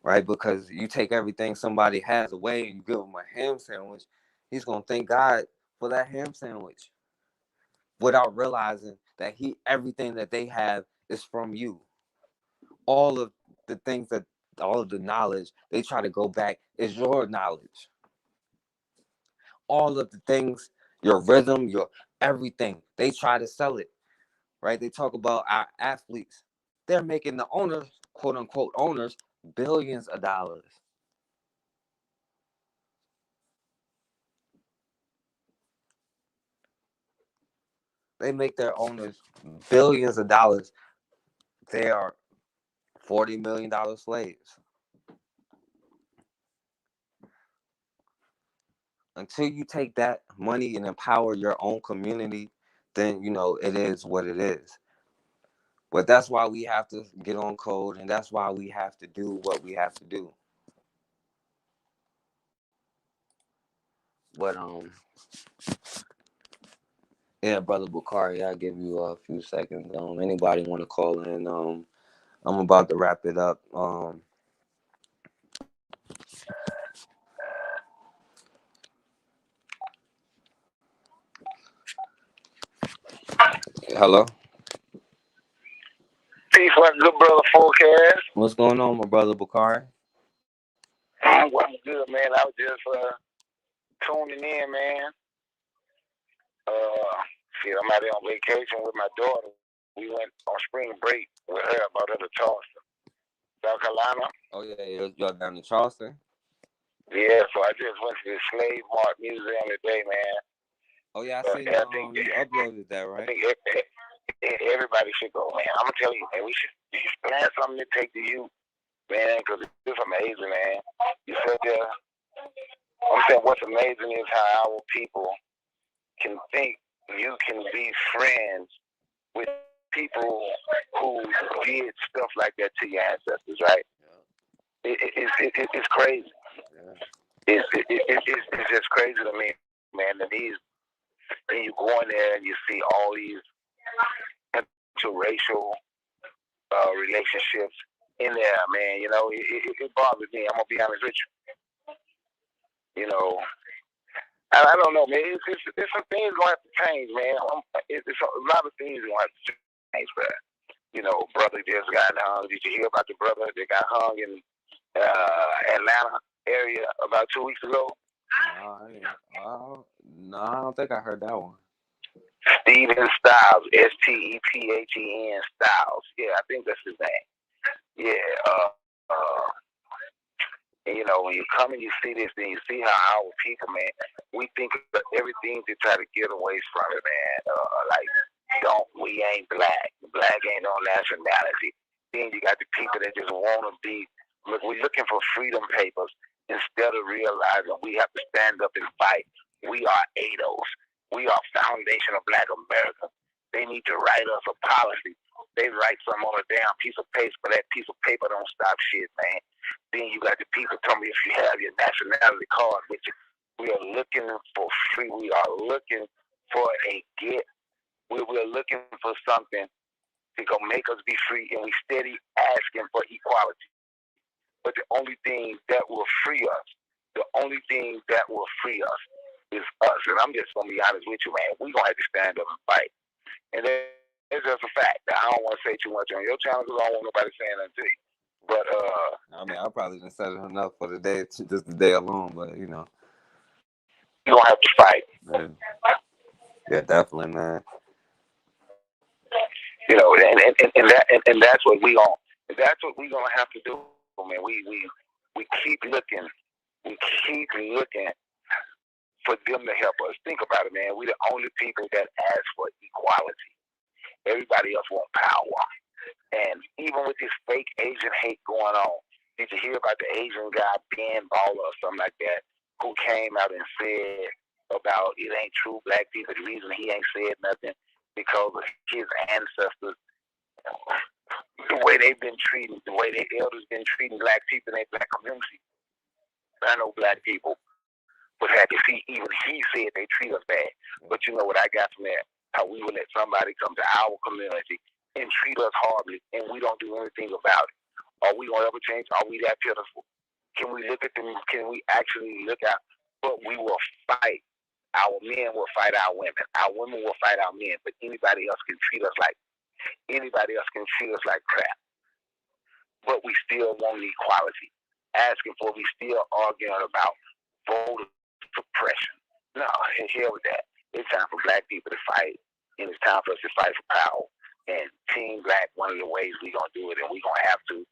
S1: Right? Because you take everything somebody has away and you give them a ham sandwich, he's going to thank God for that ham sandwich without realizing that everything that they have is from you. All of the things all of the knowledge they try to go back is your knowledge. All of the things, your rhythm, your everything, they try to sell it. Right? They talk about our athletes. They're making the owners, quote unquote owners, billions of dollars. They make their owners billions of dollars. They are $40 million slaves. Until you take that money and empower your own community, then it is what it is. But that's why we have to get on code, and that's why we have to do what we have to do. But Yeah, brother Bakari, I'll give you a few seconds. Anybody want to call in? I'm about to wrap it up. Hello.
S2: Peace, my good brother 4kast.
S1: What's going on, my brother Bakari?
S2: I'm good, man. I was just tuning in, man. Shit, I'm out there on vacation with my daughter. We went on spring break with her. I brought her to Charleston, South Carolina.
S1: Oh yeah, y'all down in Charleston.
S2: Yeah, so I just went to the Slave Mart Museum today, man.
S1: Oh yeah, I seen you uploaded that, right?
S2: I think everybody should go, man. I'm gonna tell you, man. We should plan something to take to you, man, because it's amazing, man. You said there. I'm saying what's amazing is how our people can think you can be friends with people who did stuff like that to your ancestors, right? It's crazy. It's just crazy to me, man. And you go in there and you see all these interracial relationships in there, man. You know, it bothers me. I'm gonna be honest with you. You know, I don't know, man. It's some things gonna have to change, man. It's a lot of things gonna have to change, but you know, brother just got hung. Did you hear about the brother that got hung in Atlanta area about 2 weeks ago?
S1: No, I don't think I heard that one.
S2: Stephen Styles, Stephen Styles. Yeah, I think that's his name. Yeah. And you know, when you come and you see this, then you see how our people, man, we think of everything to try to get away from it, man. Like, we ain't black. Black ain't no nationality. Then you got the people that just want to be, look, we're looking for freedom papers instead of realizing we have to stand up and fight. We are ADOS. We are Foundation of Black America. They need to write us a policy. They write something on a damn piece of paper, but that piece of paper don't stop shit, man. Then you got the people tell me if you have your nationality card with you. We are looking for free. We are looking for a get. We're looking for something to go make us be free, and we steady asking for equality. But the only thing that will free us, is us. And I'm just gonna be honest with you, man. We gonna have to stand up and fight. And it's just a fact. I don't want to say too much on your channel because I don't want nobody saying that to you. But
S1: I mean, I probably didn't set it enough for the day, just the day alone. But you know,
S2: you gonna have to fight.
S1: Yeah, definitely, man.
S2: You know, and that's what we on. That's what we gonna have to do, man. We keep looking. We keep looking for them to help us. Think about it, man. We the only people that ask for equality. Everybody else want power. And even with this fake Asian hate going on, did you hear about the Asian guy, Ben Baller or something like that, who came out and said about it ain't true black people. The reason he ain't said nothing because of his ancestors, the way they've been treating, the way their elders been treating black people in their black community. I know black people was happy. See, even he said they treat us bad. But you know what I got from that? How we would let somebody come to our community and treat us horribly, and we don't do anything about it. Are we gonna ever change? Are we that pitiful? Can we look at them? Can we actually look at? But we will fight. Our men will fight our women. Our women will fight our men. But anybody else can treat us like crap. But we still want equality. Asking for, we still arguing about voter suppression. No, hell with that. It's time for black people to fight, and it's time for us to fight for power. And Team Black, one of the ways we're going to do it, and we're going to have to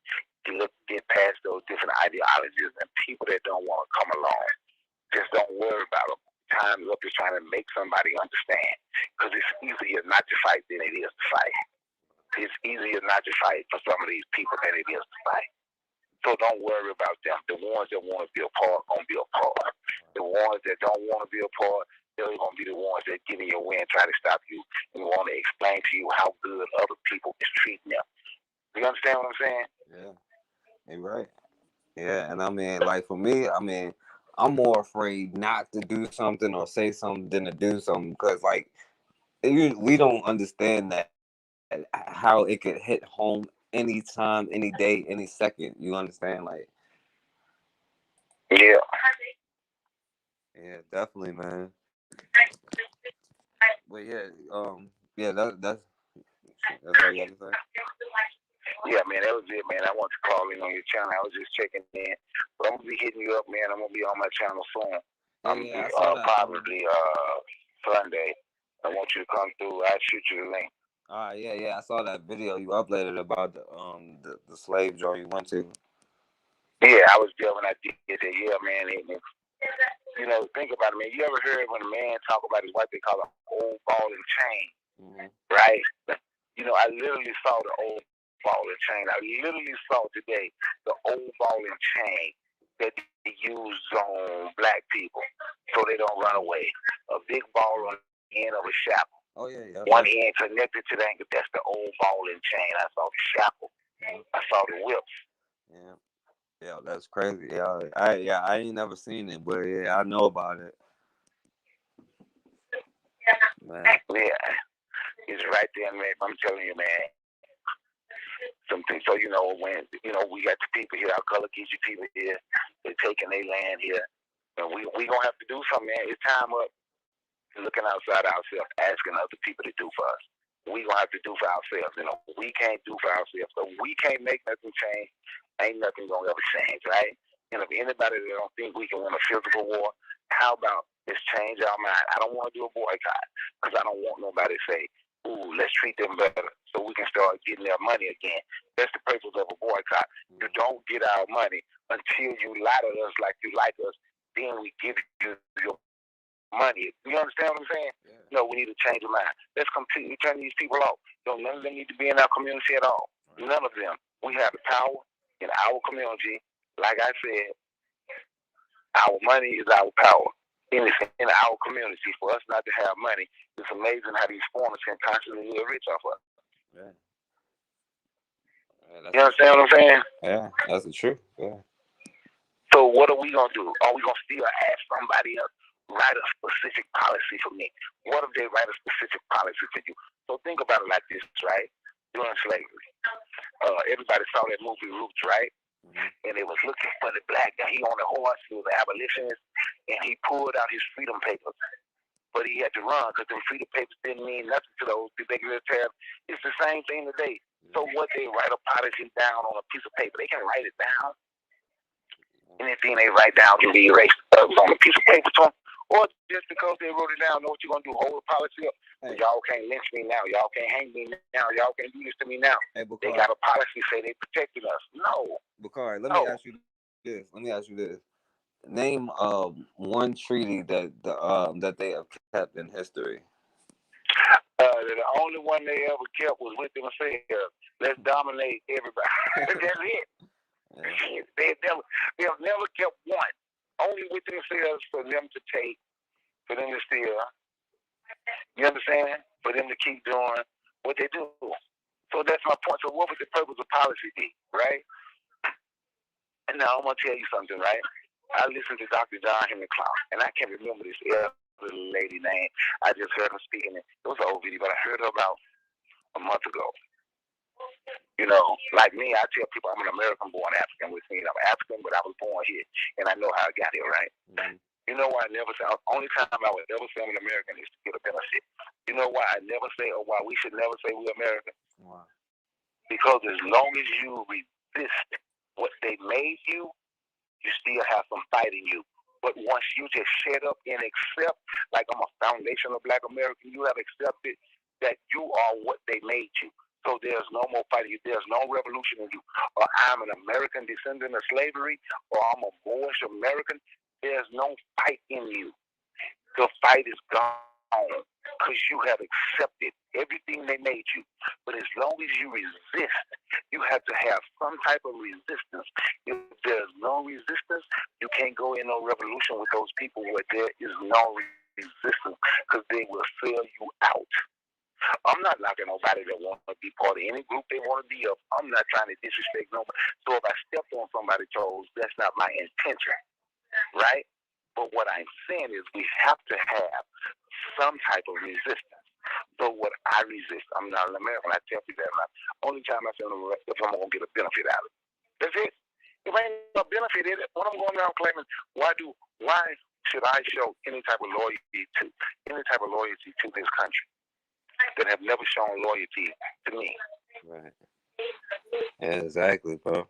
S2: get past those different ideologies and people that don't want to come along. Just don't worry about them. Time's up is trying to make somebody understand. Because it's easier not to fight than it is to fight. It's easier not to fight for some of these people than it is to fight. So don't worry about them. The ones that want to be a part are going to be a part. The ones that don't want to be a part, they're going to be the ones that get in your way and try to stop you and want to explain to you how good other people is treating them. You understand what I'm saying?
S1: Yeah, you're right. Yeah, and I mean, like for me, I mean, I'm more afraid not to do something or say something than to do something because, like, we don't understand that how it could hit home anytime, any day, any second. You understand? Like,
S2: Yeah.
S1: yeah, definitely, man. But yeah, yeah, that's all you got to say.
S2: Yeah, man, that was it, man. I want to call in on your channel. I was just checking in. But I'm gonna be hitting you up, man. I'm gonna be on my channel soon.
S1: Yeah,
S2: I'm
S1: yeah, I saw that.
S2: probably Sunday. I want you to come through. I'll shoot you the link.
S1: Yeah, yeah, I saw that video you uploaded about the slave joint you went to.
S2: Yeah, I was there when I did that. Yeah, man. You know, think about it, man. You ever heard when a man talk about his wife, they call it old ball and chain, right? You know, I literally saw the old ball and chain. I literally saw today the old ball and chain that they use on black people so they don't run away. A big ball on the end of a shackle.
S1: Oh yeah, yeah.
S2: One end connected to the ankle. That's the old ball and chain. I saw the shackle. I saw the whips.
S1: Yeah. Yeah, that's crazy. I ain't never seen it, but yeah, I know about it. Man.
S2: Yeah, it's right there, man. I'm telling you, man. Something. So you know when we got the people here, our color Geechee people here. They're taking their land here, and we gonna have to do something, man. It's time up. Looking outside ourselves, asking other people to do for us. We gonna have to do for ourselves. You know, we can't do for ourselves. So we can't make nothing change. Ain't nothing gonna ever change, right? And if anybody that don't think we can win a physical war, how about let's change our mind? I don't want to do a boycott because I don't want nobody to say, "Ooh, let's treat them better," so we can start getting their money again. That's the purpose of a boycott. You don't get our money until you lie to us like you like us. Then we give you your money. You understand what I'm saying? Yeah. No, we need to change our mind. Let's completely turn these people off. None of them need to be in our community at all. Right. None of them. We have the power in our community. Like I said, our money is our power. In our community, for us not to have money, it's amazing how these foreigners can constantly live rich off of us.
S1: Yeah.
S2: You understand what I'm saying?
S1: Yeah, that's the truth. Yeah.
S2: So what are we gonna do? Are we gonna still ask somebody else write a specific policy for me? What if they write a specific policy for you? So think about it like this, right? During slavery, everybody saw that movie Roots, right? Mm-hmm. And they was looking for the black guy. He on the horse, he was an abolitionist, and he pulled out his freedom papers. But he had to run because them freedom papers didn't mean nothing to those particular tabs. It's the same thing today. So what, they write a policy down on a piece of paper. They can write it down. Anything they write down can be erased on a piece of paper to them. Or just because they wrote it down, know what you're going to do, hold the policy up. Hey. Y'all can't lynch me now. Y'all can't hang me now. Y'all can't do this to me now. Hey, they got a policy say they protecting us. No.
S1: Bakari, let me ask you this. Name one treaty that they have kept in history.
S2: The only one they ever kept was with themselves. Let's dominate everybody. That's it. Yeah. They've never kept one. Only with themselves for them to take, for them to steal. You understand? For them to keep doing what they do. So that's my point. So what was the purpose of policy be, right? And now I'm gonna tell you something, right? I listened to Dr. John Henry Clark, and I can't remember this little lady name. I just heard her speaking. It was an old video, but I heard her about a month ago. You know, like me, I tell people I'm an American-born African, which means I'm African, but I was born here, and I know how I got here, right? Mm-hmm. You know why I never say, only time I would ever say I'm an American is to get a benefit. You know why I never say, or why we should never say we're American? Wow. Because as long as you resist what they made you, you still have some fight in you. But once you just shut up and accept, like I'm a foundational Black American, you have accepted that you are what they made you. So there's no more fighting. There's no revolution in you. Or I'm an American descendant of slavery, or I'm a Moorish American. There's no fight in you. The fight is gone because you have accepted everything they made you. But as long as you resist, you have to have some type of resistance. If there's no resistance, you can't go in no revolution with those people where there is no resistance because they will sell you out. I'm not knocking nobody that wants to be part of any group they want to be of. I'm not trying to disrespect nobody. So if I step on somebody's toes, that's not my intention, right? But what I'm saying is we have to have some type of resistance. So what I resist, I'm not an American. I tell people that. Only time I say if I'm gonna get a benefit out of it. That's it. If I ain't a benefit in it, what I'm going around claiming, why should I show any type of loyalty to this country that have never shown loyalty to me?
S1: Right. Yeah, exactly, bro.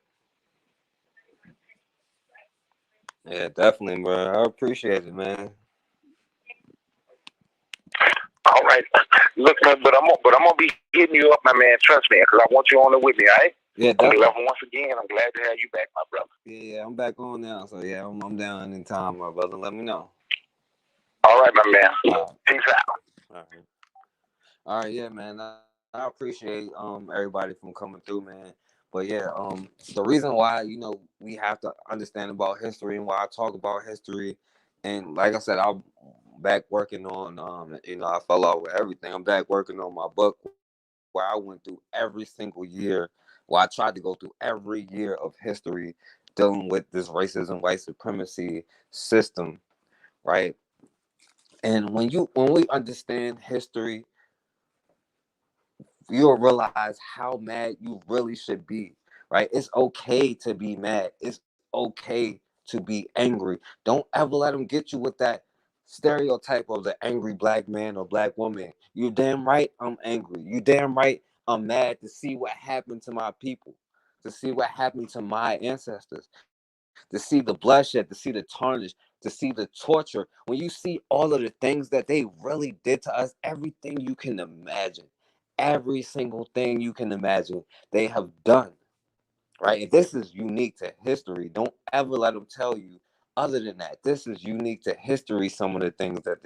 S1: Yeah, definitely, bro. I appreciate it, man.
S2: All right. Look, man, but I'm gonna be hitting you up, my man. Trust me, because I want you on it with me. All right.
S1: Yeah, definitely.
S2: Once again, I'm glad to have you back, my brother.
S1: Yeah, I'm back on now. So yeah, I'm down in time, my brother. Let me know.
S2: All right, my man. Peace out.
S1: All right. All right, yeah, man. I appreciate everybody from coming through, man. But yeah, the reason why, we have to understand about history and why I talk about history, and like I said, I'm back working on I fell out with everything. I'm back working on my book where I went through every single year. Well, I tried to go through every year of history dealing with this racism, white supremacy system, right? And when we understand history, you'll realize how mad you really should be, right? It's okay to be mad. It's okay to be angry. Don't ever let them get you with that stereotype of the angry black man or black woman. You damn right I'm angry. You damn right I'm mad to see what happened to my people, to see what happened to my ancestors, to see the bloodshed, to see the tarnish, to see the torture. When you see all of the things that they really did to us, everything you can imagine, every single thing you can imagine, they have done, right? And this is unique to history. Don't ever let them tell you other than that. This is unique to history, some of the things that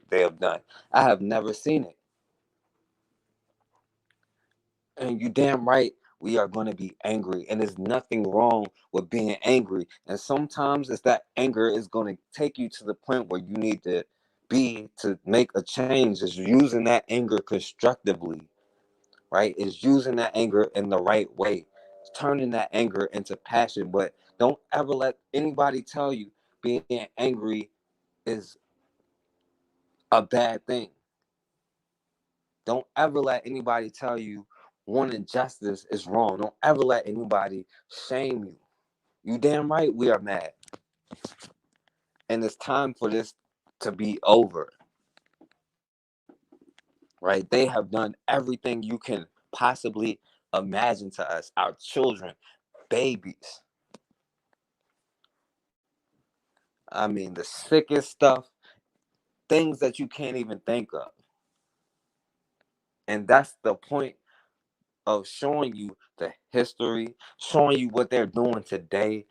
S1: they have done. I have never seen it. And you damn right we are going to be angry. And there's nothing wrong with being angry. And sometimes it's that anger is going to take you to the point where you need to be to make a change. Is using that anger constructively, right? Is using that anger in the right way. Turning that anger into passion. But don't ever let anybody tell you being angry is a bad thing. Don't ever let anybody tell you wanting justice is wrong. Don't ever let anybody shame you. You damn right we are mad. And it's time for this to be over. Right? They have done everything you can possibly imagine to us, our children, babies. I mean, the sickest stuff, things that you can't even think of. And that's the point of showing you the history, showing you what they're doing today,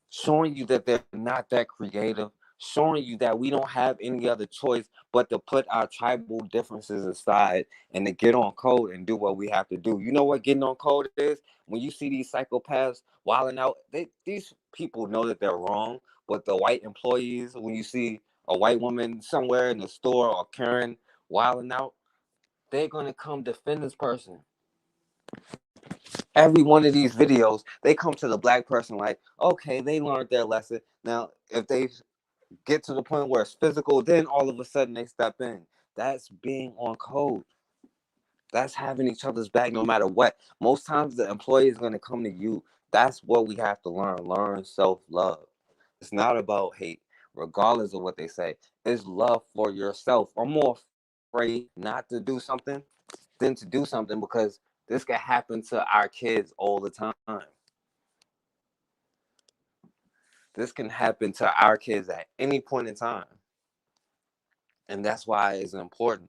S1: showing you that they're not that creative, showing you that we don't have any other choice but to put our tribal differences aside and to get on code and do what we have to do. You know what getting on code is? When you see these psychopaths wilding out, these people know that they're wrong, but the white employees, when you see a white woman somewhere in the store or Karen wilding out, they're going to come defend this person. Every one of these videos, they come to the black person like, okay, they learned their lesson. Now, if they get to the point where it's physical, then all of a sudden they step in. That's being on code. That's having each other's back no matter what. Most times the employee is going to come to you. That's what we have to learn. Learn self-love. It's not about hate, regardless of what they say. It's love for yourself. I'm more afraid not to do something than to do something because this can happen to our kids all the time. This can happen to our kids at any point in time. And that's why it's important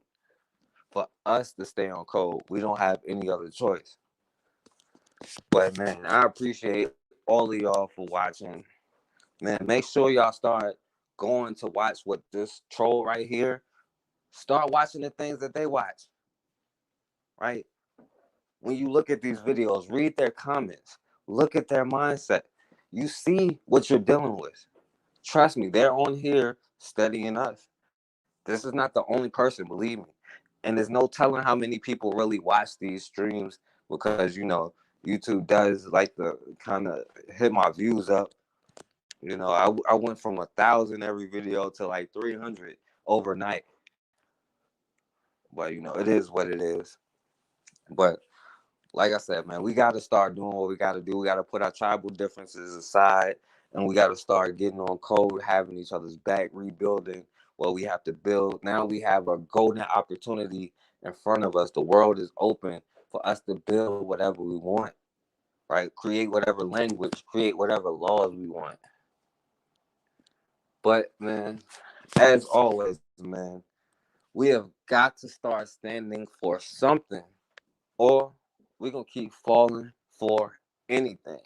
S1: for us to stay on code. We don't have any other choice. But man, I appreciate all of y'all for watching. Man, make sure y'all start going to watch what this troll right here. Start watching the things that they watch. Right? When you look at these videos, read their comments, look at their mindset. You see what you're dealing with. Trust me, they're on here studying us. This is not the only person, believe me. And there's no telling how many people really watch these streams because, YouTube does like to kind of hit my views up. I went from 1,000 every video to like 300 overnight. But it is what it is. But like I said, man, we got to start doing what we got to do. We got to put our tribal differences aside, and we got to start getting on code, having each other's back, rebuilding what we have to build. Now we have a golden opportunity in front of us. The world is open for us to build whatever we want, right? Create whatever language, create whatever laws we want. But man, as always, man, we have got to start standing for something, or we're gonna keep falling for anything.